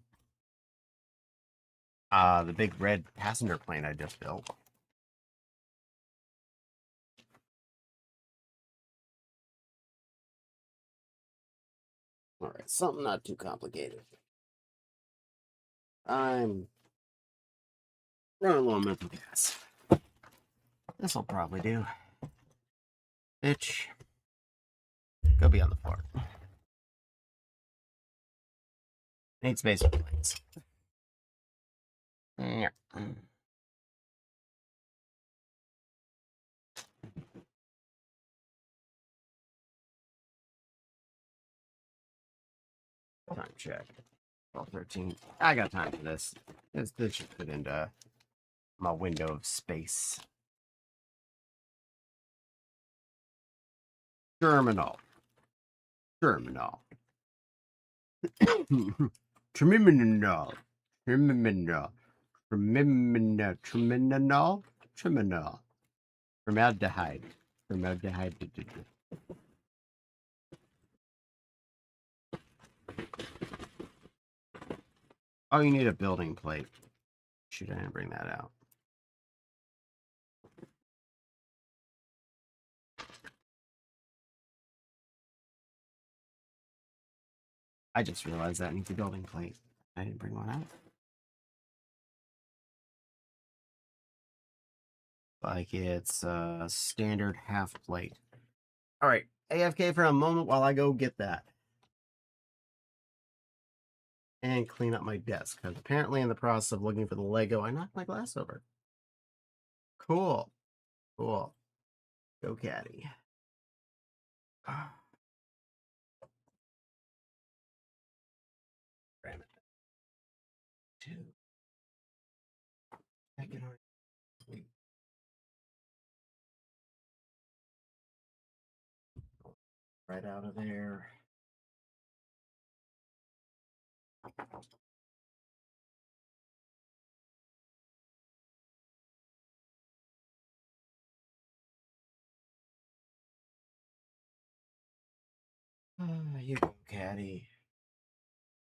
big red passenger plane I just built. All right, something not too complicated. I'm running low on mental gas. This'll probably do. Bitch, go be on the floor. Need space for planes. Yeah. Time check. 12:13. I got time for this. This should fit into my window of space. Terminal. Terminal. Terminal. Terminal. Terminal. Terminal. Terminal. Formaldehyde. Formaldehyde. Oh, you need a building plate. Shoot, I didn't bring that out. I just realized that I need the building plate. I didn't bring one out. like it's a standard half plate. All right, AFK for a moment while I go get that. And clean up my desk, because apparently in the process of looking for the Lego, I knocked my glass over. Cool. Cool. Go caddy. Ram it. Two. Right out of there. You go, caddy.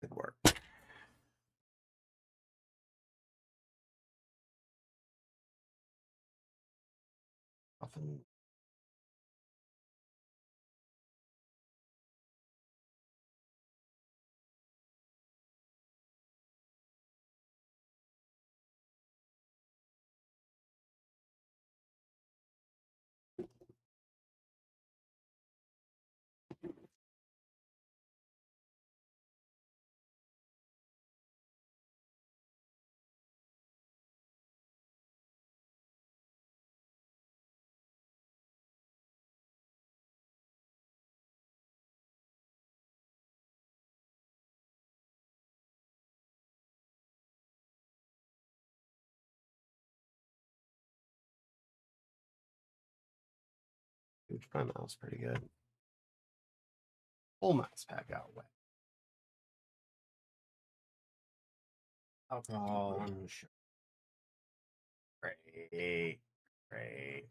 Good work. Often. Huge my mouse pretty good. Full mouse pack out wet. Alcohol and sugar. Great. Great.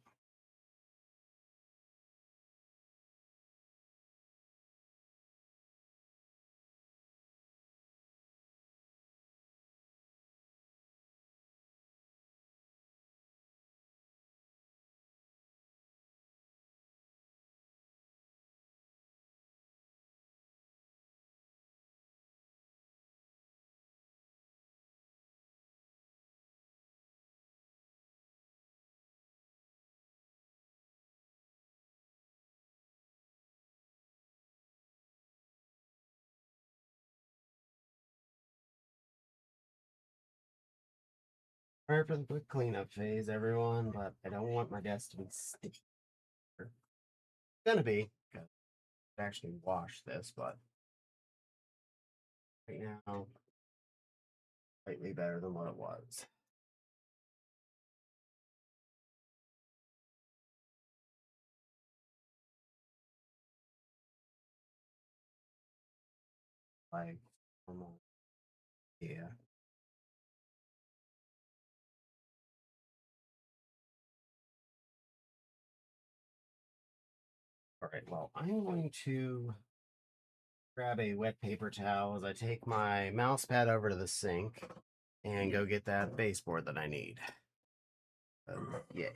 Sorry for the quick cleanup phase, everyone, but I don't want my desk to be sticky. It's gonna be, because I actually wash this, but right now, slightly better than what it was. Like, normal. Yeah. All right, well, I'm going to grab a wet paper towel as I take my mouse pad over to the sink and go get that baseboard that I need. Yay.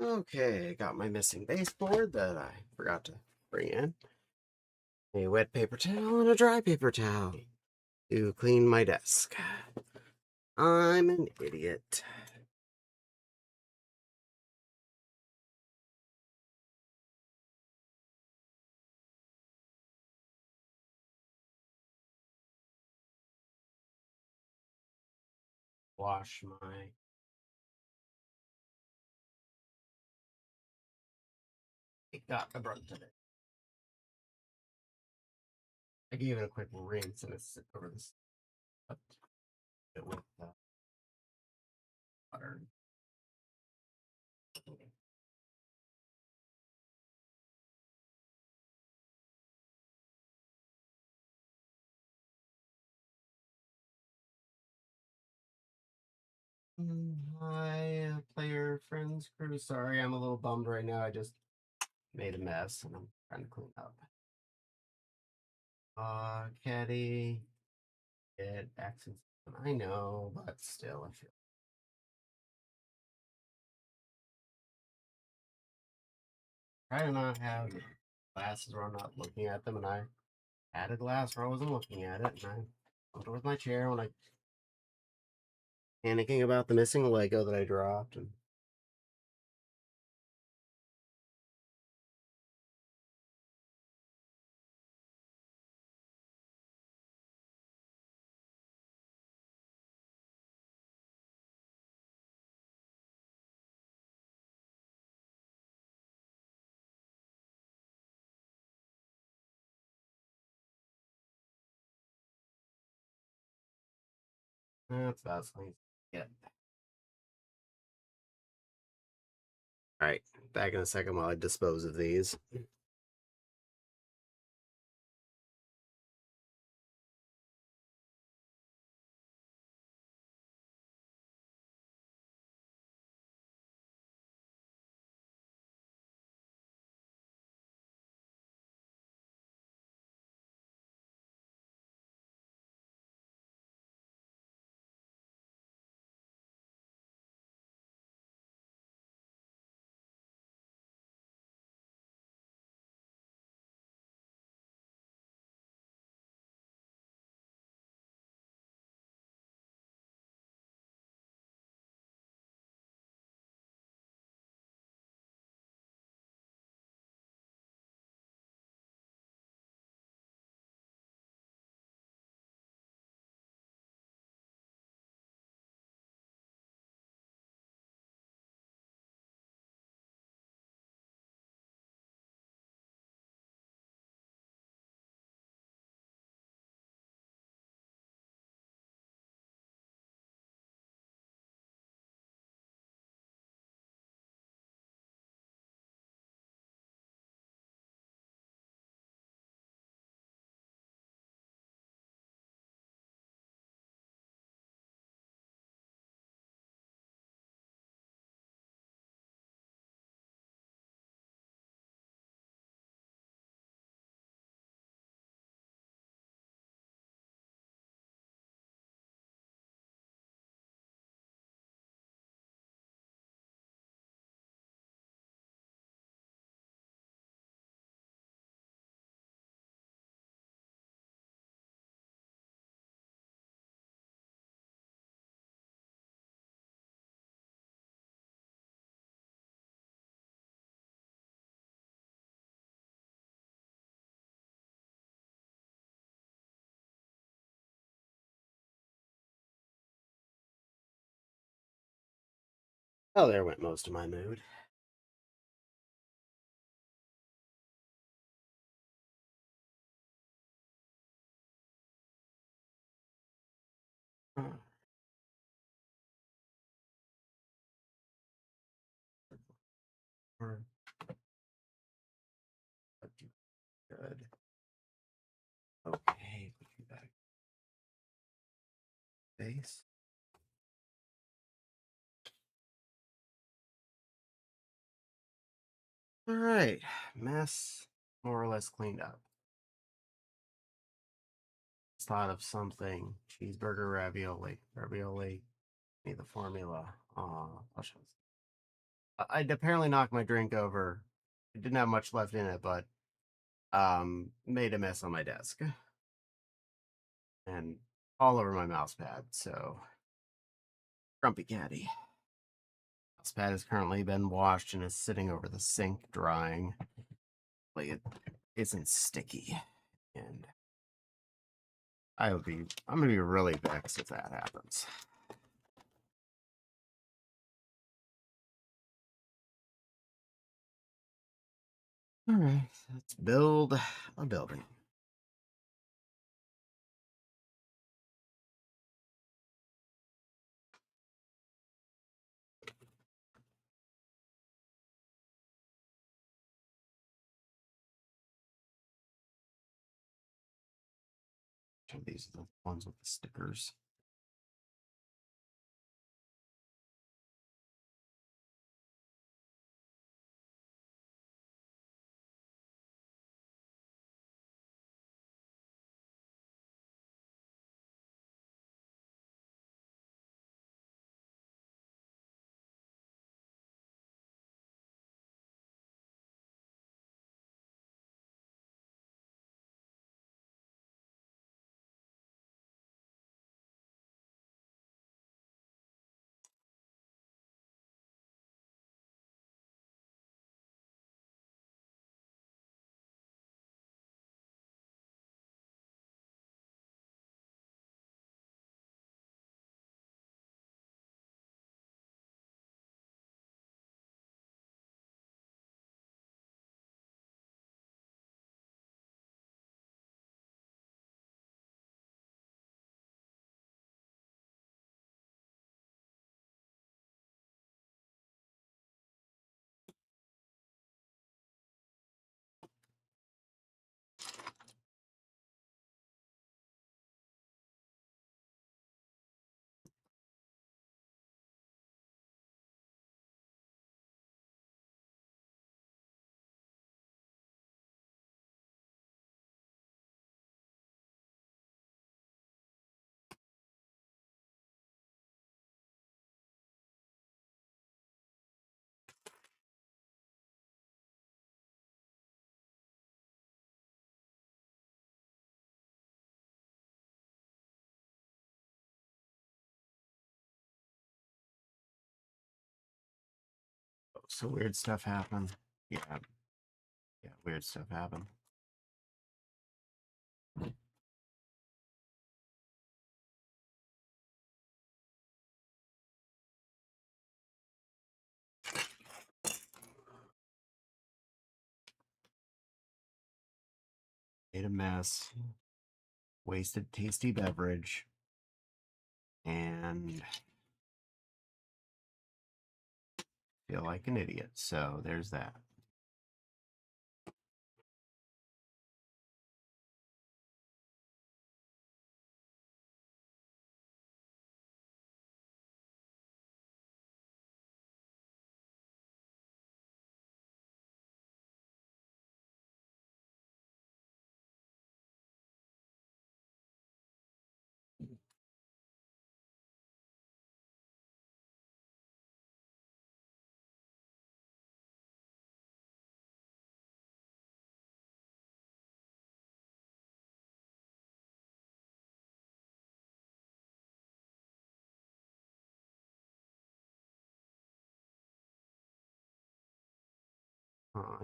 Okay, got my missing baseboard that I forgot to bring in. A wet paper towel and a dry paper towel to clean my desk. I'm an idiot. Wash my. It got the brunt of it. I gave it a quick rinse and it's over this with the water. Hi, player friends crew. Sorry, I'm a little bummed right now. I just made a mess and I'm trying to clean up. Caddy, it accents. I know, but still, I feel. Try to not have glasses where I'm not looking at them, and I had a glass where I wasn't looking at it, and I went towards my chair when I panicking about the missing Lego that I dropped, and that's about something. Yeah. All right, back in a second while I dispose of these. Oh, there went most of my mood. Good. Okay, put you back. place. All right, mess more or less cleaned up. Just thought of something. Cheeseburger ravioli. Ravioli. Need the formula. I'd apparently knocked my drink over. It didn't have much left in it, but made a mess on my desk and all over my mouse pad. So grumpy caddy. Mouse pad has currently been washed and is sitting over the sink drying. Like it isn't sticky, and I'm gonna be really vexed if that happens. All right, let's build a building. These are the ones with the stickers. So weird stuff happened. Yeah, yeah, weird stuff happened. Made a mess. Wasted tasty beverage. And feel like an idiot. So there's that.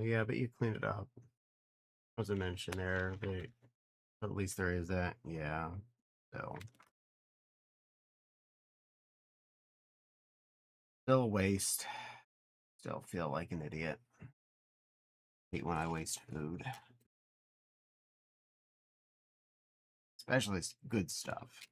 Yeah, but you cleaned it up. Was a mention there, but at least there is that. Yeah. So still waste. Still feel like an idiot. Hate when I waste food. Especially good stuff.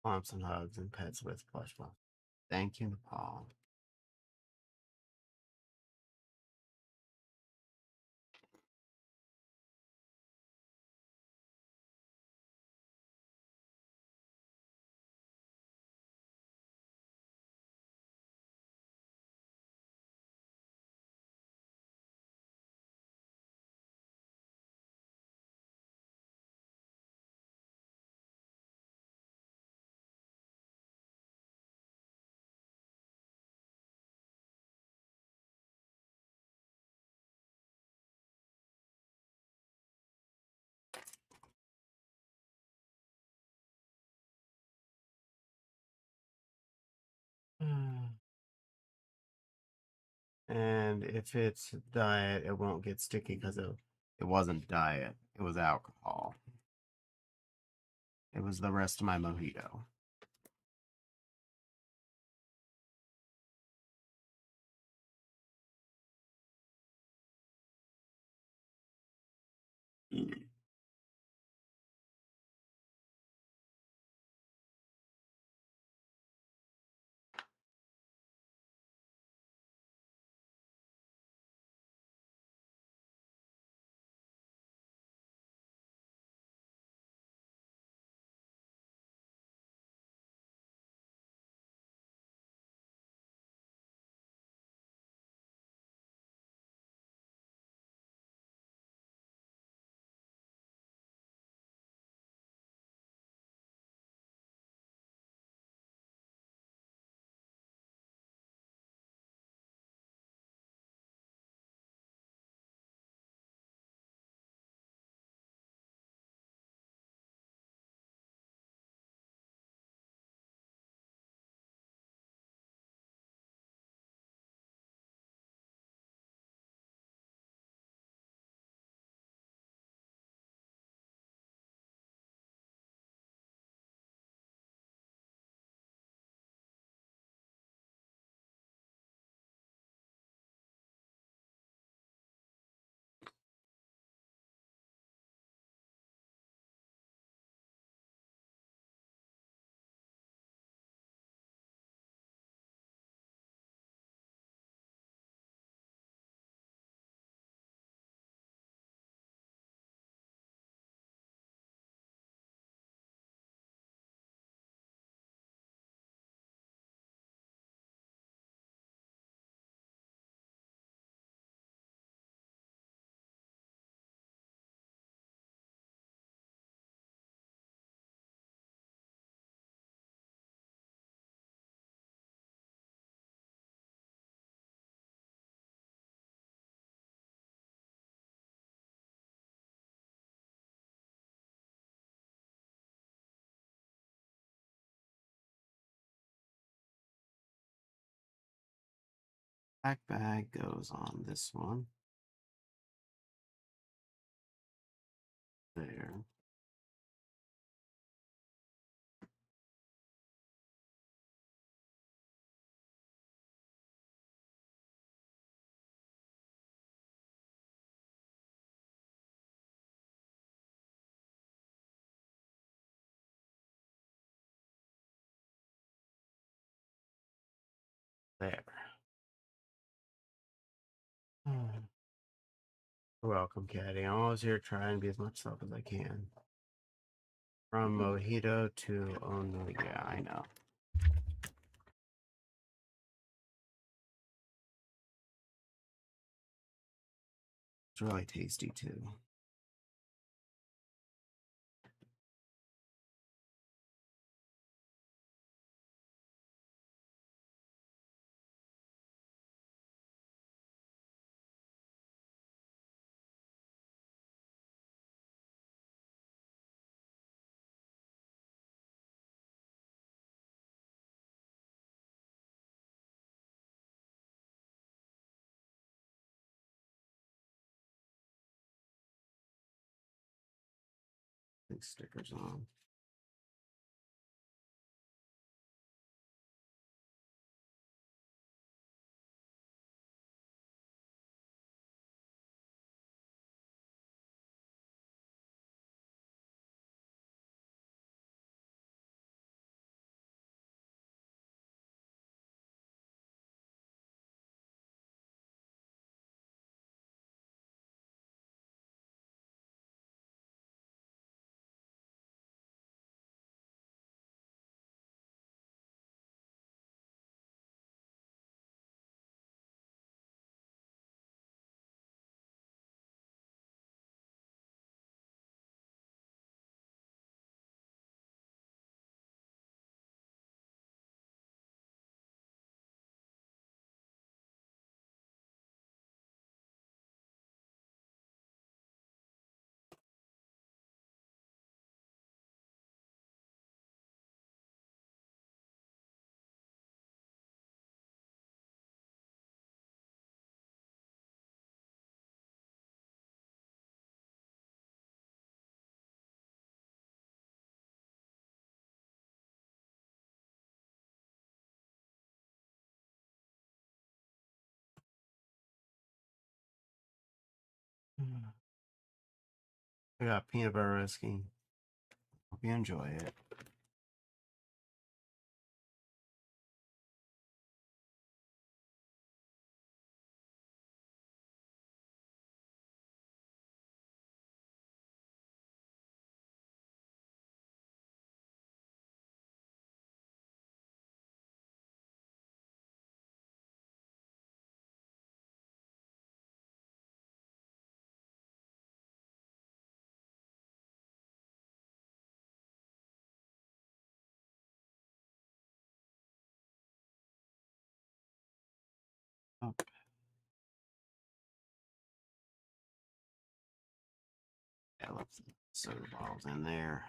Bumps and hugs and pets with plush bumps. Thank you, Nepal. And if it's diet, it won't get sticky because it wasn't diet. It was alcohol. It was the rest of my mojito. Back bag goes on this one. There. There. You're welcome, Caddy. I'm always here trying to be as much self as I can. From mojito to oh no, yeah, I know. It's really tasty too. These stickers on. I got peanut butter whiskey. Hope you enjoy it. Oh, yeah, let's soda bottles in there.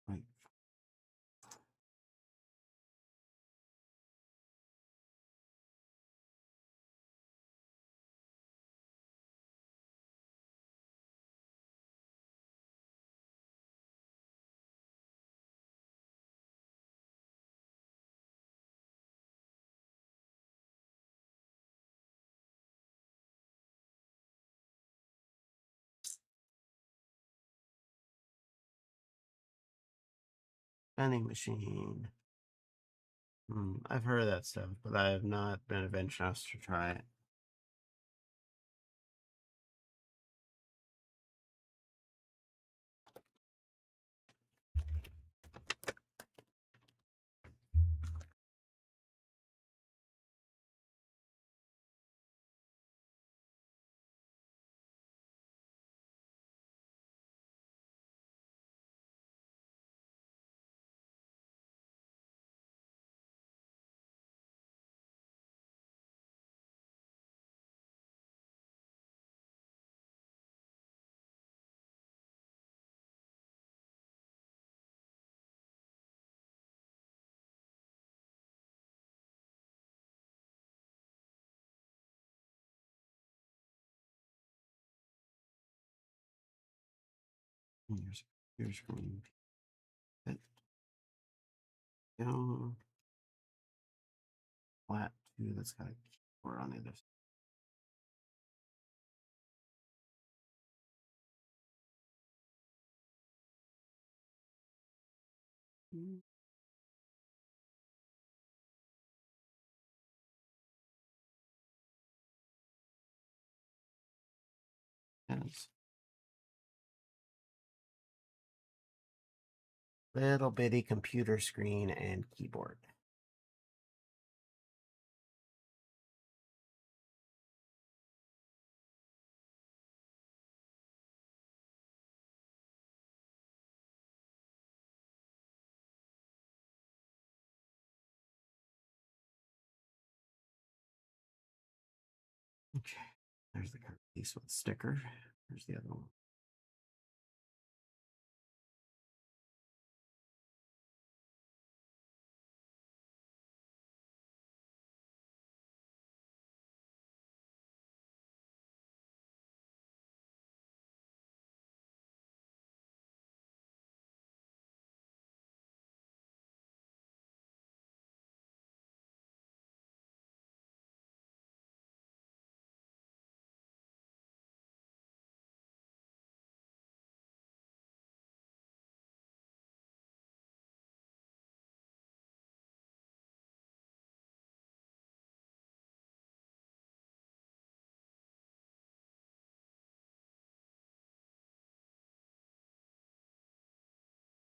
Wait. Vending machine. I've heard of that stuff, but I have not been adventurous to try it. Here's screen. Down flat two. That's got a keyboard on the other side. Yes. Little bitty computer screen and keyboard. Okay. There's the card piece with the sticker. There's the other one.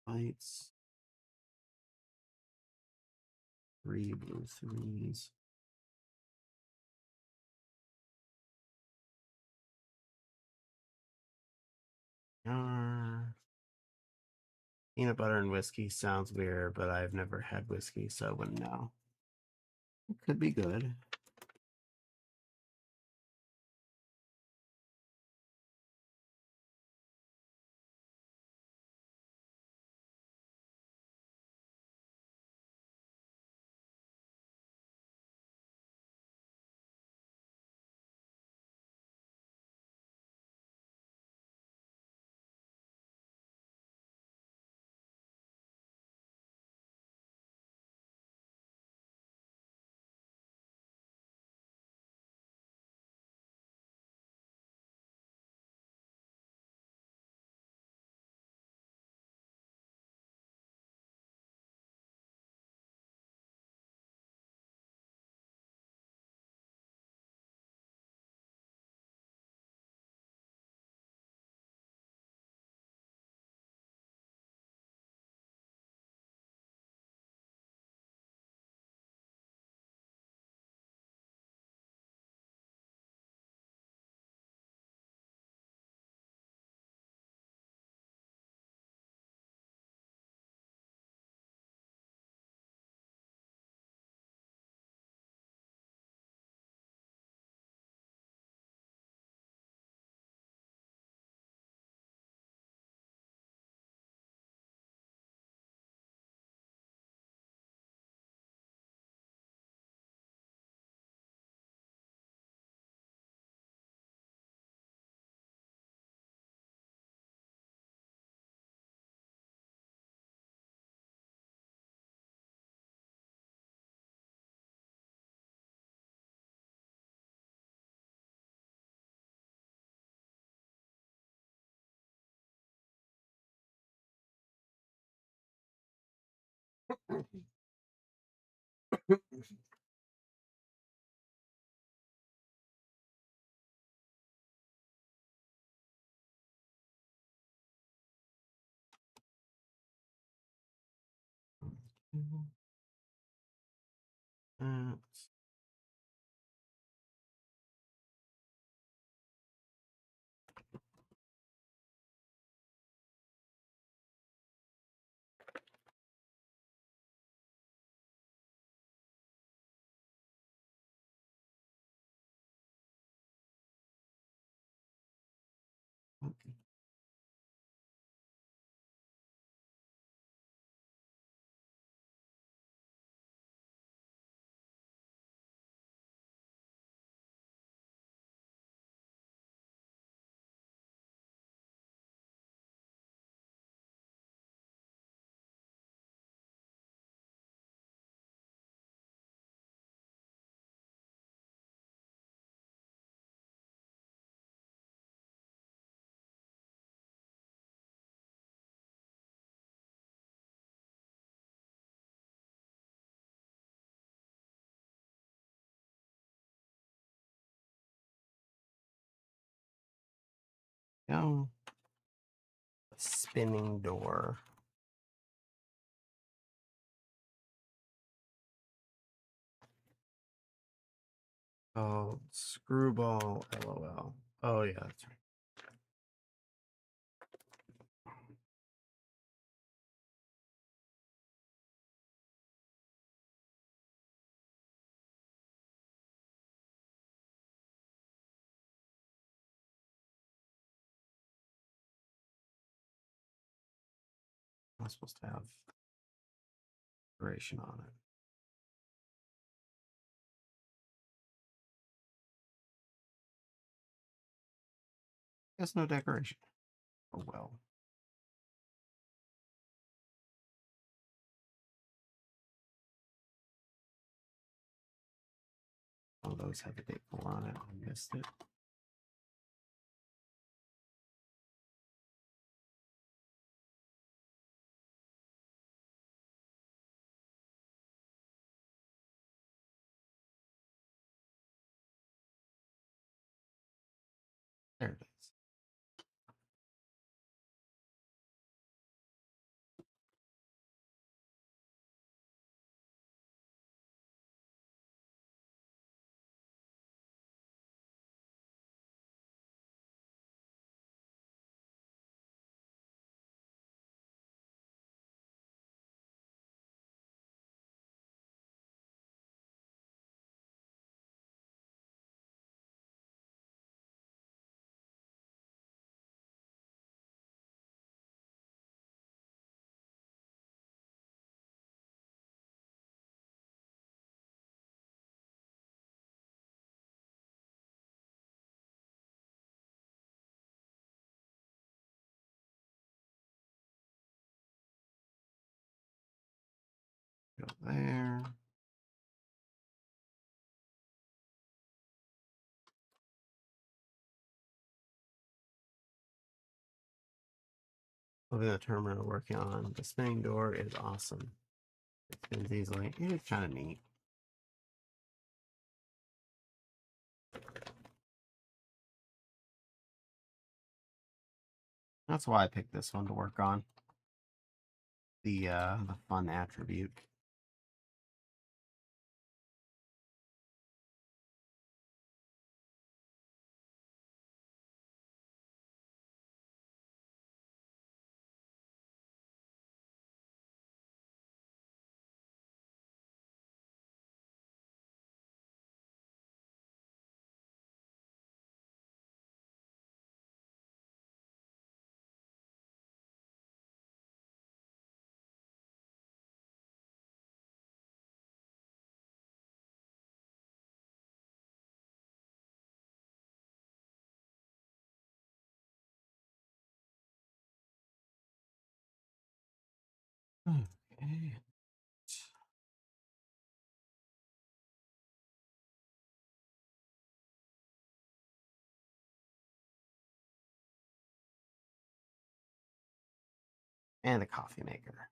Lights. 3 blue threes. Peanut butter and whiskey sounds weird, but I've never had whiskey, so I wouldn't know. It could be good. Go. Spinning door. Oh, screwball, LOL. Oh, yeah, that's right. I'm supposed to have duration on it. Guess no decoration. Oh, well. One of those had the date on it. I missed it. There it is. Go there. Look at the terminal working on. The spinning door is awesome. It spins easily. It is kind of neat. That's why I picked this one to work on. The fun attribute. Okay. And the coffee maker.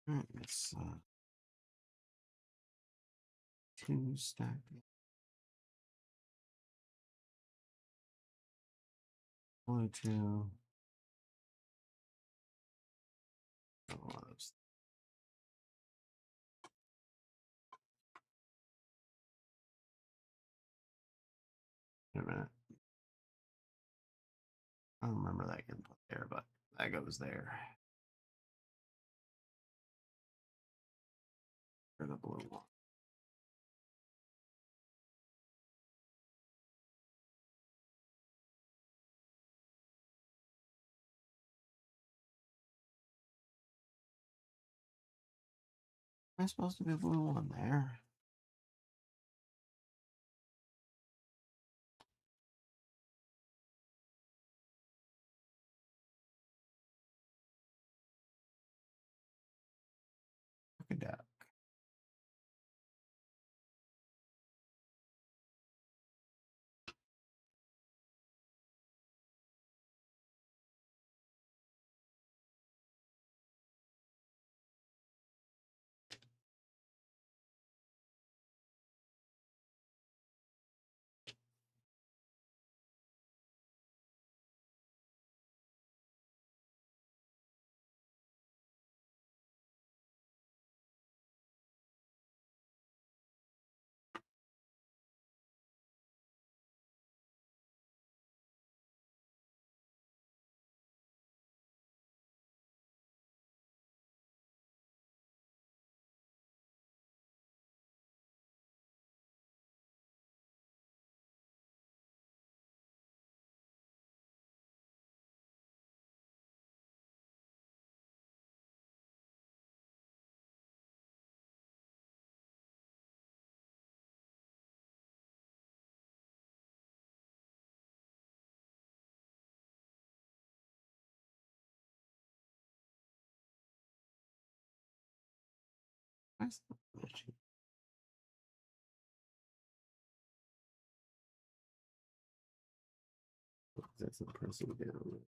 Alright, it's 2 stacked. Blue 2. Oh, wait a minute. I don't remember that getting put there, but that goes there. For the blue one. Am I supposed to be blue one there? Look at that. That's That's impressive down.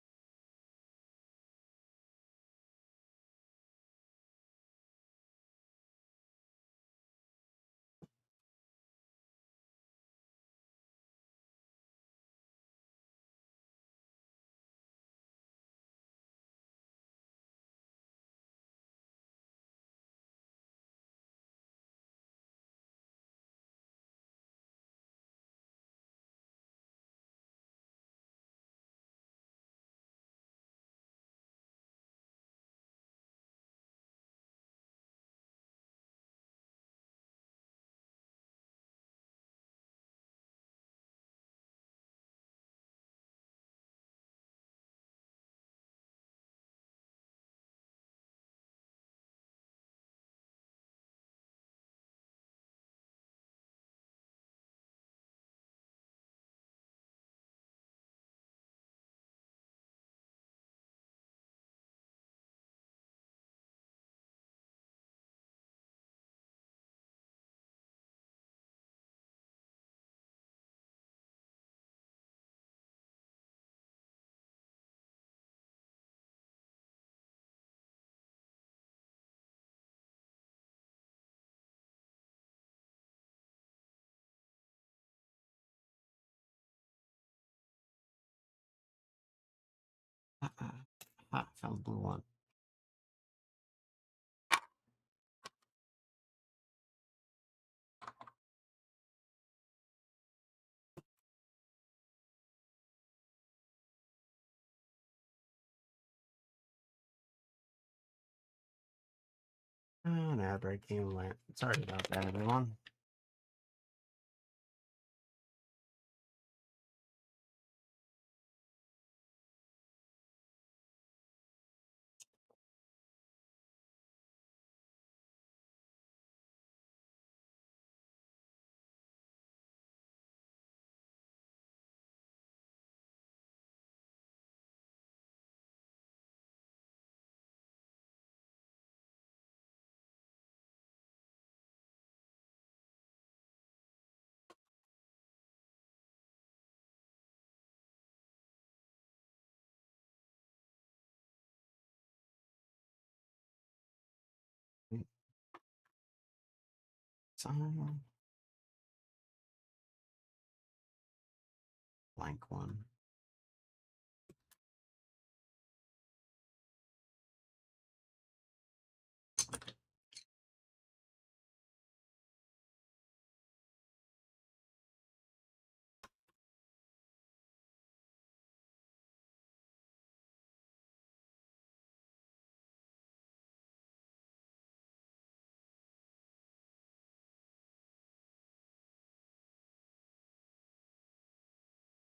Found blue one. An ad break came and went. Sorry about that, everyone. Sign. Blank one.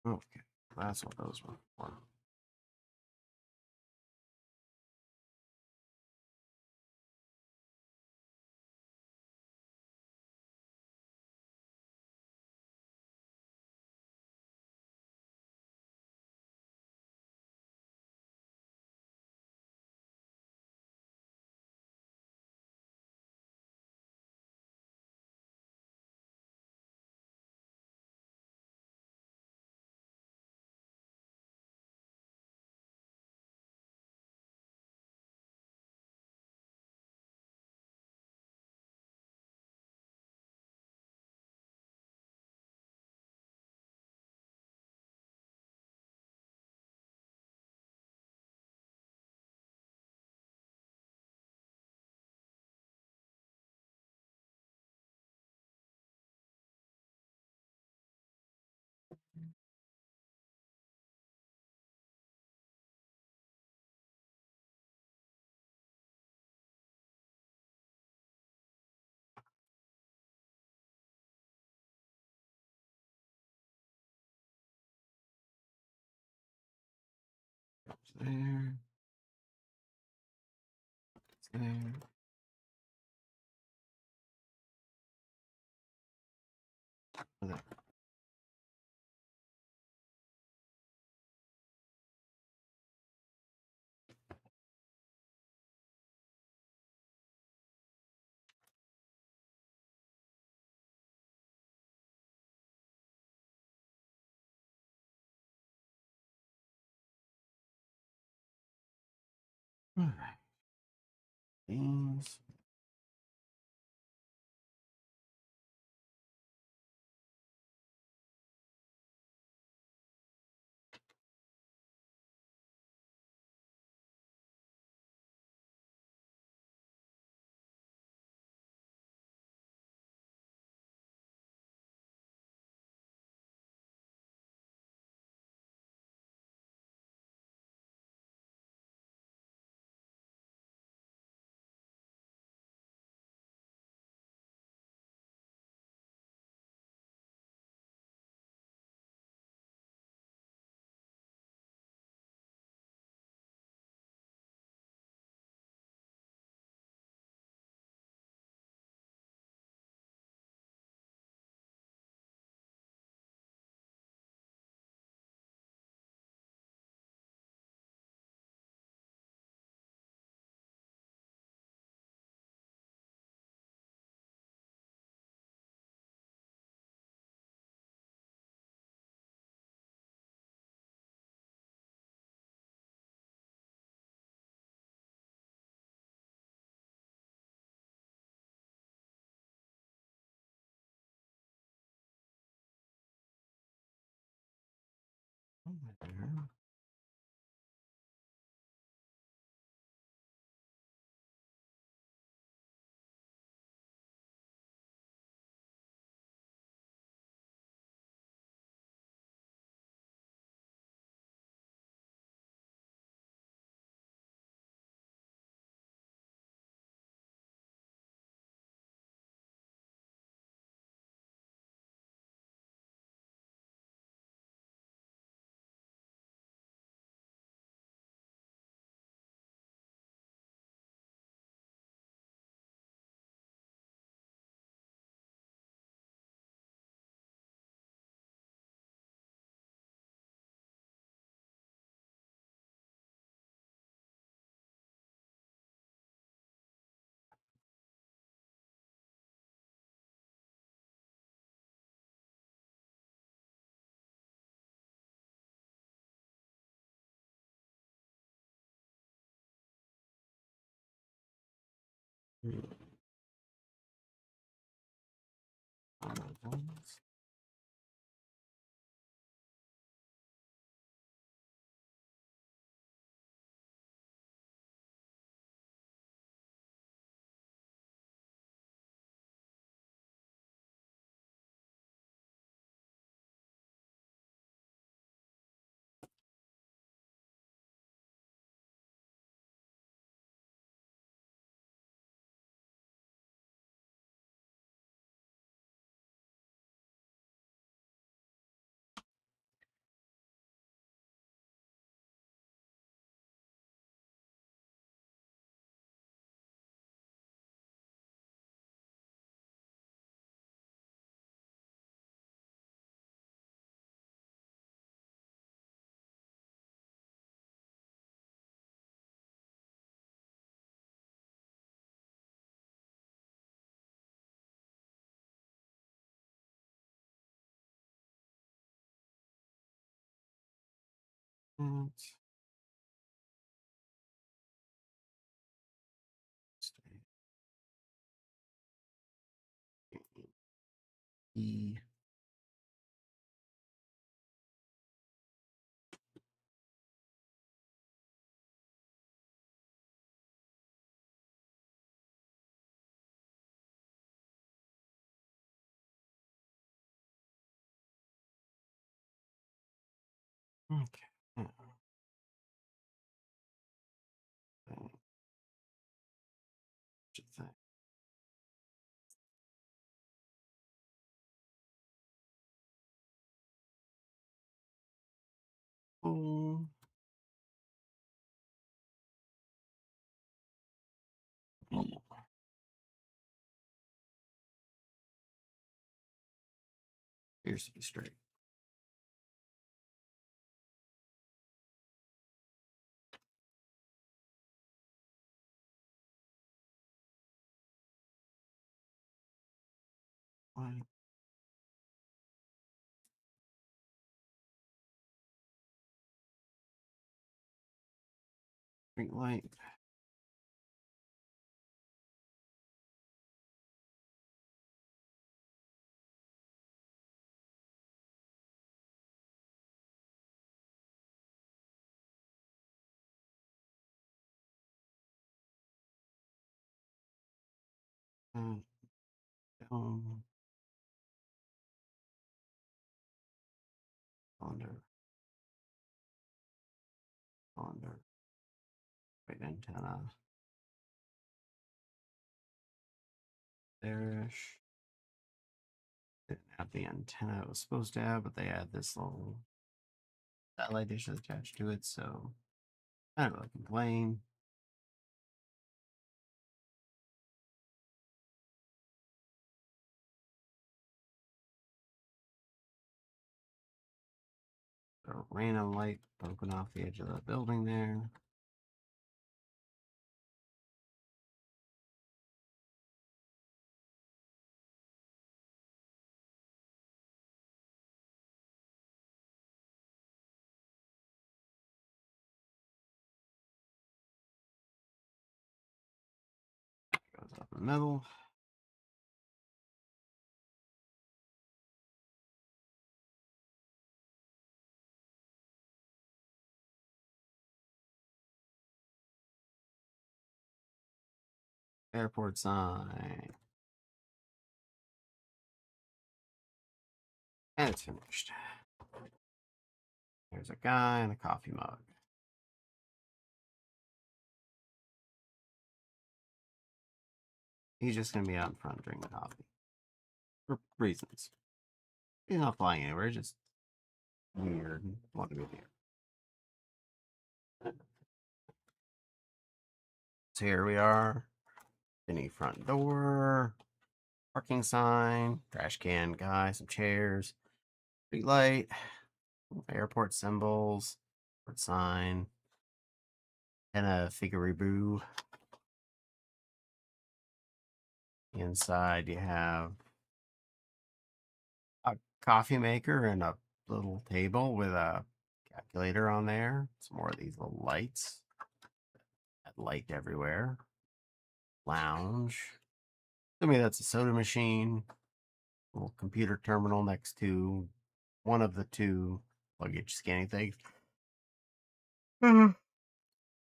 Okay, that's what those were for. There. There. There. All right. These. There. Ones. E. Okay. Oh. Appears to be straight. Light. Green light. Down. Ponder. Ponder. Right antenna. There-ish. Didn't have the antenna it was supposed to have, but they had this little satellite dish attached to it, so I don't really complain. A random light poking off the edge of the building there. Goes up in the middle. Airport sign. And it's finished. There's a guy and a coffee mug. He's just going to be out in front drinking coffee. For reasons. He's not flying anywhere, just weird. Want to be here. So here we are. Any front door. Parking sign. Trash can guy. Some chairs. Street light. Airport symbols. Airport sign. And a figuree-boo. Inside you have a coffee maker and a little table with a calculator on there. Some more of these little lights that light everywhere. Lounge. To me, that's a soda machine. little computer terminal next to one of the two luggage scanning things. Not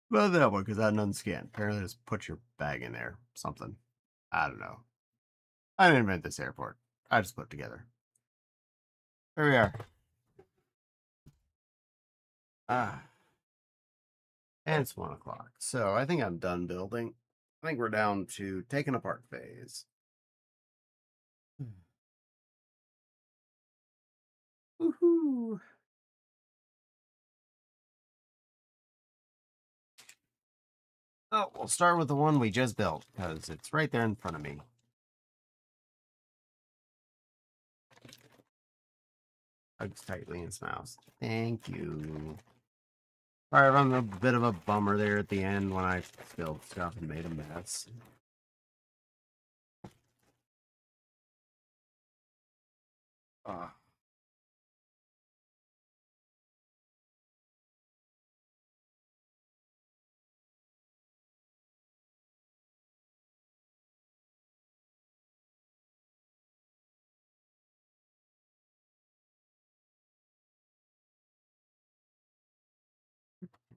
that one because that doesn't scan. Apparently, just put your bag in there. Something. I don't know. I didn't invent this airport. I just put it together. There we are. Ah, and it's 1 o'clock. So I think I'm done building. I think we're down to taking apart phase. Woohoo! Oh, we'll start with the one we just built because it's right there in front of me. Hugs tightly and smiles. Thank you. Sorry, I'm a bit of a bummer there at the end when I spilled stuff and made a mess. Ah.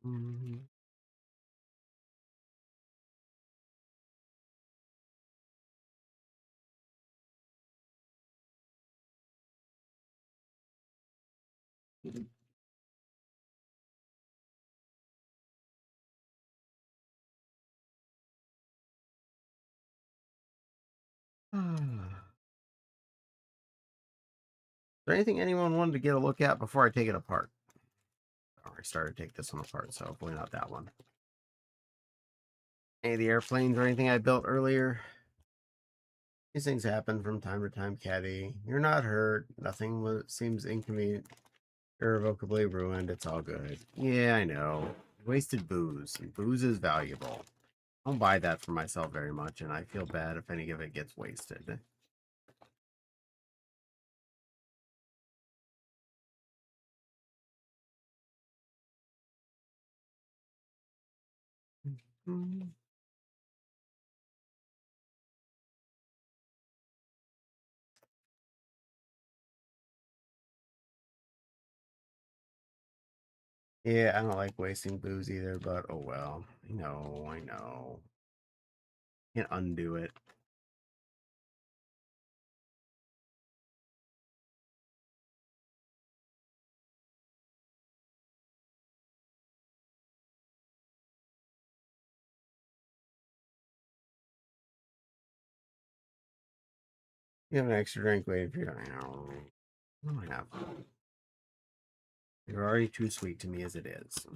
Mhm. Is there anything anyone wanted to get a look at before I take it apart? Oh, I started to take this one apart, so hopefully not that one. Any of the airplanes or anything I built earlier? These things happen from time to time, Caddy. You're not hurt. Nothing seems inconvenient, irrevocably ruined. It's all good. Yeah, I know. Wasted booze, and booze is valuable. I don't buy that for myself very much, and I feel bad if any of it gets wasted. Mm. Yeah, I don't like wasting booze either, but oh well. I know. Can't undo it. You have an extra drink waiting for you. Oh, I have. You're already too sweet to me as it is.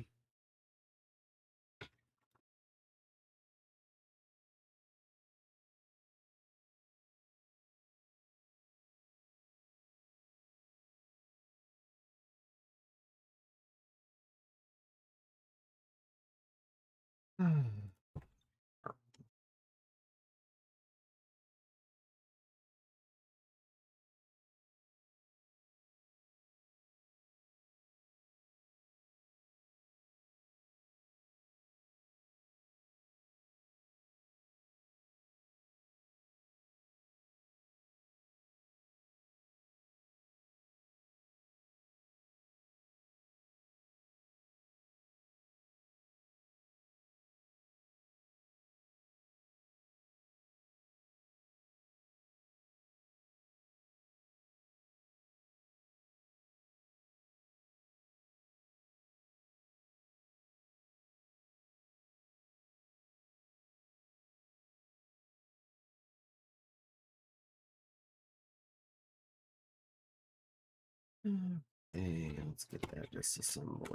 Hey, let's get that disassembled.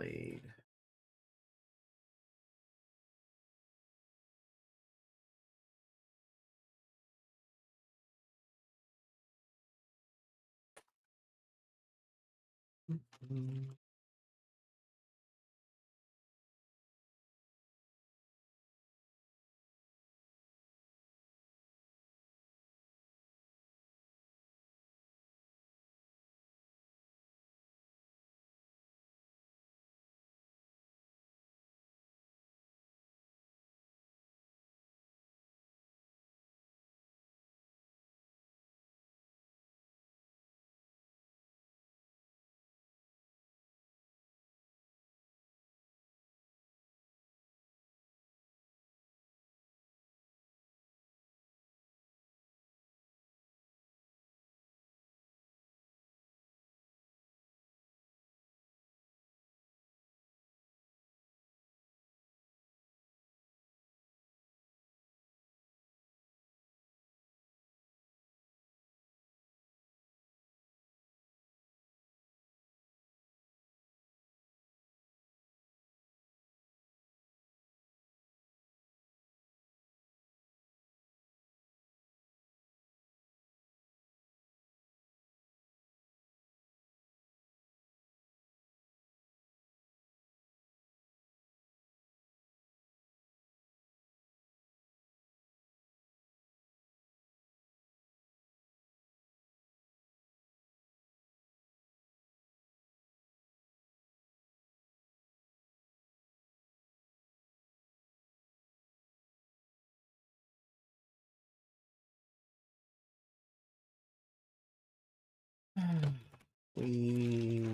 We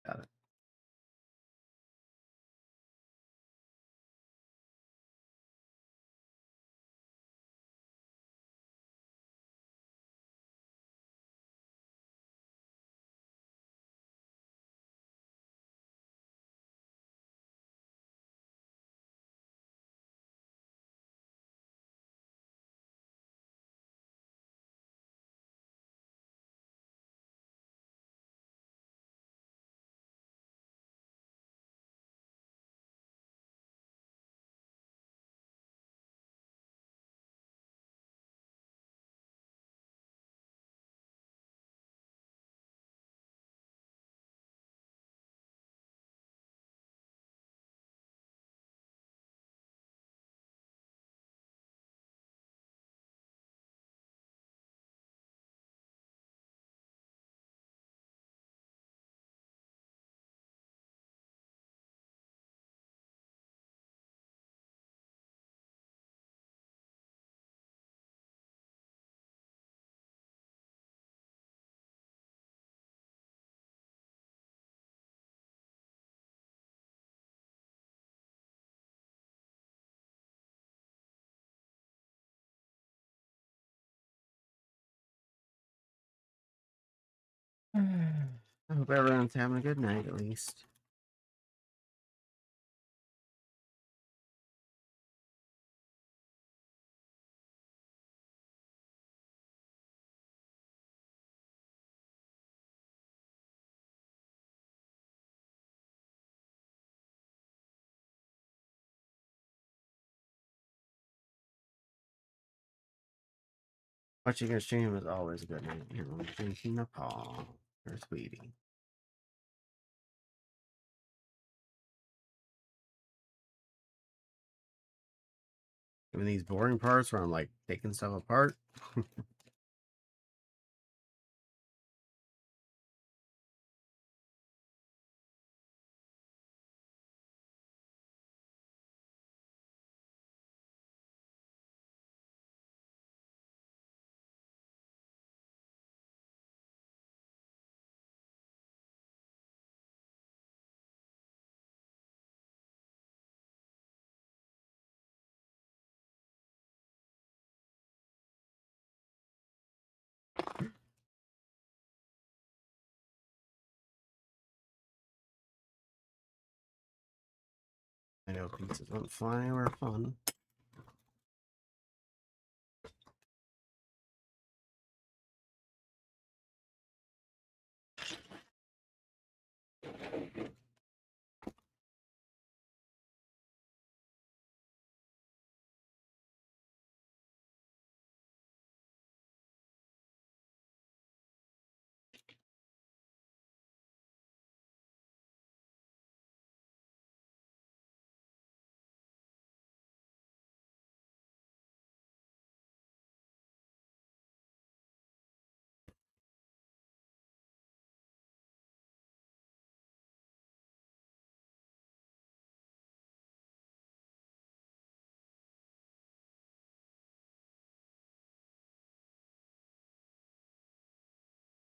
got it. I hope everyone's having a good night at least. Watching a stream is always a good night. You know, drinking a paw or sweetie. Even these boring parts where I'm like taking stuff apart. I know pizzas don't fly anywhere fun.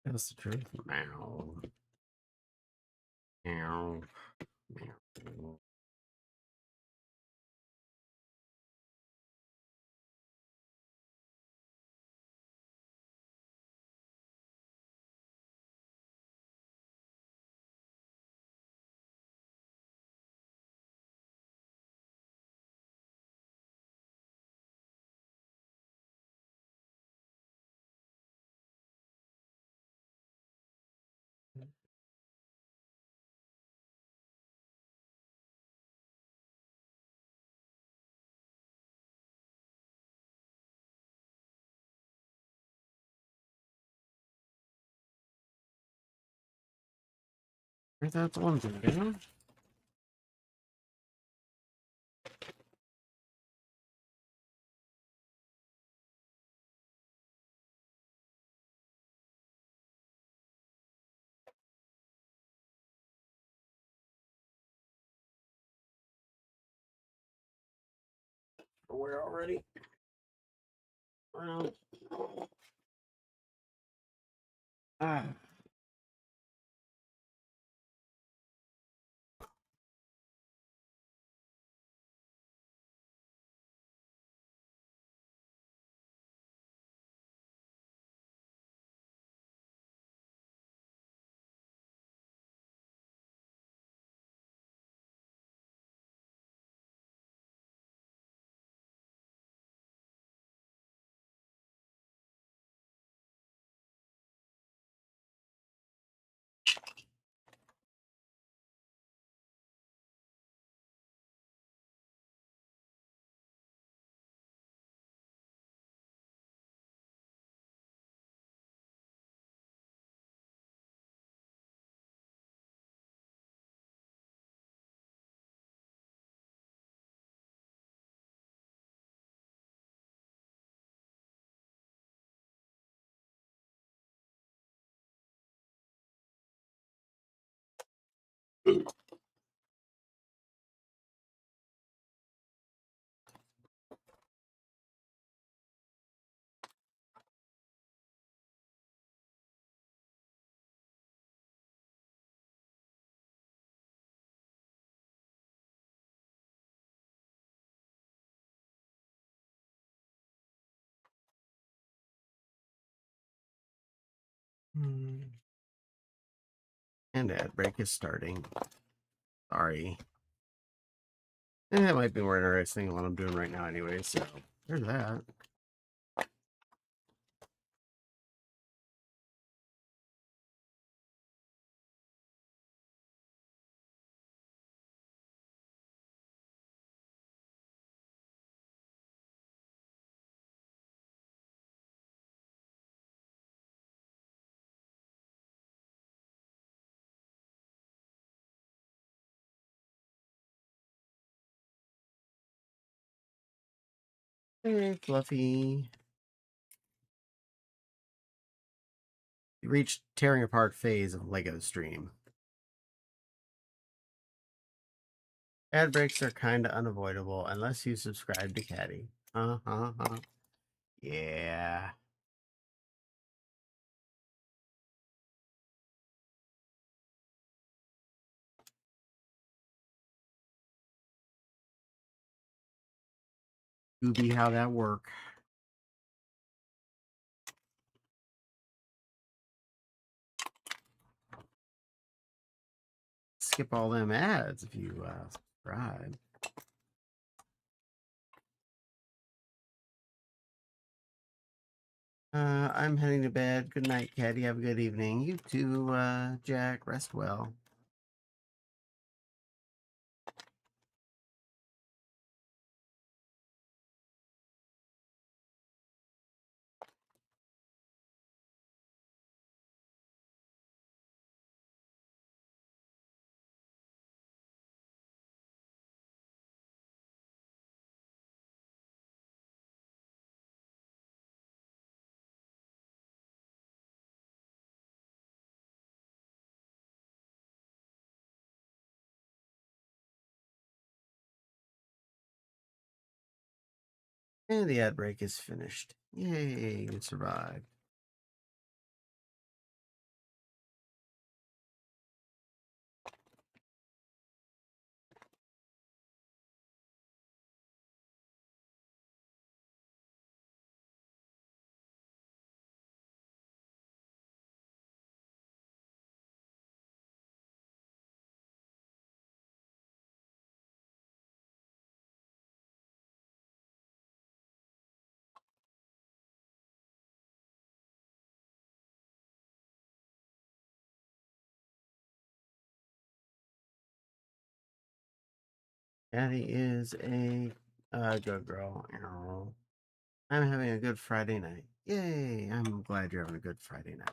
That's the truth. Meow. Meow. Meow. Where's that one down? Where already? Well, ah. And ad break is starting. Sorry. And that might be more interesting than what I'm doing right now anyway, so there's that. Hey, Fluffy. You reached tearing apart phase of Lego stream. Ad breaks are kinda unavoidable unless you subscribe to Caddy. Yeah. Scooby, how that work? Skip all them ads if you subscribe. I'm heading to bed. Good night, Caddy. Have a good evening. You too, Jack. Rest well. And the ad break is finished. Yay, you survived. Caddy is a good girl. I'm having a good Friday night. Yay! I'm glad you're having a good Friday night.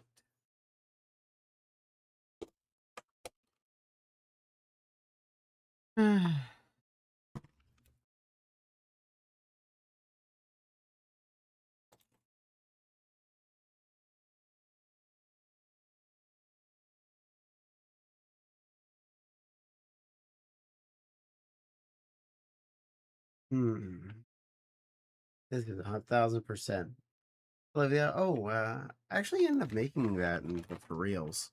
Hmm. This is 1,000%. Olivia, oh, I actually ended up making that for reals.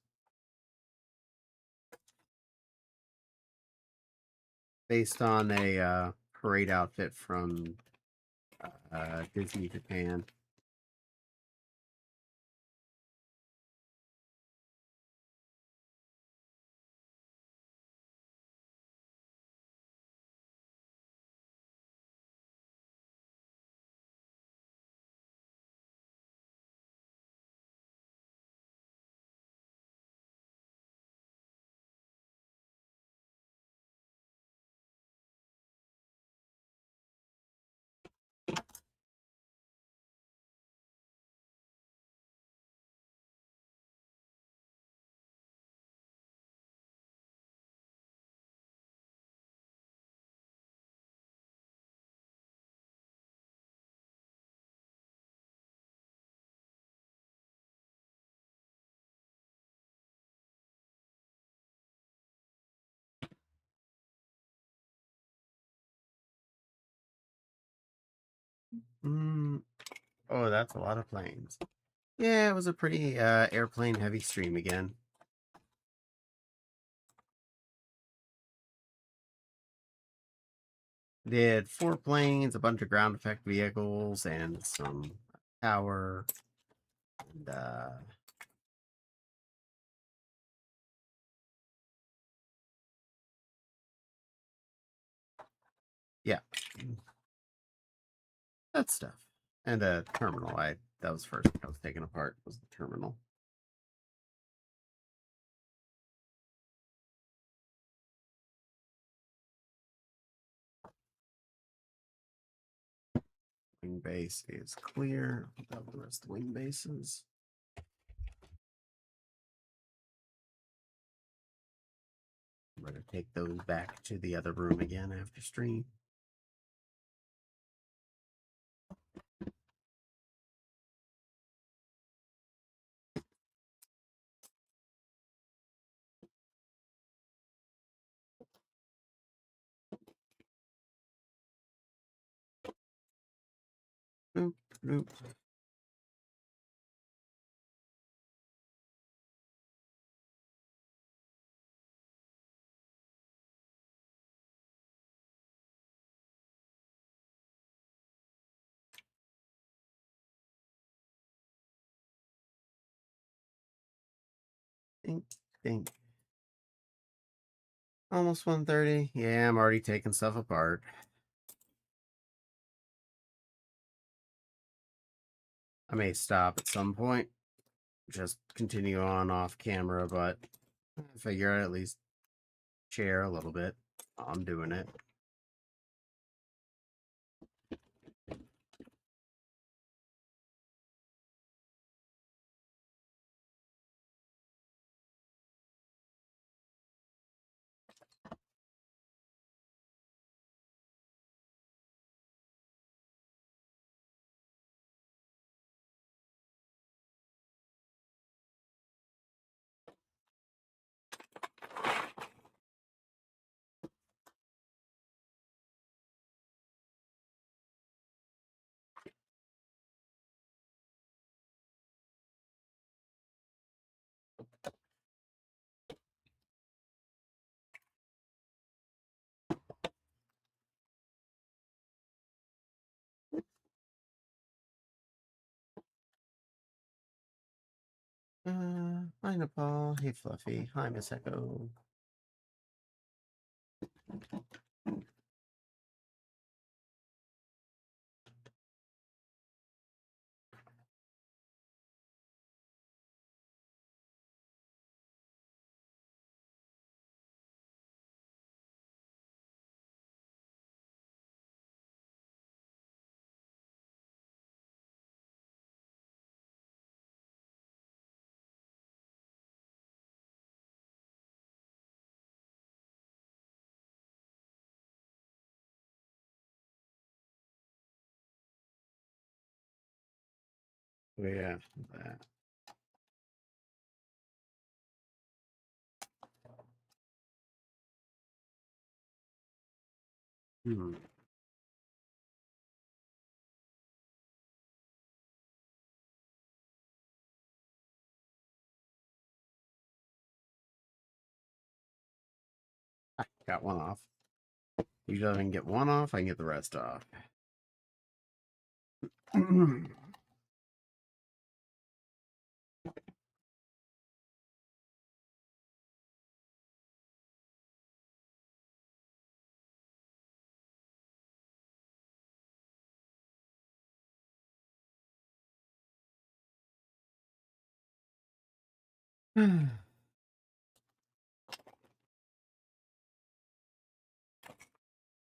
Based on a parade outfit from Disney Japan. Oh, that's a lot of planes. Yeah, it was a pretty airplane heavy stream again. Did 4 planes, a bunch of ground effect vehicles, and some power. And yeah, that stuff. And a terminal. That was first I was taken apart was the terminal. Wing base is clear without the rest of the wing bases. I'm going to take those back to the other room again after stream. Boop, boop. Think, think. Almost 1:30. Yeah, I'm already taking stuff apart. I may stop at some point. Just continue on off camera, but I figure I'd at least share a little bit. I'm doing it. Hi Nepal. Hey Fluffy. Hi Miss Echo. Yeah, that. Hmm. Got one off. Usually I can get one off, I can get the rest off.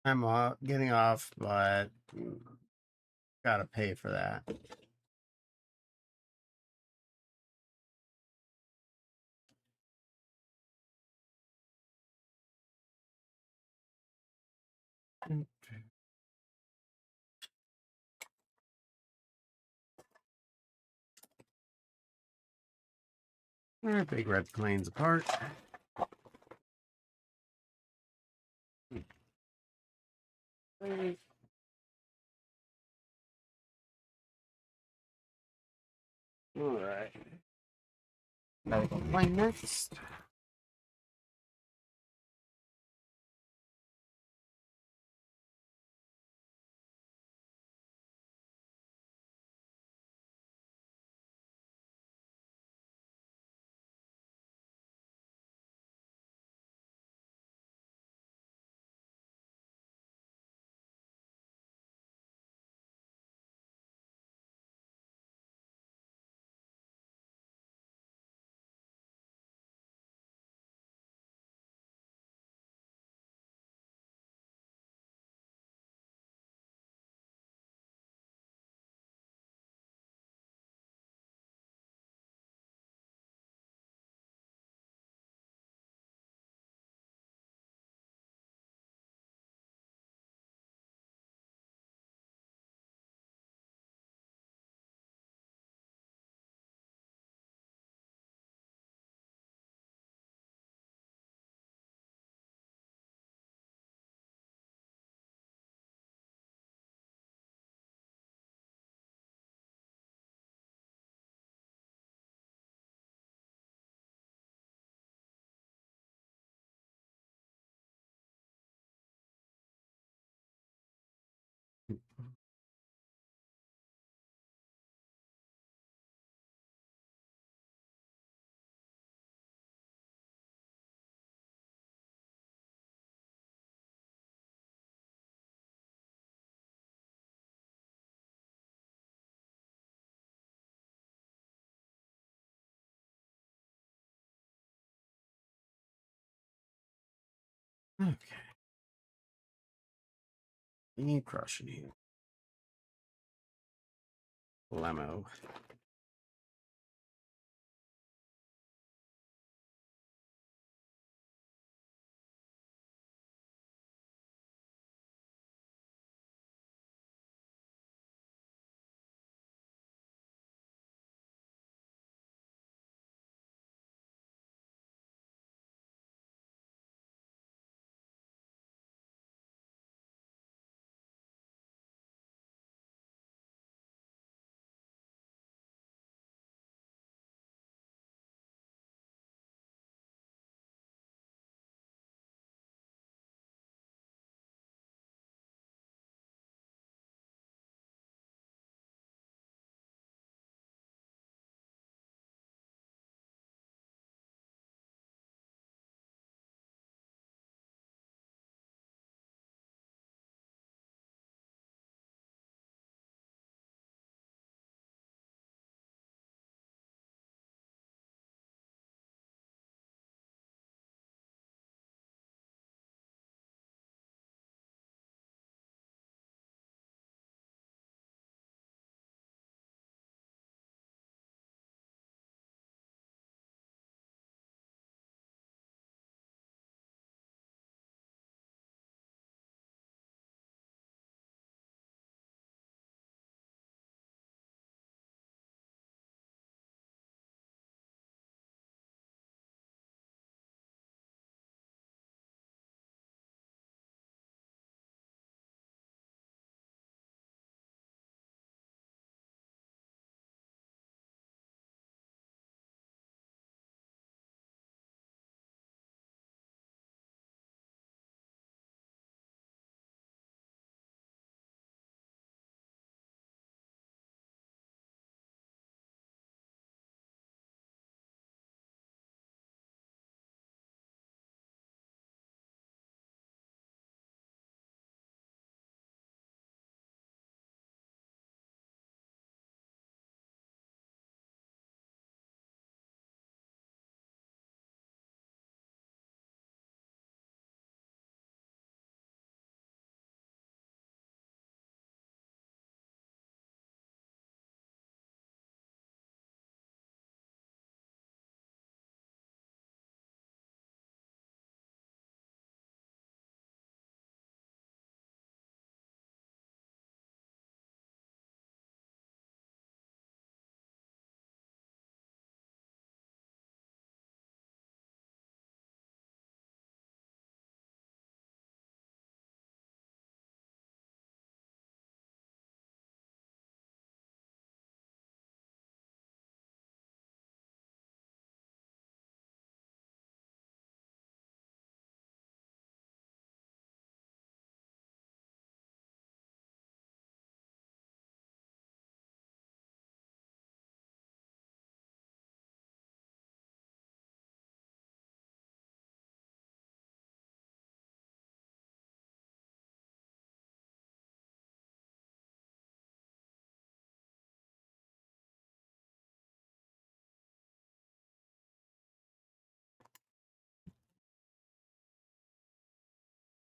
I'm getting off, but gotta pay for that. Alright, big red planes apart. Alright. Gotta go plane next. Okay. You crushing here. Lemo.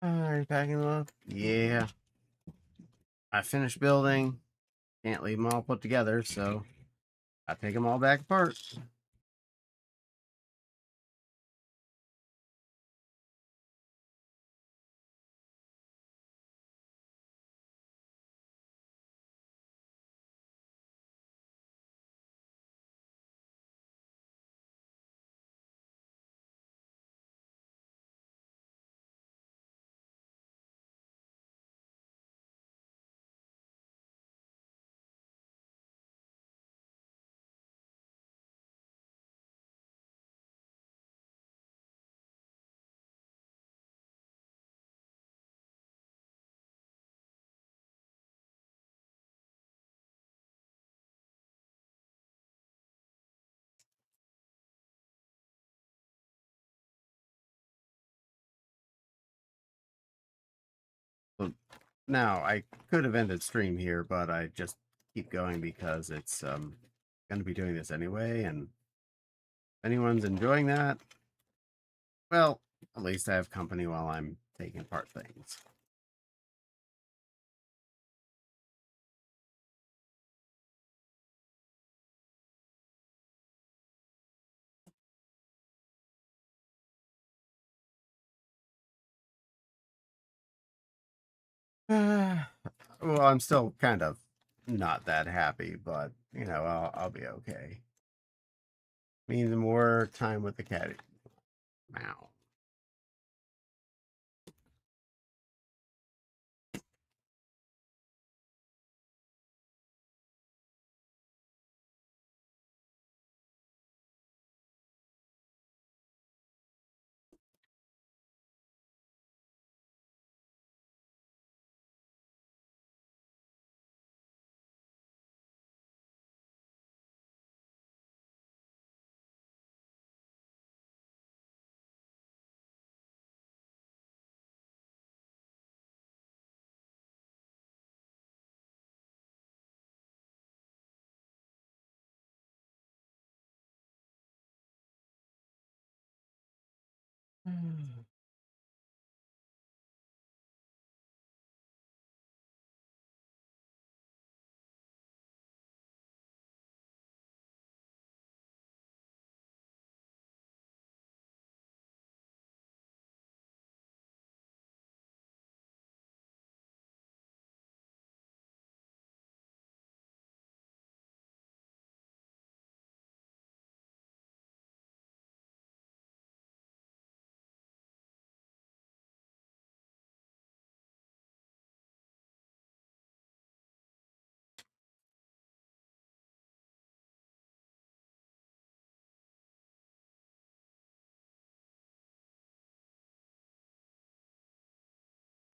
Are you packing them up? Yeah. I finished building. Can't leave them all put together, so I take them all back apart. So now I could have ended stream here, but I just keep going because it's going to be doing this anyway, and if anyone's enjoying that, well, at least I have company while I'm taking apart things. Well, I'm still kind of not that happy, but you know, I'll be okay. Means more time with the cat. Wow.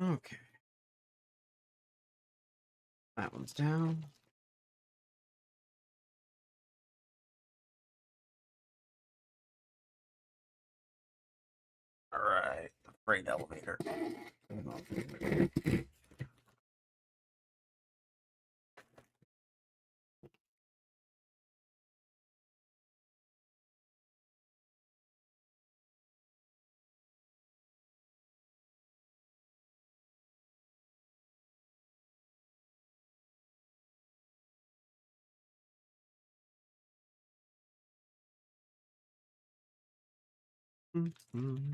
Okay, that one's down. All right, freight elevator. Mhm.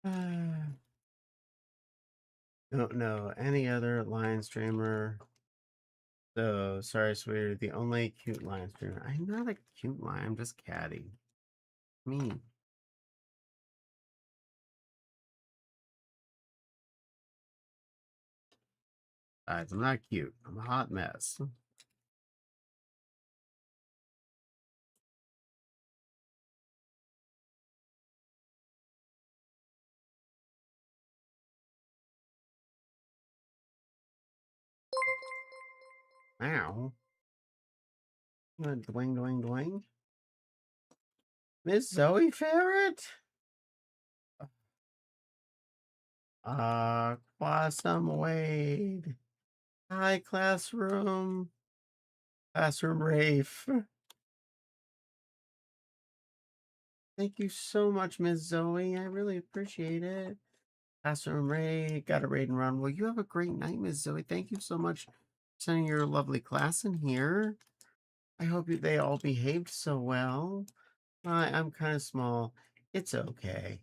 Don't know any other lion streamer. So sorry, sweetie. The only cute lion streamer. I'm not a cute lion. I'm just catty. Me. Guys, I'm not cute. I'm a hot mess. Ow. Dwing, dwing, dwing. Miss Zoe Ferret? Quasum Wade. Hi, classroom. Classroom Rafe. Thank you so much, Miss Zoe. I really appreciate it. Classroom Ray, got a raid and run. Well, you have a great night, Miss Zoe. Thank you so much for sending your lovely class in here. I hope they all behaved so well. I'm kind of small. It's okay.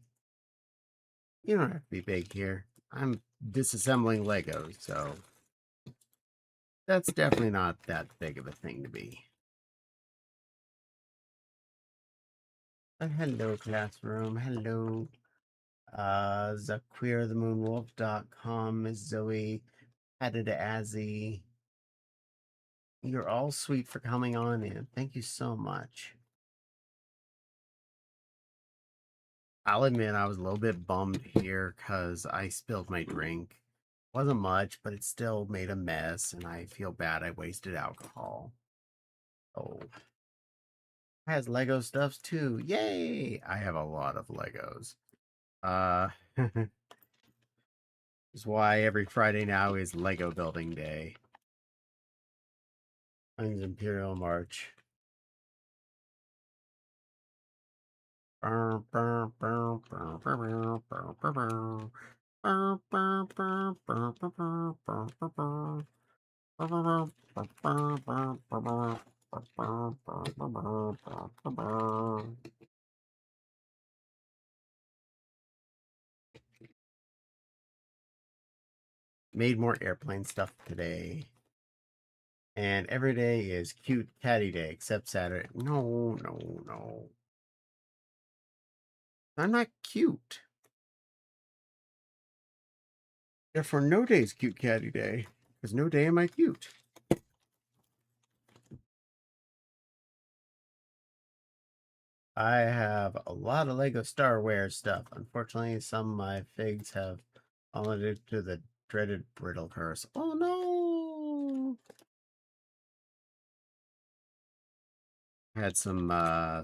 You don't have to be big here. I'm disassembling Legos, so that's definitely not that big of a thing to be. But hello, classroom. Hello. ZaqueerTheMoonWolf.com, Miss Zoe, Headed to Azzy. You're all sweet for coming on in. Thank you so much. I'll admit I was a little bit bummed here because I spilled my drink. Wasn't much, but it still made a mess, and I feel bad I wasted alcohol. Oh. Has Lego stuffs too. Yay! I have a lot of Legos. Is why every Friday now is Lego building day. Mine's Imperial March. Made more airplane stuff today. And every day is cute catty day, except Saturday. No, no, no. I'm not cute. Therefore, no day is cute catty day. Because no day am I cute. I have a lot of Lego Star Wars stuff. Unfortunately, some of my figs have fallen into the dreaded brittle curse. Oh no! Had some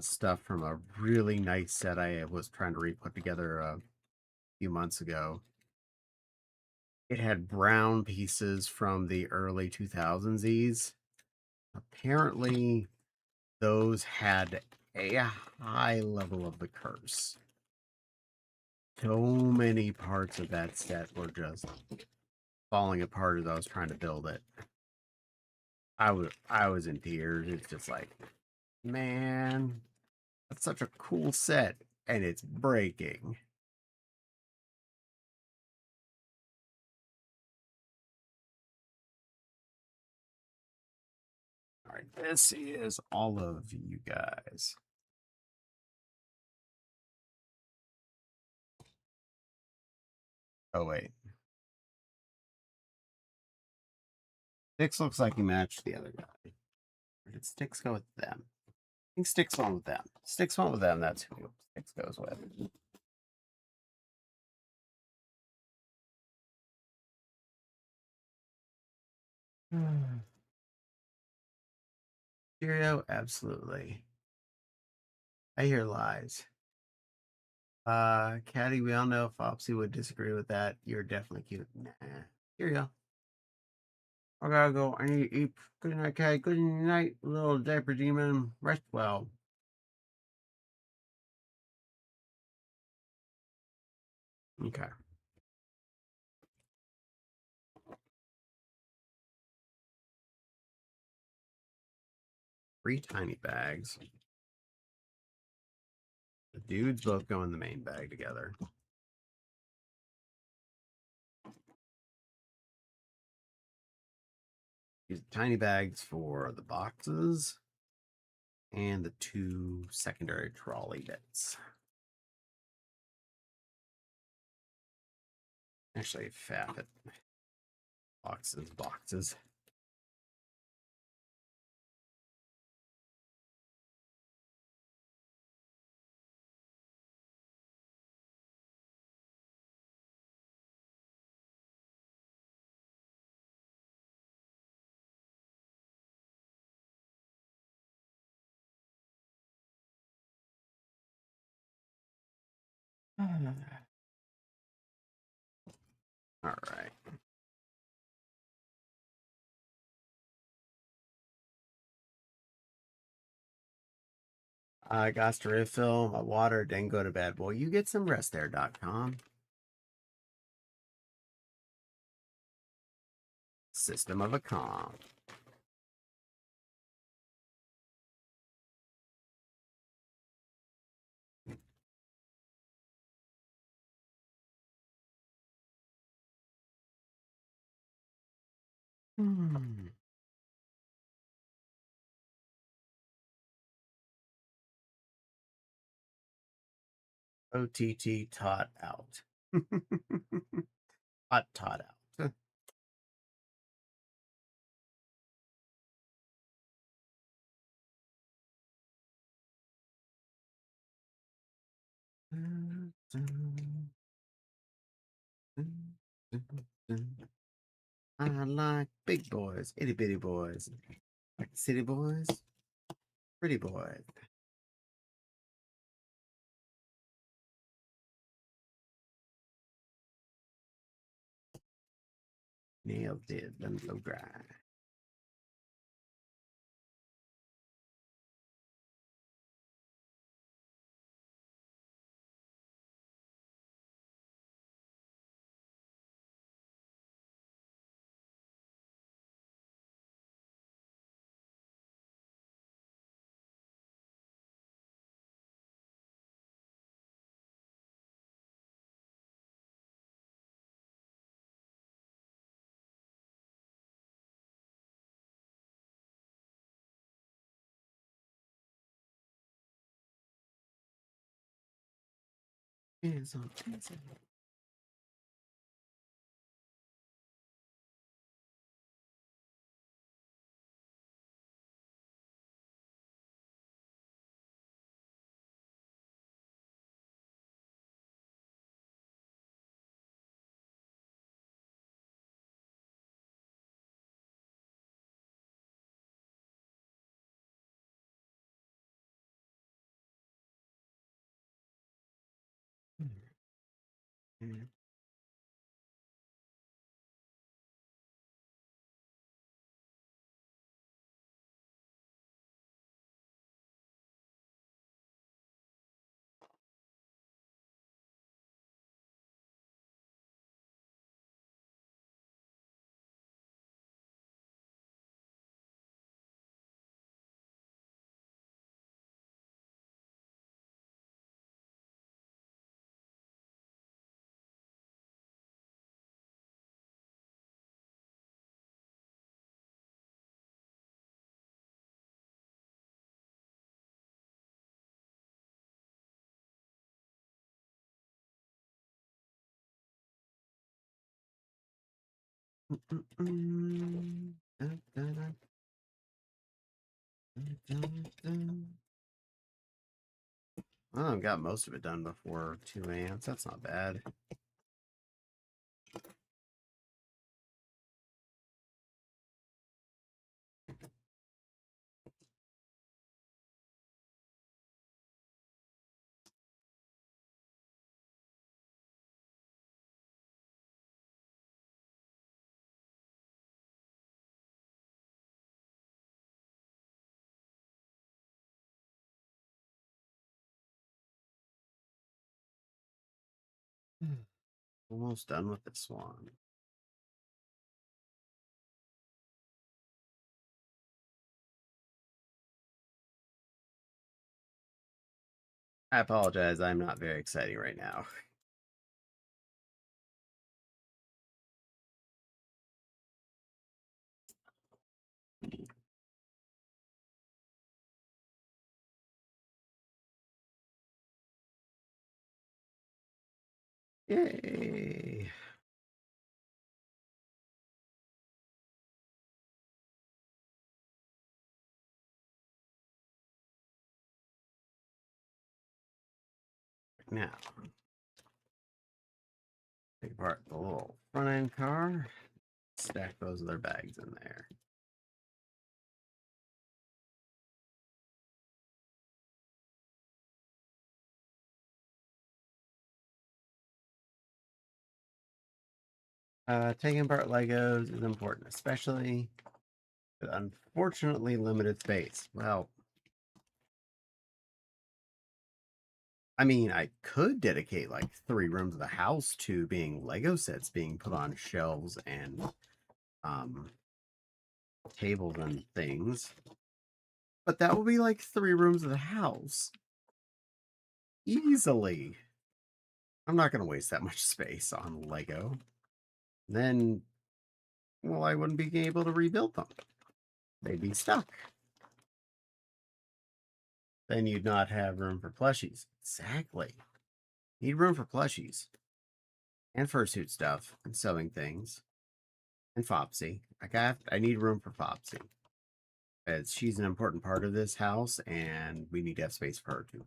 stuff from a really nice set I was trying to re-put together a few months ago. It had brown pieces from the early 2000s. Apparently, those had a high level of the curse. So many parts of that set were just falling apart as I was trying to build it. I was in tears. It's just like, man, that's such a cool set, and it's breaking. All right, this is all of you guys. Oh wait, Sticks looks like he matched the other guy. Or did Sticks go with them? I think Sticks went with them. Sticks went with them. That's who Sticks goes with. Cheerio, absolutely. I hear lies. Caddy, we all know if Opsy would disagree with that. You're definitely cute. Nah. Here you go. I gotta go. I need to eat. Good night, Caddy. Good night, little diaper demon. Rest well. Okay. 3 tiny bags. The dudes both go in the main bag together. Use tiny bags for the boxes and the 2 secondary trolley bits. Actually, fat it. Boxes. All right. I got to refill my water, then go to bed. Boy, you get some rest there.com. System of a calm. Hmm. OTT taught out. Taught out. I like big boys, itty bitty boys, like city boys, pretty boys. Nailed it, let me go dry. Hands on, hands on. Well, I've got most of it done before 2 a.m. So that's not bad. Almost done with this one. I apologize. I'm not very exciting right now. Yay. Now, take apart the little front end car, stack those other bags in there. Taking apart Legos is important, especially with unfortunately limited space. Well, I mean, I could dedicate like 3 rooms of the house to being Lego sets being put on shelves and um, tables and things. But that will be like 3 rooms of the house. Easily. I'm not going to waste that much space on Lego. Then, well, I wouldn't be able to rebuild them. They'd be stuck. Then you'd not have room for plushies. Exactly. Need room for plushies. And fursuit stuff. And sewing things. And Fopsy. I need room for Fopsy. As she's an important part of this house, and we need to have space for her too.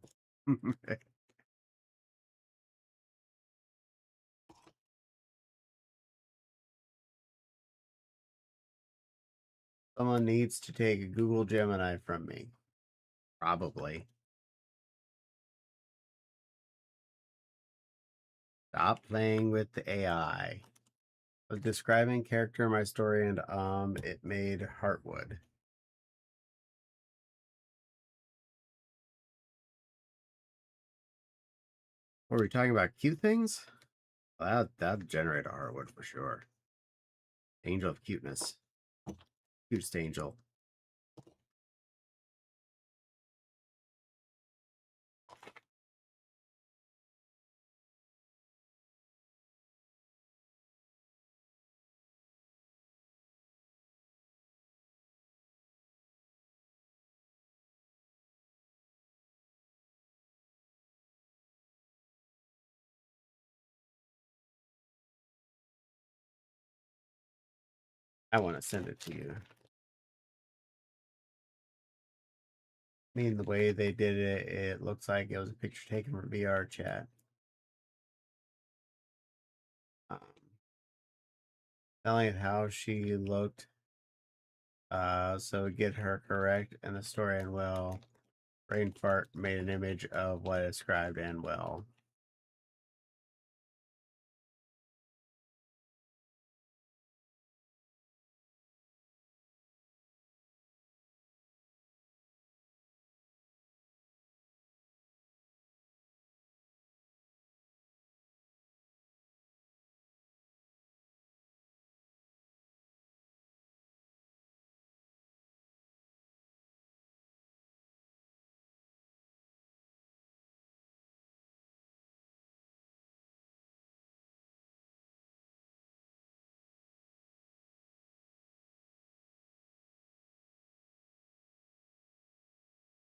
Someone needs to take a Google Gemini from me. Probably. Stop playing with the AI. I was describing character in my story, and it made Heartwood. What were we talking about? Cute things? Well, that'd generate a Heartwood for sure. Angel of cuteness. Cutest angel. I want to send it to you. I mean, the way they did it, it looks like it was a picture taken from VR chat. Um, telling it how she looked, so get her correct, and the story and well, brain fart made an image of what is described and well.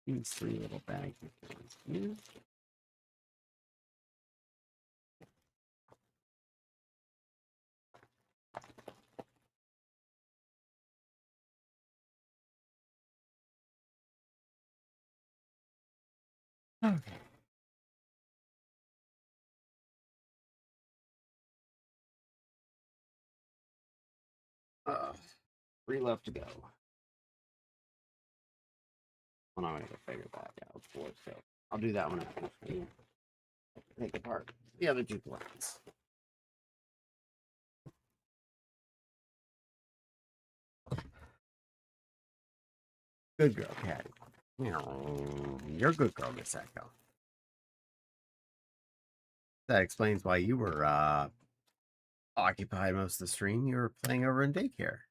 These 3 little bags of things. Okay. Uh, 3 left to go. Well, I'm gonna go figure that out for it, so I'll do that one after. Take apart the other 2 plants. Good girl, Cat. You're a good girl, Miss Echo. That explains why you were occupied most of the stream. You were playing over in daycare.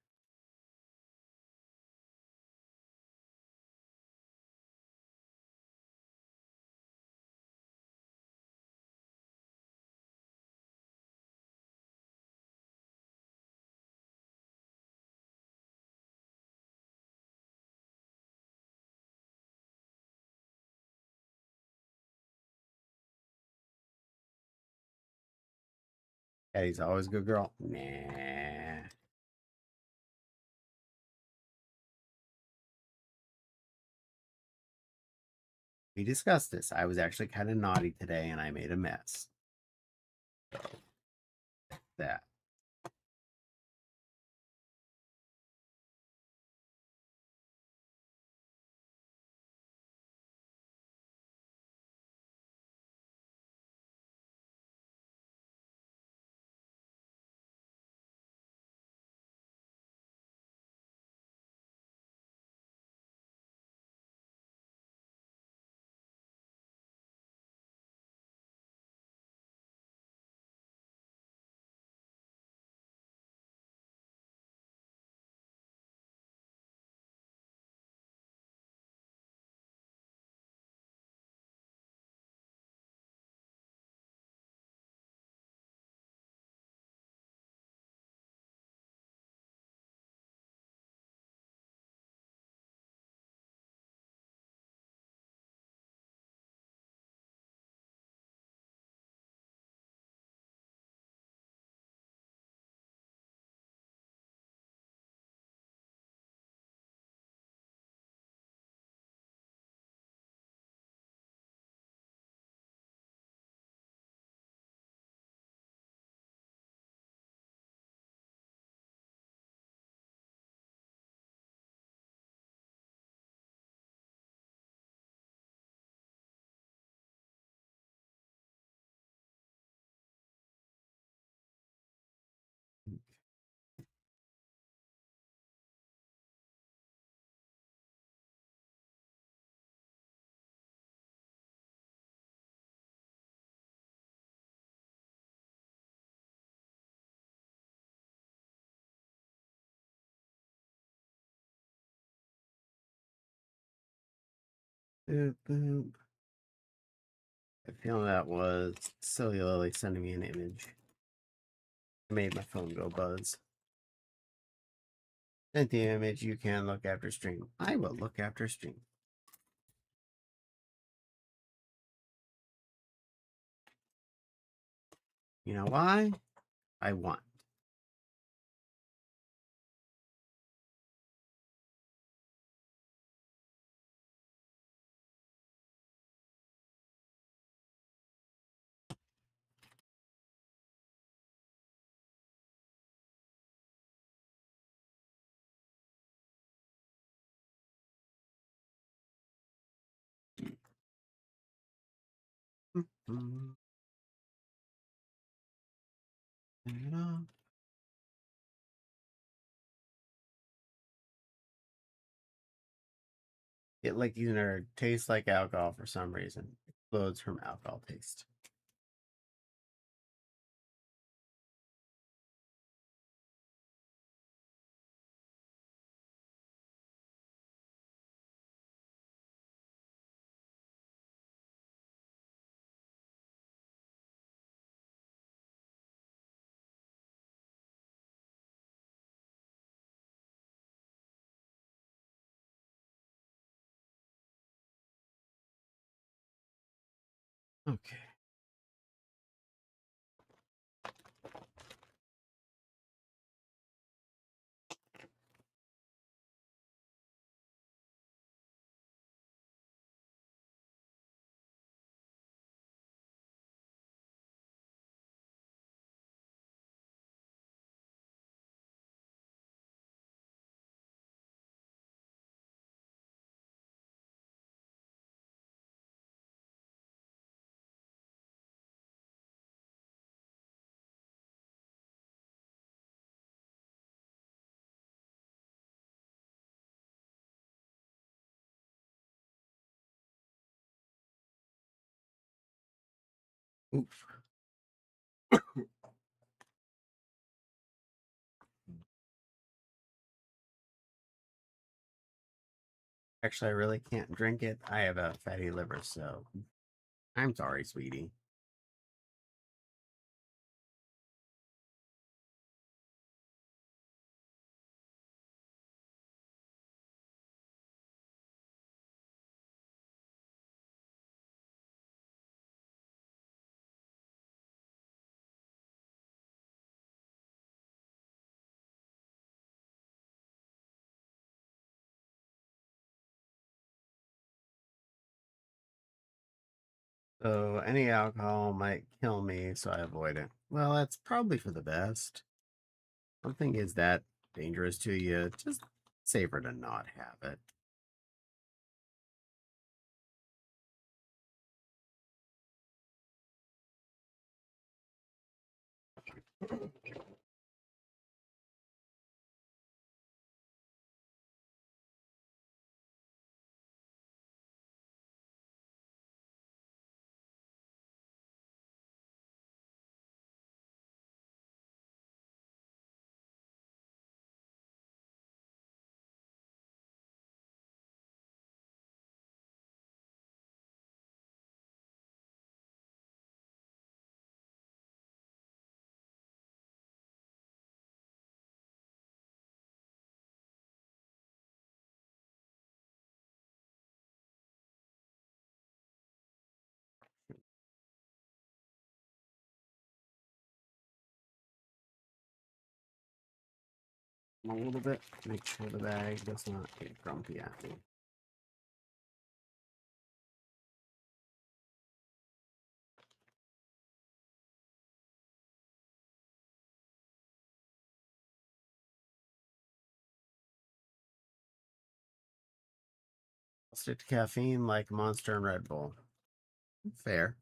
Eddie's always a good girl. Nah. We discussed this. I was actually kind of naughty today and I made a mess. So, that. Boop, boop. I feel that was cellularly sending me an image. It made my phone go buzz. Sent the image. You can look after stream. I will look after stream. You know why? I want. It like either tastes like alcohol for some reason. Explodes from alcohol taste. Okay. Oof. Actually, I really can't drink it. I have a fatty liver, so I'm sorry, sweetie. So any alcohol might kill me, so I avoid it. Well, that's probably for the best. Something is that dangerous to you, just safer to not have it. A little bit, make sure the bag does not get grumpy at me. I'll stick to caffeine like Monster and Red Bull. Fair.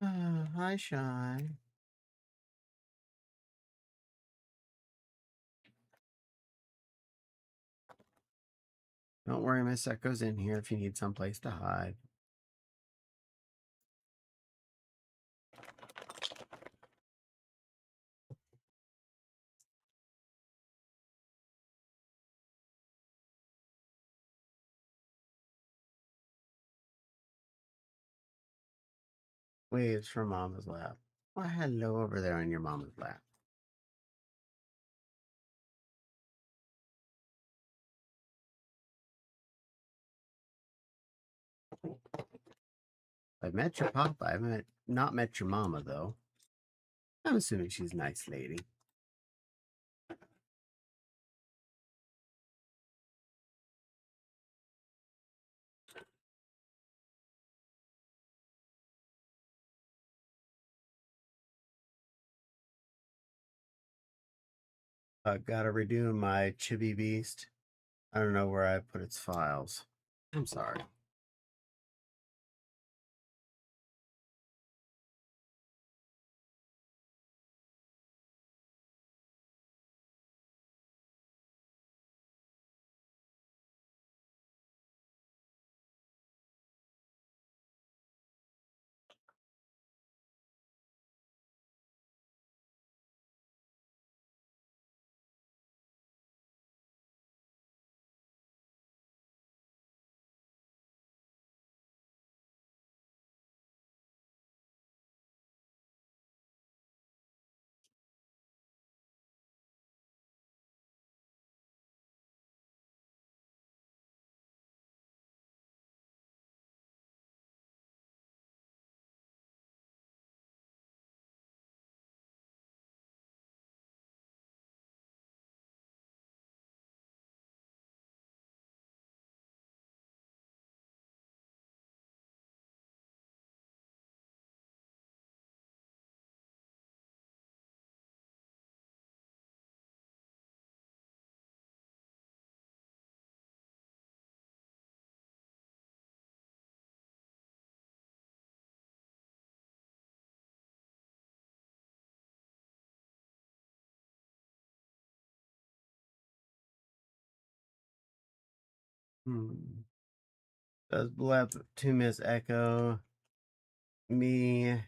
Hi, Shy. Don't worry, Miss Echo's in here if you need someplace to hide. Waves from Mama's lap. Well, hello over there in your mama's lap. I've met your papa. Not met your mama, though. I'm assuming she's a nice lady. Gotta redo my Chibi Beast. I don't know where I put its files. I'm sorry. Does left to Miss Echo. Me.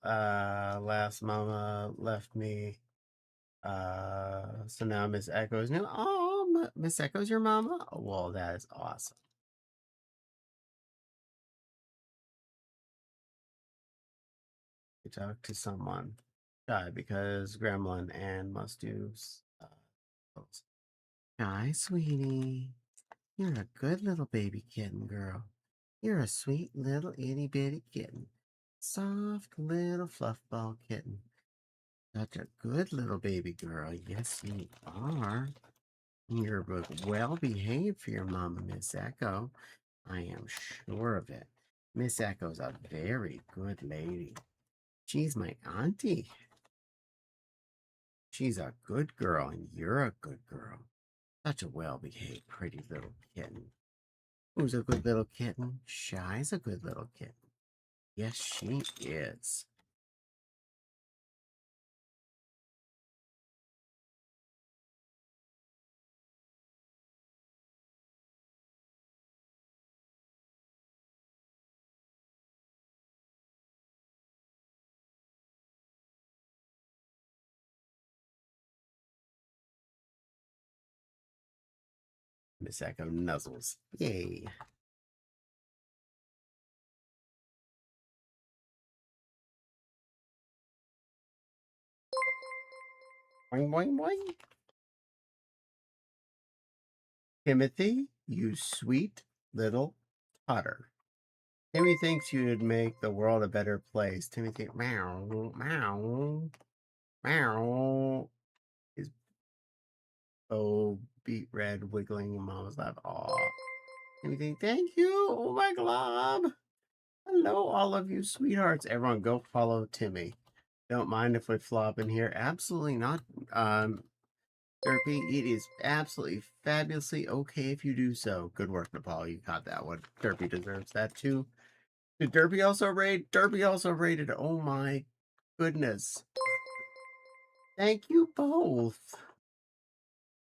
Last mama left me. So now Miss Echo's new. Oh, Miss Echo's your mama? Oh, well, that is awesome. You talk to someone. Shy because Gremlin and must do. Hi, sweetie. You're a good little baby kitten, girl. You're a sweet little itty bitty kitten. Soft little fluff ball kitten. Such a good little baby girl. Yes, you are. You're well behaved for your mama, Miss Echo. I am sure of it. Miss Echo's a very good lady. She's my auntie. She's a good girl, and you're a good girl. Such a well-behaved, pretty little kitten. Who's a good little kitten? Shy's a good little kitten. Yes, she is. Miss Echo nuzzles. Yay. Boing, boing, boing. Timothy, you sweet little Potter. Timmy thinks you'd make the world a better place. Timmy thinks, meow, meow, meow. His bow beat red, wiggling in Mama's lap. Aw. Timmy thinks, thank you, oh my glob. Hello, all of you sweethearts. Everyone, go follow Timmy. Don't mind if we flop in here. Absolutely not. Derpy, it is absolutely fabulously okay if you do so. Good work, Nepal. You caught that one. Derpy deserves that too. Did Derpy also raid? Derpy also raided. Oh my goodness. Thank you both.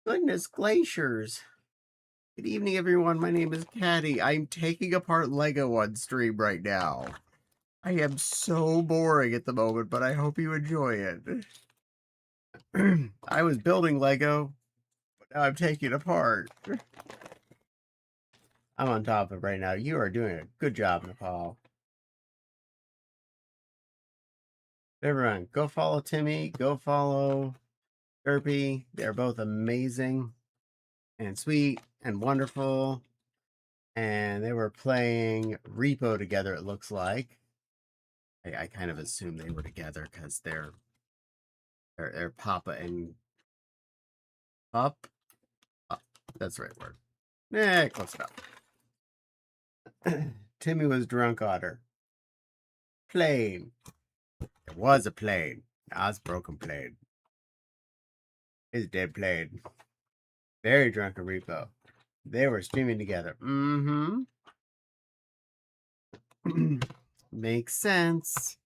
Goodness glaciers. Good evening, everyone. My name is Caddy. I'm taking apart Lego on stream right now. I am so boring at the moment, but I hope you enjoy it. I was building Lego, but now I'm taking it apart. I'm on top of it right now. You are doing a good job, Nepal. Everyone, go follow Timmy. Go follow Derpy. They're both amazing and sweet and wonderful. And they were playing Repo together, it looks like. I kind of assume they were together because they're Papa and Up. That's the right word. Close enough. Timmy was drunk otter. Plane. It was a plane. Now it's a broken plane. It's a dead plane. Very drunk in Repo. They were streaming together. Mm-hmm. Makes sense.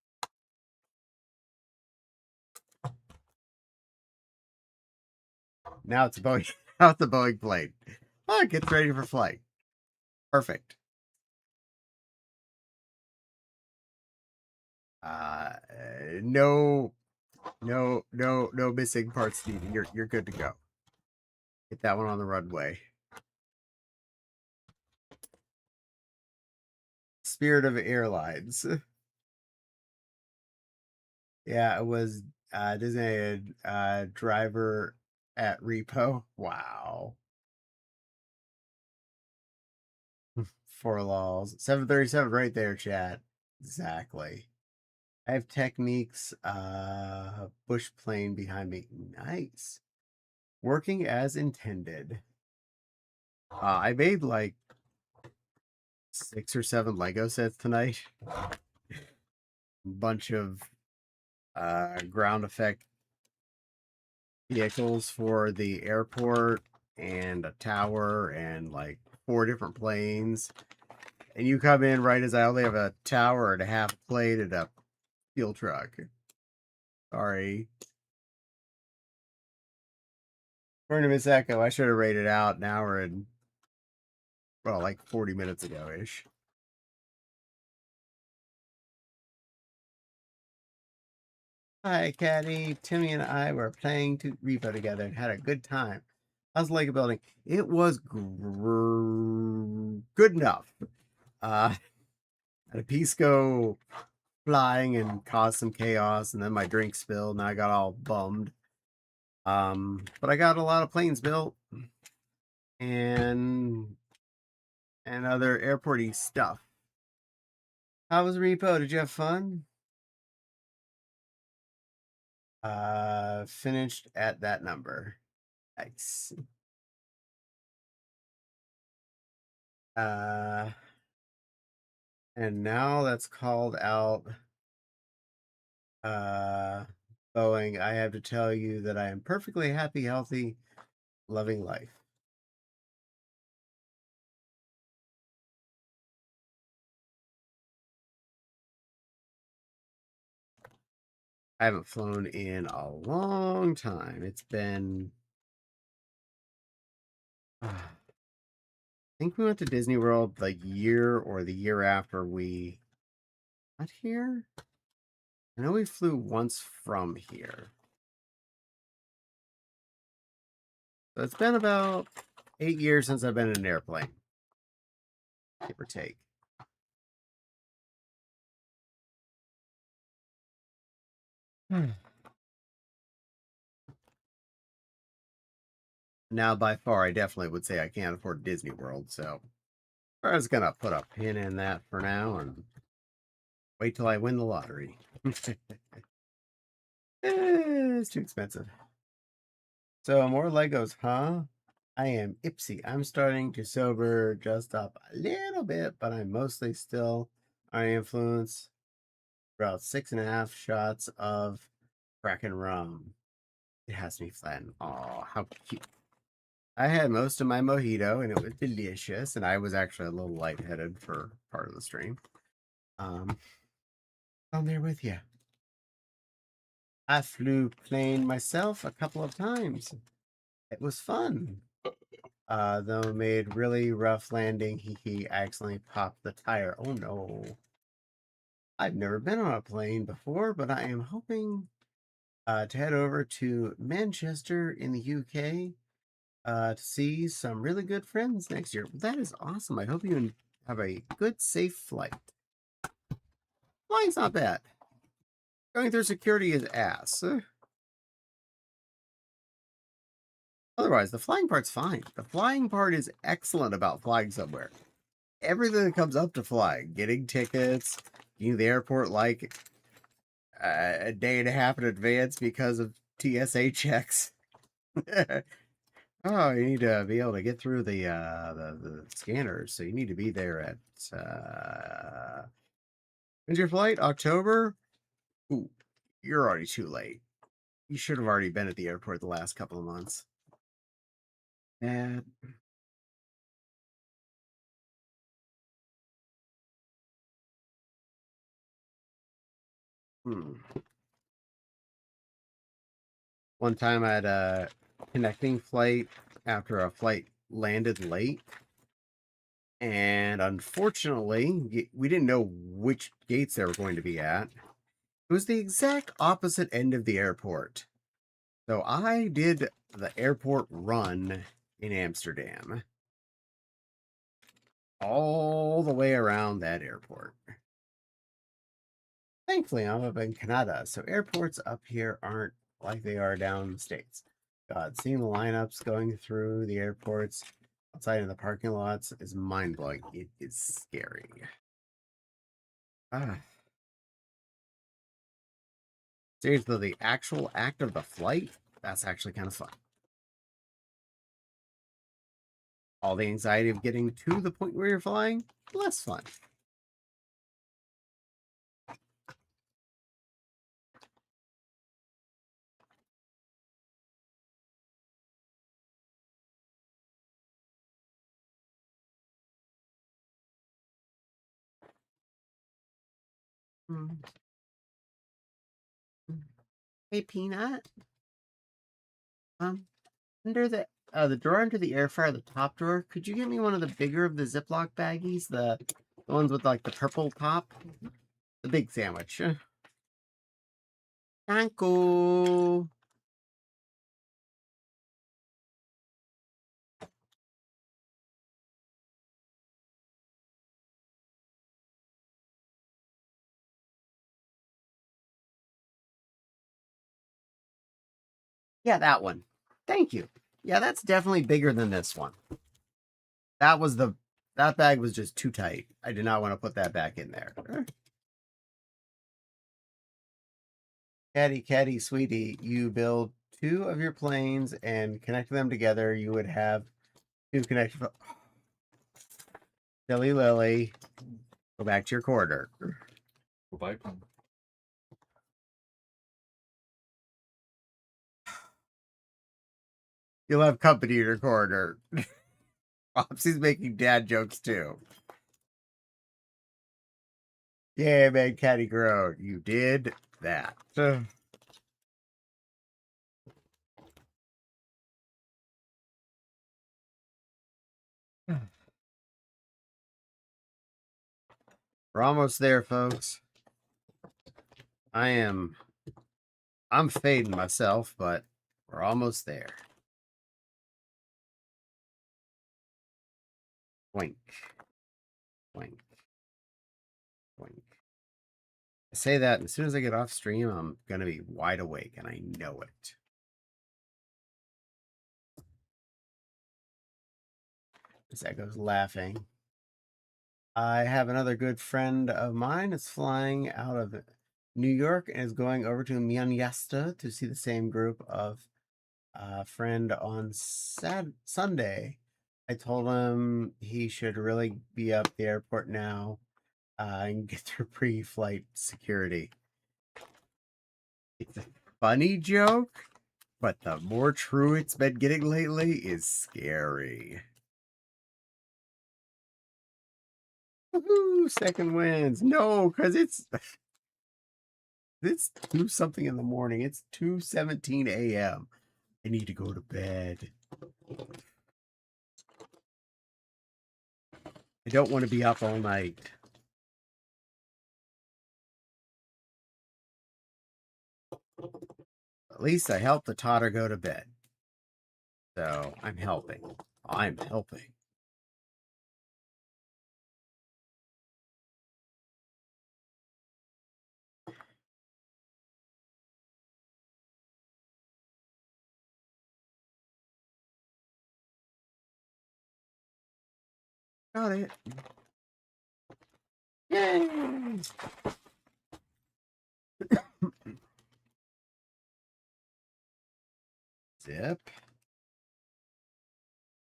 Now it's a Boeing. Now it's a Boeing plane. Oh, it gets ready for flight. Perfect. No missing parts needed. You're good to go. Get that one on the runway. Spirit of Airlines. Yeah, it was designated driver at Repo. Wow. For lols. 737 right there, chat. Exactly. I have techniques, bush plane behind me. Nice. Working as intended. I made like 6 or 7 Lego sets tonight. Bunch of ground effect vehicles for the airport and a tower and like 4 different planes. And you come in right as I only have a tower and a half plane and a fuel truck. Sorry. According to Miss Echo, I should have rated out an hour and, well, like 40 minutes ago ish. Hi, Caddy. Timmy and I were playing to repo together and had a good time. How's Lego building? It was good enough. Had a piece go flying and caused some chaos, and then my drink spilled, and I got all bummed. But I got a lot of planes built and other airporty stuff. How was repo? Did you have fun? Finished at that number. Nice. And now that's called out. Boeing, I have to tell you that I am perfectly happy, healthy, loving life. I haven't flown in a long time. It's been, I think we went to Disney World the year or the year after we got here. I know we flew once from here. So it's been about 8 years since I've been in an airplane, give or take. Now, by far, I definitely would say I can't afford Disney World, so I was gonna put a pin in that for now and wait till I win the lottery. It's too expensive. So more Legos, huh? I am Ipsy. I'm starting to sober just up a little bit, but I'm mostly still under influence. About 6.5 shots of Kraken rum. It has me flattened. Oh, how cute. I had most of my mojito and it was delicious, and I was actually a little lightheaded for part of the stream. I'm there with you. I flew plane myself a couple of times. It was fun. Though made really rough landing. He accidentally popped the tire. Oh no. I've never been on a plane before, but I am hoping to head over to Manchester in the UK to see some really good friends next year. That is awesome. I hope you have a good, safe flight. Flying's not bad. Going through security is ass. Otherwise, the flying part's fine. The flying part is excellent about flying somewhere. Everything that comes up to flying, getting tickets, getting to the airport like a day and a half in advance because of TSA checks. Oh, you need to be able to get through the scanners, so you need to be there at when's your flight? October? Ooh, you're already too late. You should have already been at the airport the last couple of months. And one time I had a connecting flight after a flight landed late. And unfortunately, we didn't know which gates they were going to be at. It was the exact opposite end of the airport. So I did the airport run in Amsterdam. All the way around that airport. Thankfully, I'm up in Canada, so airports up here aren't like they are down in the States. God, seeing the lineups going through the airports outside in the parking lots is mind blowing. It is scary. Ah. Seriously, the actual act of the flight, that's actually kind of fun. All the anxiety of getting to the point where you're flying, less fun. Mm. Hey, Peanut. Um, Under the drawer under the air fryer, the top drawer, could you get me one of the bigger of the Ziploc baggies? The ones with like the purple top? The big sandwich. Thank you. Yeah, that one. Thank you. Yeah, that's definitely bigger than this one. That bag was just too tight. I did not want to put that back in there. Caddy, sweetie, you build two of your planes and connect them together. You would have two connected. Silly Lily, go back to your corridor. Goodbye. You'll have company in your corridor. Popsy's making dad jokes too. Yeah, man, Caddy grown. You did that. We're almost there, folks. I'm fading myself, but we're almost there. Wink. Wink. Wink. I say that, and as soon as I get off stream, I'm going to be wide awake, and I know it. As Echo's laughing. I have another good friend of mine is flying out of New York and is going over to Myanmar to see the same group of friend on Sunday. I told him he should really be up the airport now and get through pre-flight security. It's a funny joke, but the more true it's been getting lately is scary. Woohoo! Second wins. No, because it's 2 something in the morning. It's 2:17 a.m. I need to go to bed. I don't want to be up all night. At least I helped the toddler go to bed. So I'm helping. I'm helping. Got it. Yay! Zip.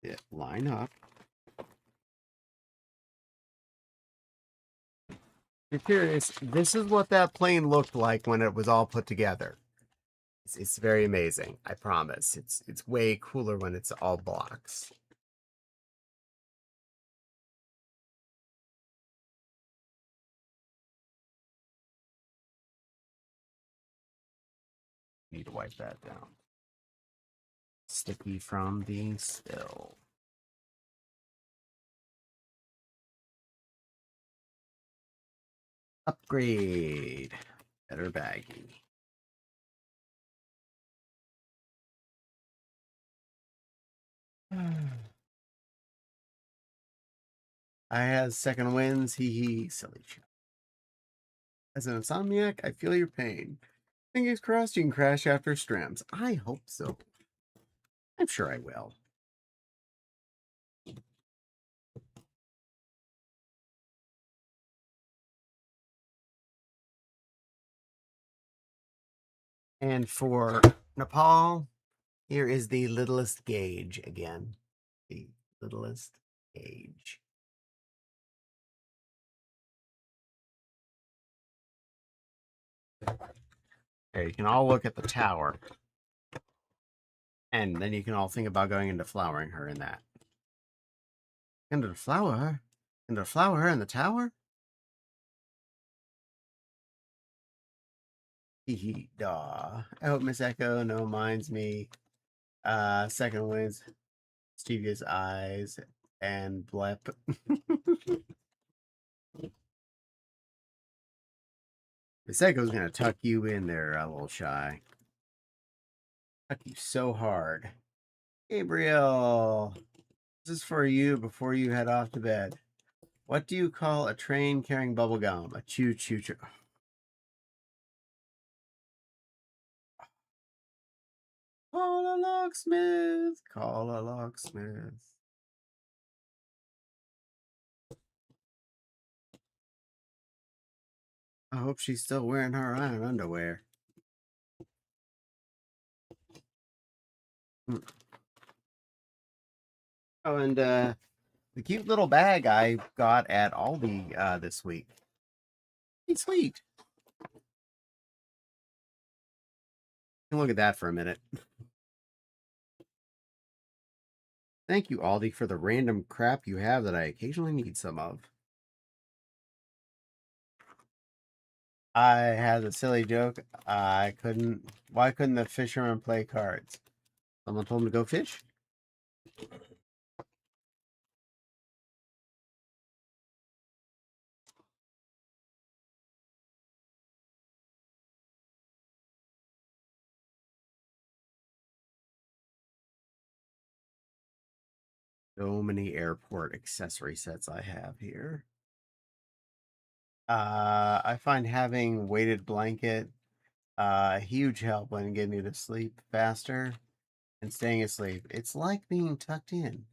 Zip. Line up. You're curious, this is what that plane looked like when it was all put together. It's very amazing. I promise. It's way cooler when it's all blocks. Need to wipe that down. Sticky from being still. Upgrade. Better baggy. I has second wins. Hee, silly chap. As an insomniac, I feel your pain. Fingers crossed you can crash after streams. I hope so. I'm sure I will. And for Nepal, here is the littlest gauge again. The littlest gauge. Okay, you can all look at the tower. And then you can all think about going into flowering her in that. Into the flower? Into the flower her in the tower? Hee hee, daw. I hope Miss Echo no minds me Second one is Stevia's eyes and blep. Seiko's gonna tuck you in there, a little shy. Tuck you so hard. Gabriel, this is for you before you head off to bed. What do you call a train carrying bubble gum? A choo-choo. Call a locksmith. Call a locksmith. I hope she's still wearing her iron underwear. Oh, and the cute little bag I got at Aldi this week. It's sweet. Look at that for a minute. Thank you, Aldi, for the random crap you have that I occasionally need some of. I had a silly joke. Why couldn't the fisherman play cards? Someone told him to go fish. So many airport accessory sets I have here. I find having weighted blanket a huge help when getting you to sleep faster and staying asleep. It's like being tucked in.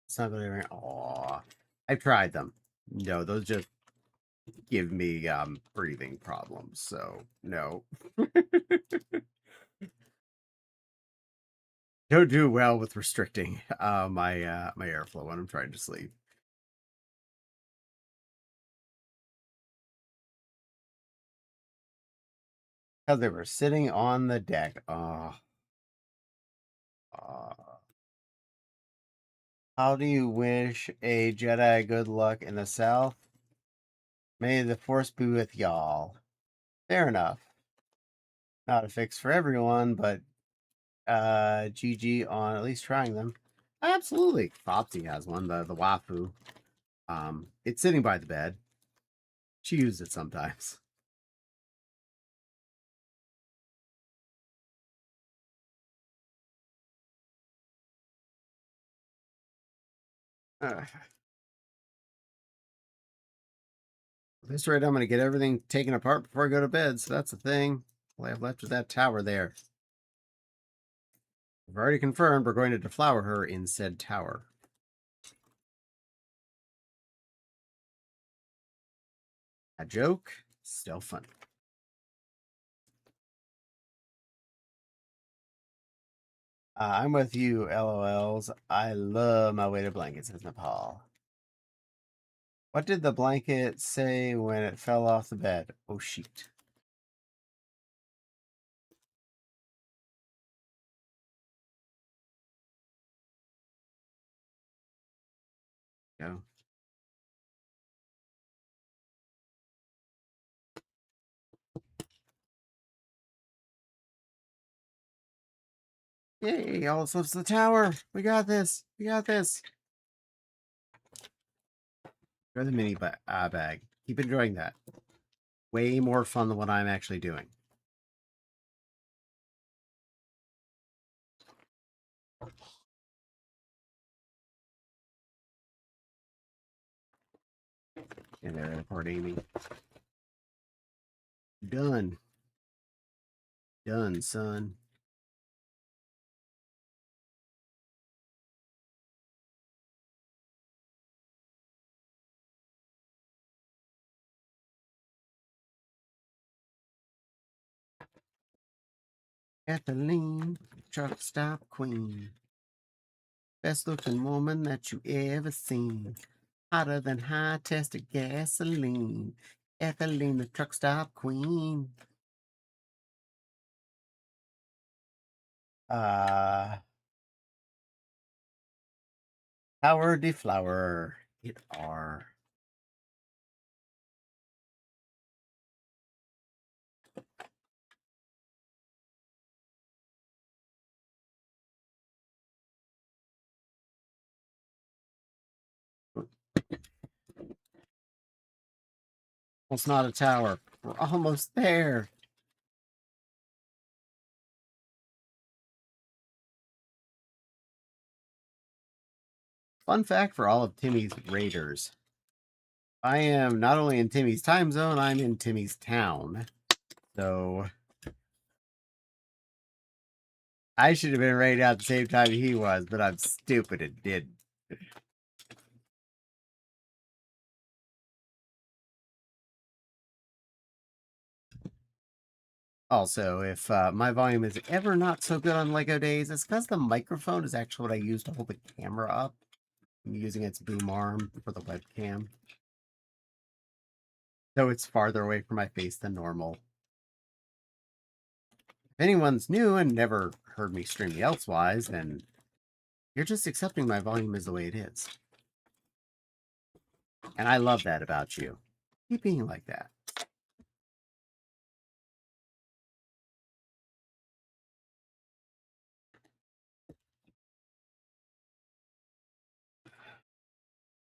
It's not really. Aw, I've tried them. No, those just give me breathing problems. So no, don't do well with restricting my airflow when I'm trying to sleep. Because they were sitting on the deck. How do you wish a Jedi good luck in the South? May the Force be with y'all. Fair enough. Not a fix for everyone, but GG on at least trying them. Absolutely. Fopsy has one, the Wafu. It's sitting by the bed. She uses it sometimes. At this rate, I'm going to get everything taken apart before I go to bed. So that's the thing. All I have left is that tower there. We've already confirmed we're going to deflower her in said tower. A joke, still funny. I'm with you, LOLs. I love my weighted blankets, says Nepal. What did the blanket say when it fell off the bed? Oh, shit. Go. Yay, all the slips to the tower. We got this. We got this. Enjoy the mini bag. Keep enjoying that. Way more fun than what I'm actually doing. In there, airport Amy. Done. Done, son. Kathleen, truck stop queen. Best looking woman that you ever seen. Hotter than high tested gasoline. Kathleen, the truck stop queen. Tower deflower. It are. It's not a tower. We're almost there. Fun fact for all of Timmy's raiders. I am not only in Timmy's time zone, I'm in Timmy's town. So I should have been raided out at the same time he was, but I'm stupid and didn't. Also, if my volume is ever not so good on Lego Days, it's because the microphone is actually what I use to hold the camera up. I'm using its boom arm for the webcam. So it's farther away from my face than normal. If anyone's new and never heard me stream elsewise, then you're just accepting my volume as the way it is. And I love that about you. Keep being like that.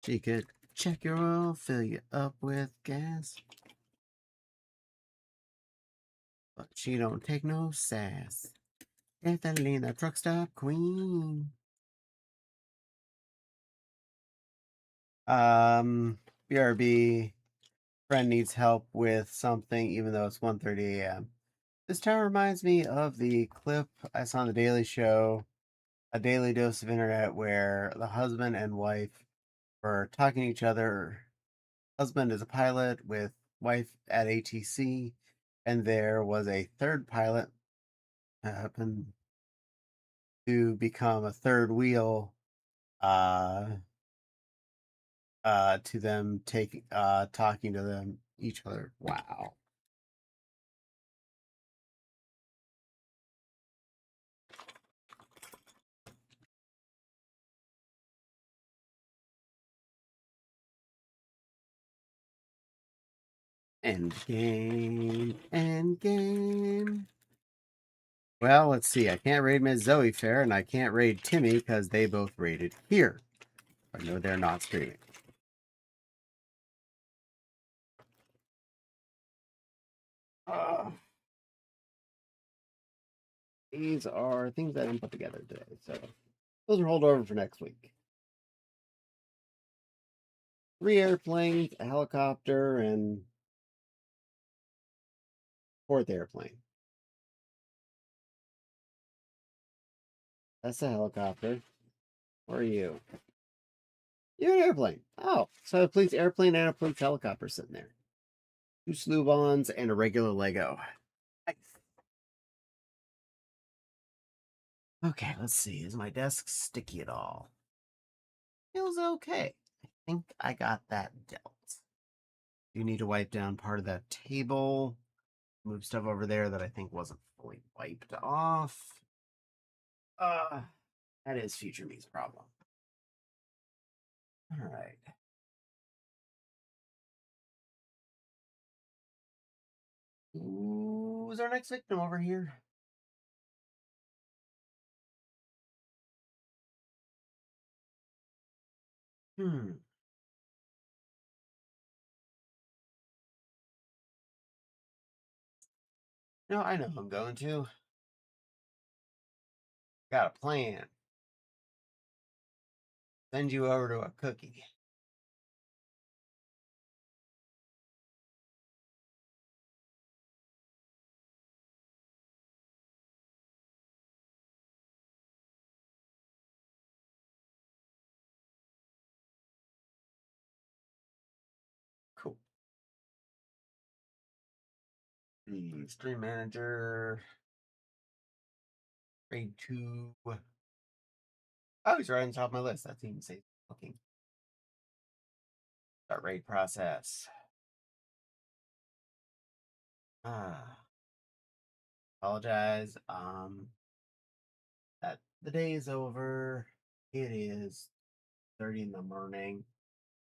She could check your oil, fill you up with gas. But she don't take no sass. Catalina truck stop queen. BRB friend needs help with something, even though it's 1:30 a.m. This town reminds me of the clip I saw on the Daily Show, A Daily Dose of Internet, where the husband and wife were talking to each other. Husband is a pilot with wife at ATC, and there was a third pilot happened to become a third wheel to them talking to them each other. Wow. End game. End game. Well, let's see. I can't raid Miss Zoe Fair, and I can't raid Timmy because they both raided here. I know they're not streaming. These are things I didn't put together today, so those are hold over for next week. 3 airplanes, a helicopter, and 4th airplane. That's a helicopter. Where are you? You're an airplane. Oh, so a police airplane and a police helicopter sitting there. 2 Slewbons and a regular Lego. Nice. Okay, let's see. Is my desk sticky at all? Feels okay. I think I got that dealt. You need to wipe down part of that table. Move stuff over there that I think wasn't fully wiped off. That is future me's problem. All right. Who's our next victim over here? Hmm. No, I know who I'm going to. Got a plan. Send you over to a cookie. Cool. The stream manager. Grade 2. Oh, he's right on top of my list. That seems safe looking. Start raid process. Apologize. That the day is over. It is 30 in the morning.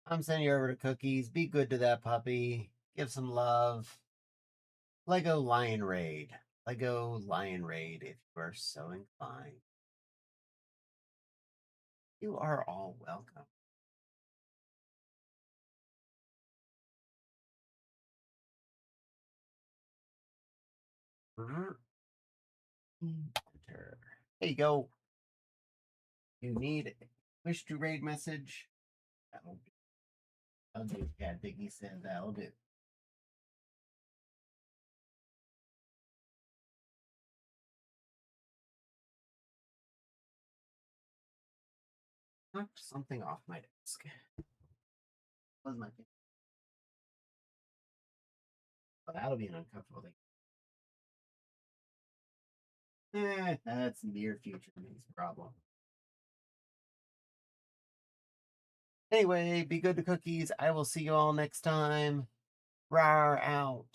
I'm sending you over to cookies. Be good to that puppy. Give some love. Lego Lion Raid. Lego Lion Raid, if you are so inclined. You are all welcome. Enter. There you go. You need wish to raid message. That'll do. I'll do. Yeah, Diggy said that'll do. Knocked something off my desk. Was my thing. But that'll be an uncomfortable thing. That's near future me's problem. Anyway, be good to cookies. I will see you all next time. Rawr out.